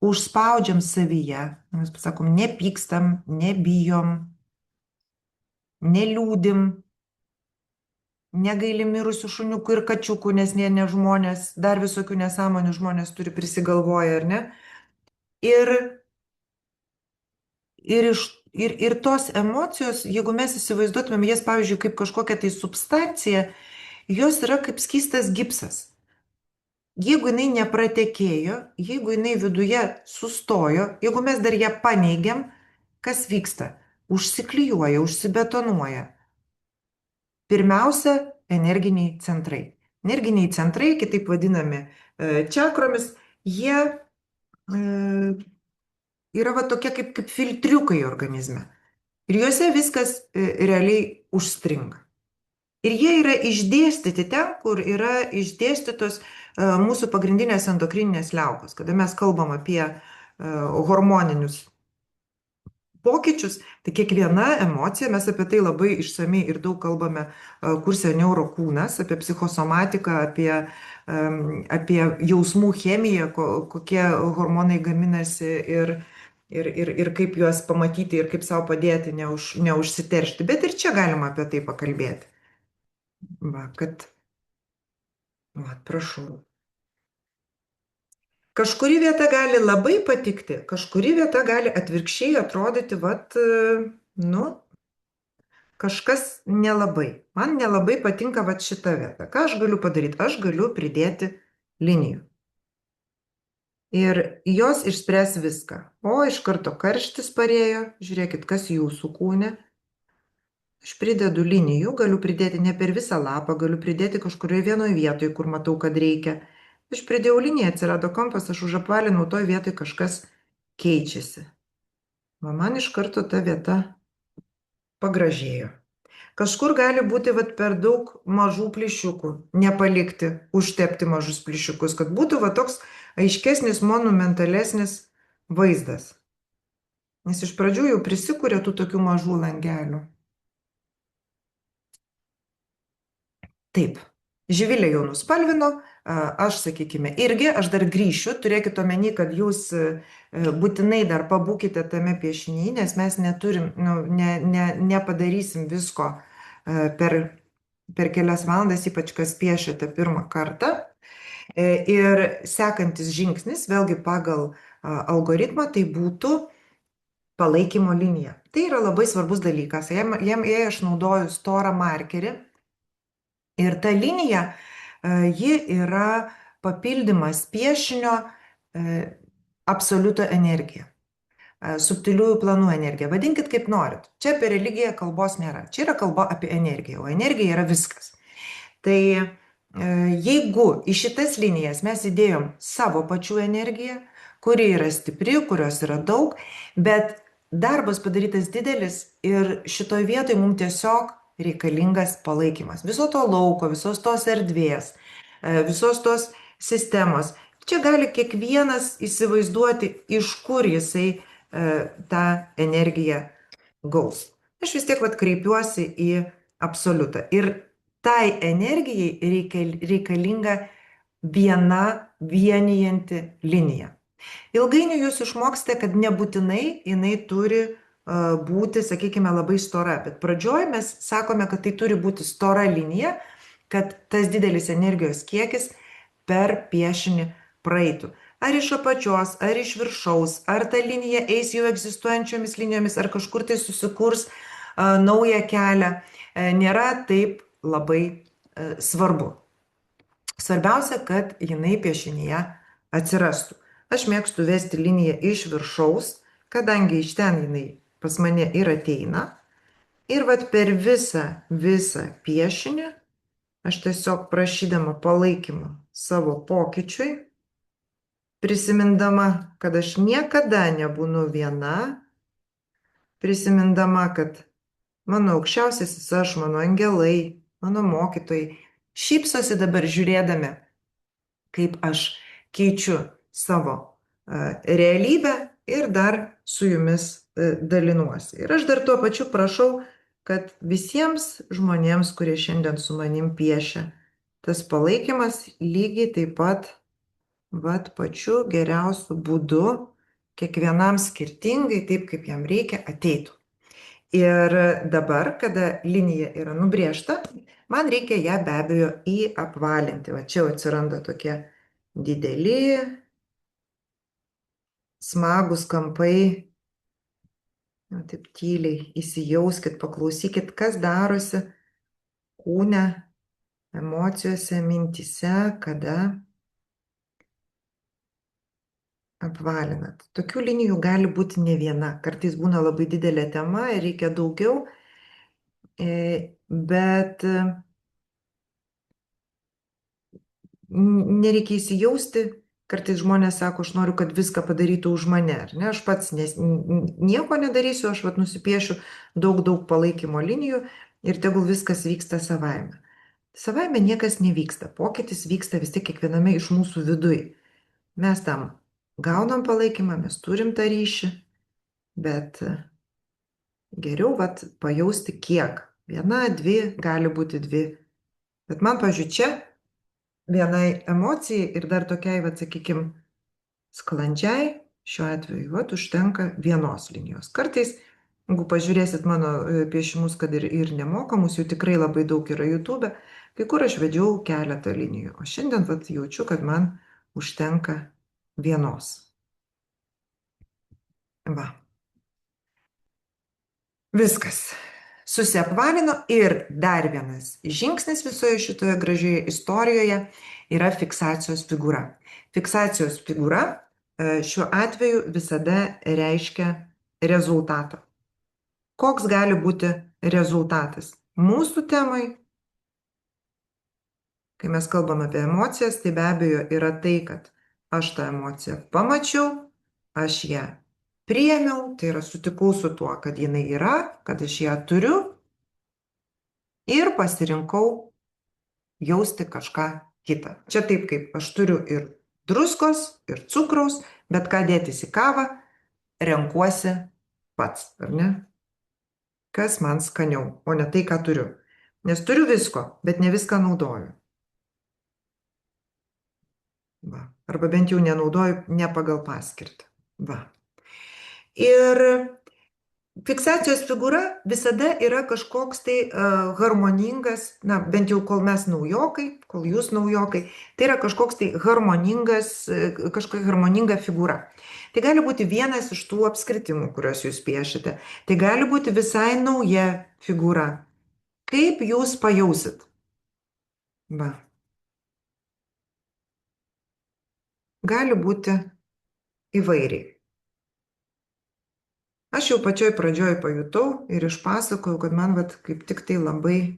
užspaudžiam savyje, mes pasakom, nepykstam, nebijom, neliūdim, negailim mirusių šuniukų ir kačiukų, nes ne žmonės, dar visokių nesąmonių žmonės turi prisigalvoję, ar ne? Ir, ir tos emocijos, jeigu mes įsivaizduotumėm jas, pavyzdžiui, kaip kažkokią tai substanciją, jos yra kaip skystas gipsas. Jeigu jinai nepratekėjo, jeigu jinai viduje sustojo, jeigu mes dar ją paneigiam, kas vyksta? Užsiklijuoja, užsibetonuoja. Pirmiausia, energiniai centrai. Energiniai centrai, kitaip vadinami čakromis, jie yra va tokie kaip filtriukai organizme. Ir juose viskas realiai užstringa. Ir jie yra išdėstyti ten, kur yra išdėstytos mūsų pagrindinės endokrininės liaukos. Kada mes kalbam apie hormoninius pokyčius, tai kiekviena emocija, mes apie tai labai išsamei ir daug kalbame kurse Neurokūnas, apie psichosomatiką, apie jausmų chemiją, kokie hormonai gaminasi ir kaip juos pamatyti ir kaip savo padėti neužsiteršti. Bet ir čia galima apie tai pakalbėti. Va, prašau. Kažkuri vieta gali labai patikti, kažkuri vieta gali atvirkščiai atrodyti, kažkas nelabai. Man nelabai patinka šita vieta. Ką aš galiu padaryti? Aš galiu pridėti linijų. Ir jos išspręs viską. O iš karto karštis parėjo, žiūrėkit, kas jūsų kūne. Aš pridedu linijų, galiu pridėti ne per visą lapą, galiu pridėti kažkurioje vienoje vietoje, kur matau, kad reikia. Aš pridėjau liniją, atsirado kampas, aš užapvalinau, toj vietoj kažkas keičiasi. Man iš karto ta vieta pagražėjo. Kažkur gali būti per daug mažų plyšiukų, nepalikti, užtepti mažus plyšiukus, kad būtų toks aiškesnis, monumentalesnis vaizdas. Nes iš pradžių jau prisikūrė tų tokių mažų langelių. Taip, Živilė jau nuspalvino, aš, sakykime, irgi, aš dar grįšiu, turėkite omeny, kad jūs būtinai dar pabūkite tame piešinyje, nes mes neturim, nepadarysim visko per kelias valandas, ypač kas piešėte pirmą kartą. Ir sekantis žingsnis, vėlgi pagal algoritmą, tai būtų palaikymo linija. Tai yra labai svarbus dalykas. Jei aš naudoju storą markerį, ir ta linija, ji yra papildymas piešinio absoliuto energija, subtiliųjų planų energija. Vadinkit kaip norit. Čia apie religiją kalbos nėra. Čia yra kalba apie energiją, o energija yra viskas. Tai jeigu į šitas linijas mes įdėjom savo pačių energiją, kuri yra stipri, kurios yra daug, bet darbas padarytas didelis ir šitoj vietoj mums tiesiog reikalingas palaikymas. Viso to lauko, visos tos erdvės, visos tos sistemos. Čia gali kiekvienas įsivaizduoti, iš kur jisai tą energiją gaus. Aš vis tiek kreipiuosi į absoliutą. Ir tai energijai reikalinga viena vienijanti linija. Ilgainiui jūs išmoksite, kad nebūtinai jinai turi būti, sakykime, labai stora, bet pradžioj mes sakome, kad tai turi būti stora linija, kad tas didelis energijos kiekis per piešinį praeitų. Ar iš apačios, ar iš viršaus, ar ta linija eis jau egzistuojančiomis linijomis, ar kažkur tai susikurs naują kelią, nėra taip labai svarbu. Svarbiausia, kad jinai piešinyje atsirastų. Aš mėgstu vesti liniją iš viršaus, kadangi iš ten jinai pas mane ir ateina. Ir vat per visą piešinį aš tiesiog prašydama palaikymo savo pokyčiui, prisimindama, kad aš niekada nebūnu viena, prisimindama, kad mano aukščiausiasis aš, mano angelai, mano mokytojai šypsosi dabar žiūrėdami, kaip aš keičiu savo realybę ir dar su jumis dalinuosi. Ir aš dar tuo pačiu prašau, kad visiems žmonėms, kurie šiandien su manim piešia, tas palaikymas lygiai taip pat pačiu geriausiu būdu, kiekvienam skirtingai, taip kaip jam reikia, ateitų. Ir dabar, kada linija yra nubrėžta, man reikia ją be abejo apvalinti. Va čia atsiranda tokie dideli, smagus kampai. Na, taip tyliai įsijauskit, paklausykit, kas darosi kūne, emocijose, mintyse, kada apvalinat. Tokių linijų gali būti ne viena. Kartais būna labai didelė tema ir reikia daugiau, bet nereikia įsijausti. Kartais žmonės sako, aš noriu, kad viską padarytų už mane, ar ne? Aš pats nieko nedarysiu, aš nusipiešiu daug palaikymo linijų ir tegul viskas vyksta savaime. Savaime niekas nevyksta, pokytis vyksta vis tiek kiekviename iš mūsų viduj. Mes tam gaunam palaikymą, mes turim tą ryšį, bet geriau pajausti kiek. Viena, dvi, gali būti dvi. Bet man, pavyzdžiui, čia vienai emocijai ir dar tokiai, sakykime, sklandžiai, šiuo atveju, užtenka vienos linijos. Kartais, jeigu pažiūrėsit mano piešimus, kad ir nemokamus, jų tikrai labai daug yra YouTube, kai kur aš vedžiau keletą linijų, o šiandien jaučiu, kad man užtenka vienos. Va. Viskas. Susiapvalino ir dar vienas žingsnis visoje šitoje gražioje istorijoje yra fiksacijos figūra. Fiksacijos figūra šiuo atveju visada reiškia rezultatą. Koks gali būti rezultatas? Mūsų temai, kai mes kalbam apie emocijas, tai be abejo yra tai, kad aš tą emociją pamačiau, aš ją priėmiau, tai yra sutikau su tuo, kad jinai yra, kad aš ją turiu ir pasirinkau jausti kažką kitą. Čia taip, kaip aš turiu ir druskos, ir cukraus, bet ką dėtis į kavą, renkuosi pats, ar ne? Kas man skaniau, o ne tai, ką turiu. Nes turiu visko, bet ne viską naudoju. Va. Arba bent jau nenaudoju ne pagal paskirtį. Va. Ir fiksacijos figūra visada yra kažkoks tai harmoningas, na, bent jau kol mes naujokai, kol jūs naujokai, tai yra kažkoks tai kažkokia harmoninga figūra. Tai gali būti vienas iš tų apskritimų, kuriuos jūs piešite. Tai gali būti visai nauja figūra. Kaip jūs pajausit? Va. Gali būti įvairiai. Aš jau pačioj pradžioj pajutau ir išpasakojau, kad man kaip tik tai labai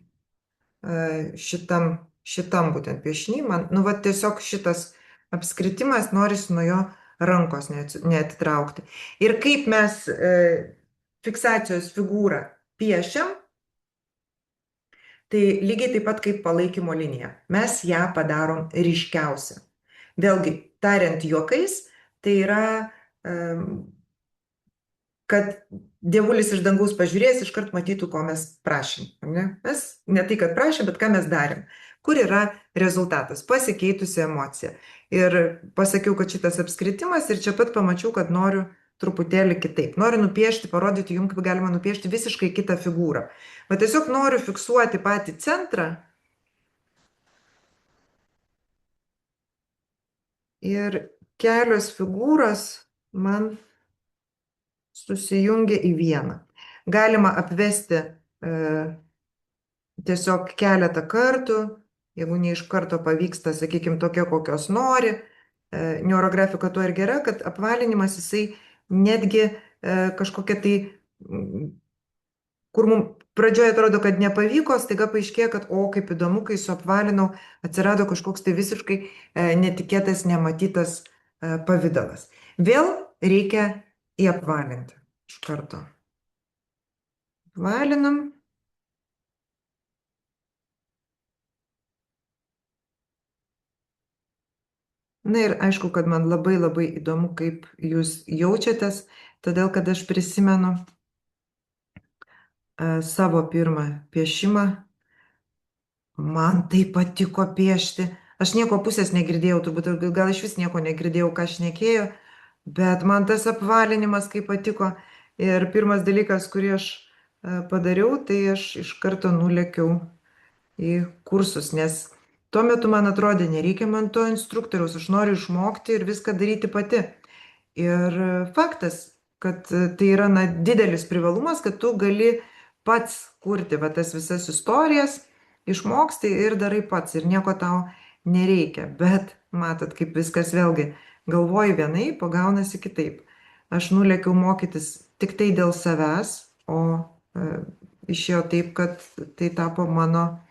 šitam būtent piešiny, man, tiesiog šitas apskritimas, norisi nuo jo rankos neatitraukti. Ir kaip mes fiksacijos figūrą piešiam, tai lygiai taip pat kaip palaikymo linija. Mes ją padarom ryškiausią. Vėlgi, tariant juokais, tai yra kad dievulis iš dangaus pažiūrės, iškart matytų, ko mes prašym. Ne? Mes ne tai, kad prašym, bet ką mes darėm. Kur yra rezultatas? Pasikeitusi emocija. Ir pasakiau, kad šitas apskritimas ir čia pat pamačiau, kad noriu truputėlį kitaip. Noriu nupiešti, parodyti jums, kaip galima nupiešti visiškai kitą figūrą. Bet tiesiog noriu fiksuoti patį centrą ir kelios figūros man susijungia į vieną. Galima apvesti tiesiog keletą kartų, jeigu ne iš karto pavyksta, sakykime, tokia, kokios nori. Neurografika tuo ir gera, kad apvalinimas jisai netgi kažkokia tai, kur mums pradžioje atrodo, kad nepavyko, staiga paaiškėjo, kad o, kaip įdomu, kai suapvalinau, atsirado kažkoks tai visiškai netikėtas, nematytas pavidalas. Vėl reikia įapvalinti iš karto. Apvalinam. Na ir aišku, kad man labai labai įdomu, kaip jūs jaučiatės, todėl kad aš prisimenu savo pirmą piešimą. Man tai patiko piešti. Aš nieko pusės negirdėjau, turbūt gal iš vis nieko negirdėjau, ką šnekėjo, bet man tas apvalinimas kaip patiko. Ir pirmas dalykas, kurį aš padariau, tai aš iš karto nulėkiau į kursus, nes tuo metu man atrodė, nereikia man to instruktoriaus, aš noriu išmokti ir viską daryti pati. Ir faktas, kad tai yra didelis privalumas, kad tu gali pats kurti tas visas istorijas, išmoksti ir darai pats ir nieko tau nereikia. Bet matot, kaip viskas vėlgi galvoji vienaip, pagaunasi kitaip. Aš nulėkiau mokytis tik tai dėl savęs, o išėjo taip, kad tai tapo mano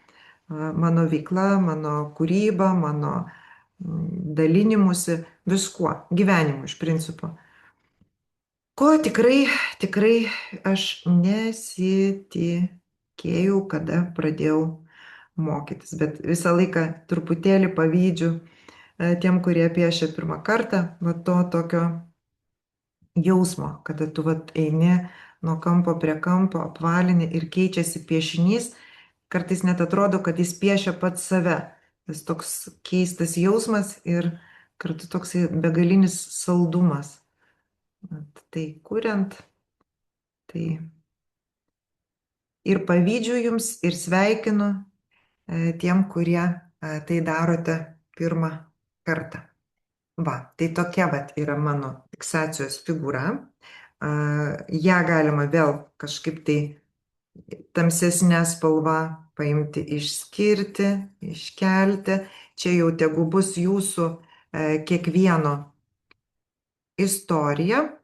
veikla, mano kūryba, mano dalinimusi viskuo, gyvenimu iš principo. Ko tikrai, tikrai aš nesitikėjau, kada pradėjau mokytis, bet visą laiką truputėlį pavydžiu tiem, kurie piešia pirmą kartą, to tokio jausmo, kada tu eini nuo kampo prie kampo, apvalini ir keičiasi piešinys, kartais net atrodo, kad jis piešia pats save. Tas toks keistas jausmas ir kartu toksai begalinis saldumas. Tai kuriant, tai ir pavydžiu jums, ir sveikinu tiem, kurie tai darote pirmą kartą. Tai tokia yra mano fiksacijos figūra. Ja galima vėl kažkaip tai tamsesnę spalvą paimti, išskirti, iškelti. Čia jau tegu bus jūsų kiekvieno istorija.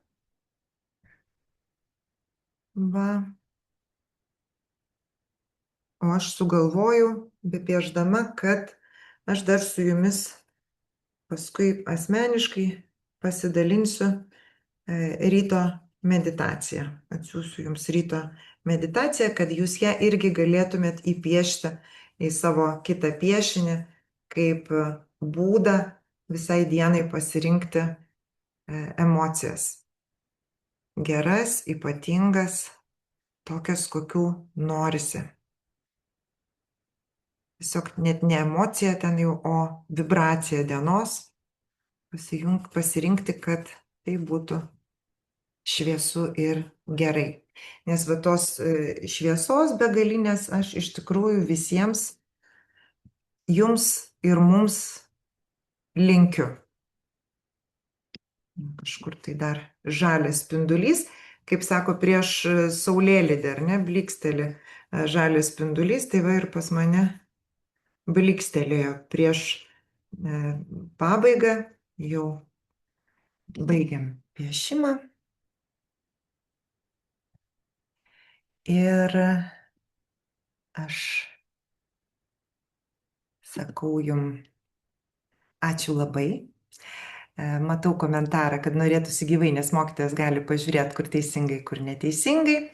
O aš sugalvojau, bepieždama, kad aš dar su jumis paskui asmeniškai pasidalinsiu ryto meditaciją. Atsiųsiu jums ryto meditaciją, kad jūs ją irgi galėtumėt įpiešti į savo kitą piešinį, kaip būdą visai dienai pasirinkti emocijas. Geras, ypatingas, tokias, kokių norisi. Tiesiog net ne emocija ten jau, o vibracija dienos. Pasirinkti, kad tai būtų šviesu ir gerai. Nes tos šviesos begalinės aš iš tikrųjų visiems, jums ir mums linkiu. Kažkur tai dar žalias spindulys, kaip sako, prieš saulėlydį, ar ne, bliksteli žalias spindulys, tai ir pas mane blikstelėjo prieš pabaigą, jau baigiam piešimą. Ir aš sakau jums ačiū labai. Matau komentarą, kad norėtųsi gyvai, nes mokytojas gali pažiūrėti, kur teisingai, kur neteisingai.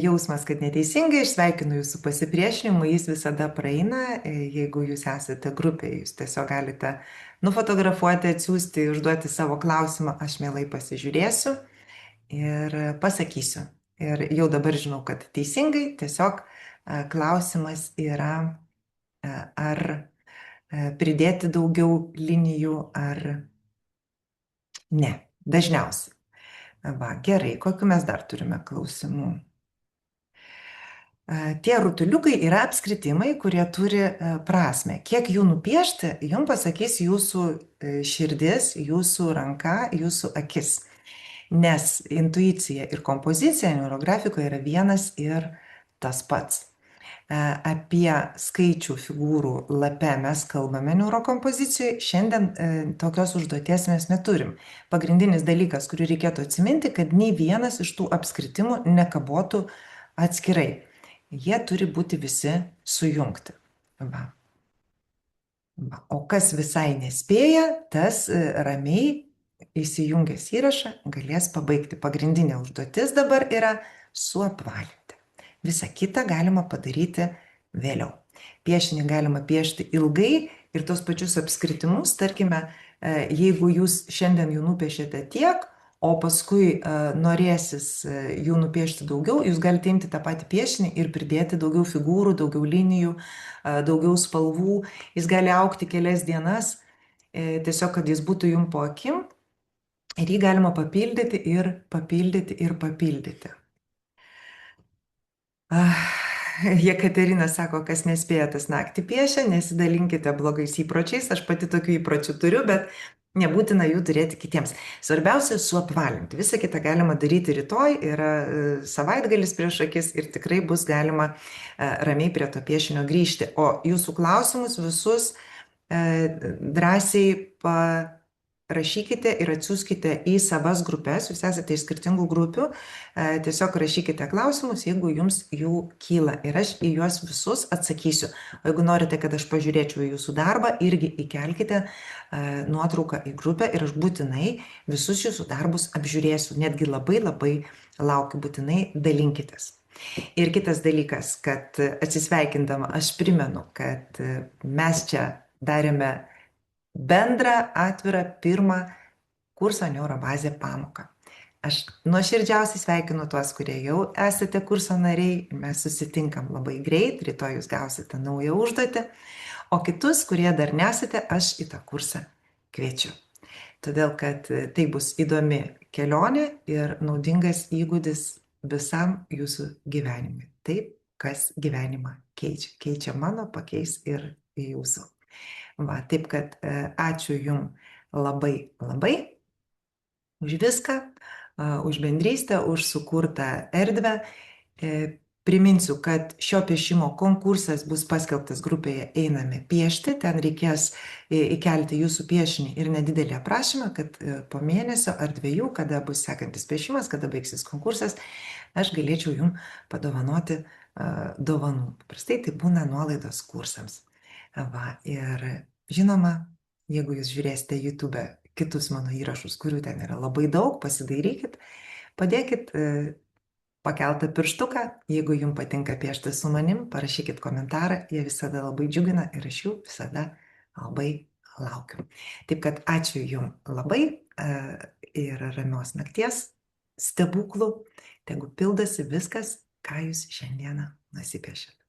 Jausmas, kad neteisingai, aš sveikinu jūsų pasipriešinimu, jis visada praeina. Jeigu jūs esate grupėje, jūs tiesiog galite nufotografuoti, atsiųsti, užduoti savo klausimą, aš mielai pasižiūrėsiu. ir pasakysiu. Ir jau dabar žinau, kad teisingai, tiesiog klausimas yra, ar pridėti daugiau linijų ar ne. Dažniausiai. Va, gerai, kokiu mes dar turime klausimų? Tie rutuliukai yra apskritimai, kurie turi prasme. Kiek jų nupiešti, jums pasakys jūsų širdis, jūsų ranka, jūsų akis. Nes intuicija ir kompozicija neurografikoje yra vienas ir tas pats. Apie skaičių figūrų lape mes kalbame neurokompozicijoje, šiandien tokios užduoties mes neturim. Pagrindinis dalykas, kurį reikėtų atsiminti, kad nei vienas iš tų apskritimų nekabotų atskirai. Jie turi būti visi sujungti. Va. Va. O kas visai nespėja, tas ramiai įsijungęs įrašą galės pabaigti. Pagrindinė užduotis dabar yra suapvalinti. Visą kitą galima padaryti vėliau. Piešinį galima piešti ilgai ir tos pačius apskritimus, tarkime, jeigu jūs šiandien jų nupiešėte tiek, o paskui norėsis jų nupiešti daugiau, jūs galite imti tą patį piešinį ir pridėti daugiau figūrų, daugiau linijų, daugiau spalvų. Jis gali augti kelias dienas, tiesiog, kad jis būtų jums po akim ir jį galima papildyti ir papildyti ir papildyti. Jekaterina sako, kas nespėja, tas naktį piešia, nesidalinkite blogais įpročiais, aš pati tokių įpročių turiu, bet nebūtina jų turėti kitiems. Svarbiausia suapvalinti. Visą kitą galima daryti rytoj, yra savaitgalis prieš akis ir tikrai bus galima ramiai prie to piešinio grįžti. O jūsų klausimus visus drąsiai rašykite ir atsiųskite į savas grupės, jūs esate iš skirtingų grupių, tiesiog rašykite klausimus, jeigu jums jų kyla ir aš į juos visus atsakysiu. O jeigu norite, kad aš pažiūrėčiau į jūsų darbą, irgi įkelkite nuotrauką į grupę ir aš būtinai visus jūsų darbus apžiūrėsiu, netgi labai labai laukiu, būtinai dalinkitės. Ir kitas dalykas, kad atsisveikindama aš primenu, kad mes čia darėme bendrą, atvirą, pirmą kurso neurobazė pamoką. Aš nuoširdžiausiai sveikinu tuos, kurie jau esate kurso nariai, mes susitinkam labai greit, rytoj jūs gausite naują užduotį, o kitus, kurie dar nesate, aš į tą kursą kviečiu. Todėl, kad tai bus įdomi kelionė ir naudingas įgūdis visam jūsų gyvenimui. Taip, kas gyvenimą keičia. Keičia mano, pakeis ir jūsų. Va, taip kad ačiū Jums labai, labai už viską, už bendrystę, už sukurtą erdvę. Priminsiu, kad šio piešimo konkursas bus paskelbtas grupėje Einame piešti. Ten reikės įkelti jūsų piešinį ir nedidelį aprašymą, kad po mėnesio ar dviejų, kada bus sekantis piešimas, kada baigsis konkursas, aš galėčiau Jums padovanoti dovanų. Paprastai tai būna nuolaidos kursams. Va, ir žinoma, jeigu jūs žiūrėsite YouTube kitus mano įrašus, kurių ten yra labai daug, pasidairykit, padėkit pakeltą pirštuką, jeigu jums patinka piešti su manim, parašykit komentarą, jie visada labai džiugina ir aš jų visada labai laukiu. Taip kad ačiū Jums labai ir ramios nakties, stebuklų, tegu pildosi viskas, ką jūs šiandieną nusipiešėte.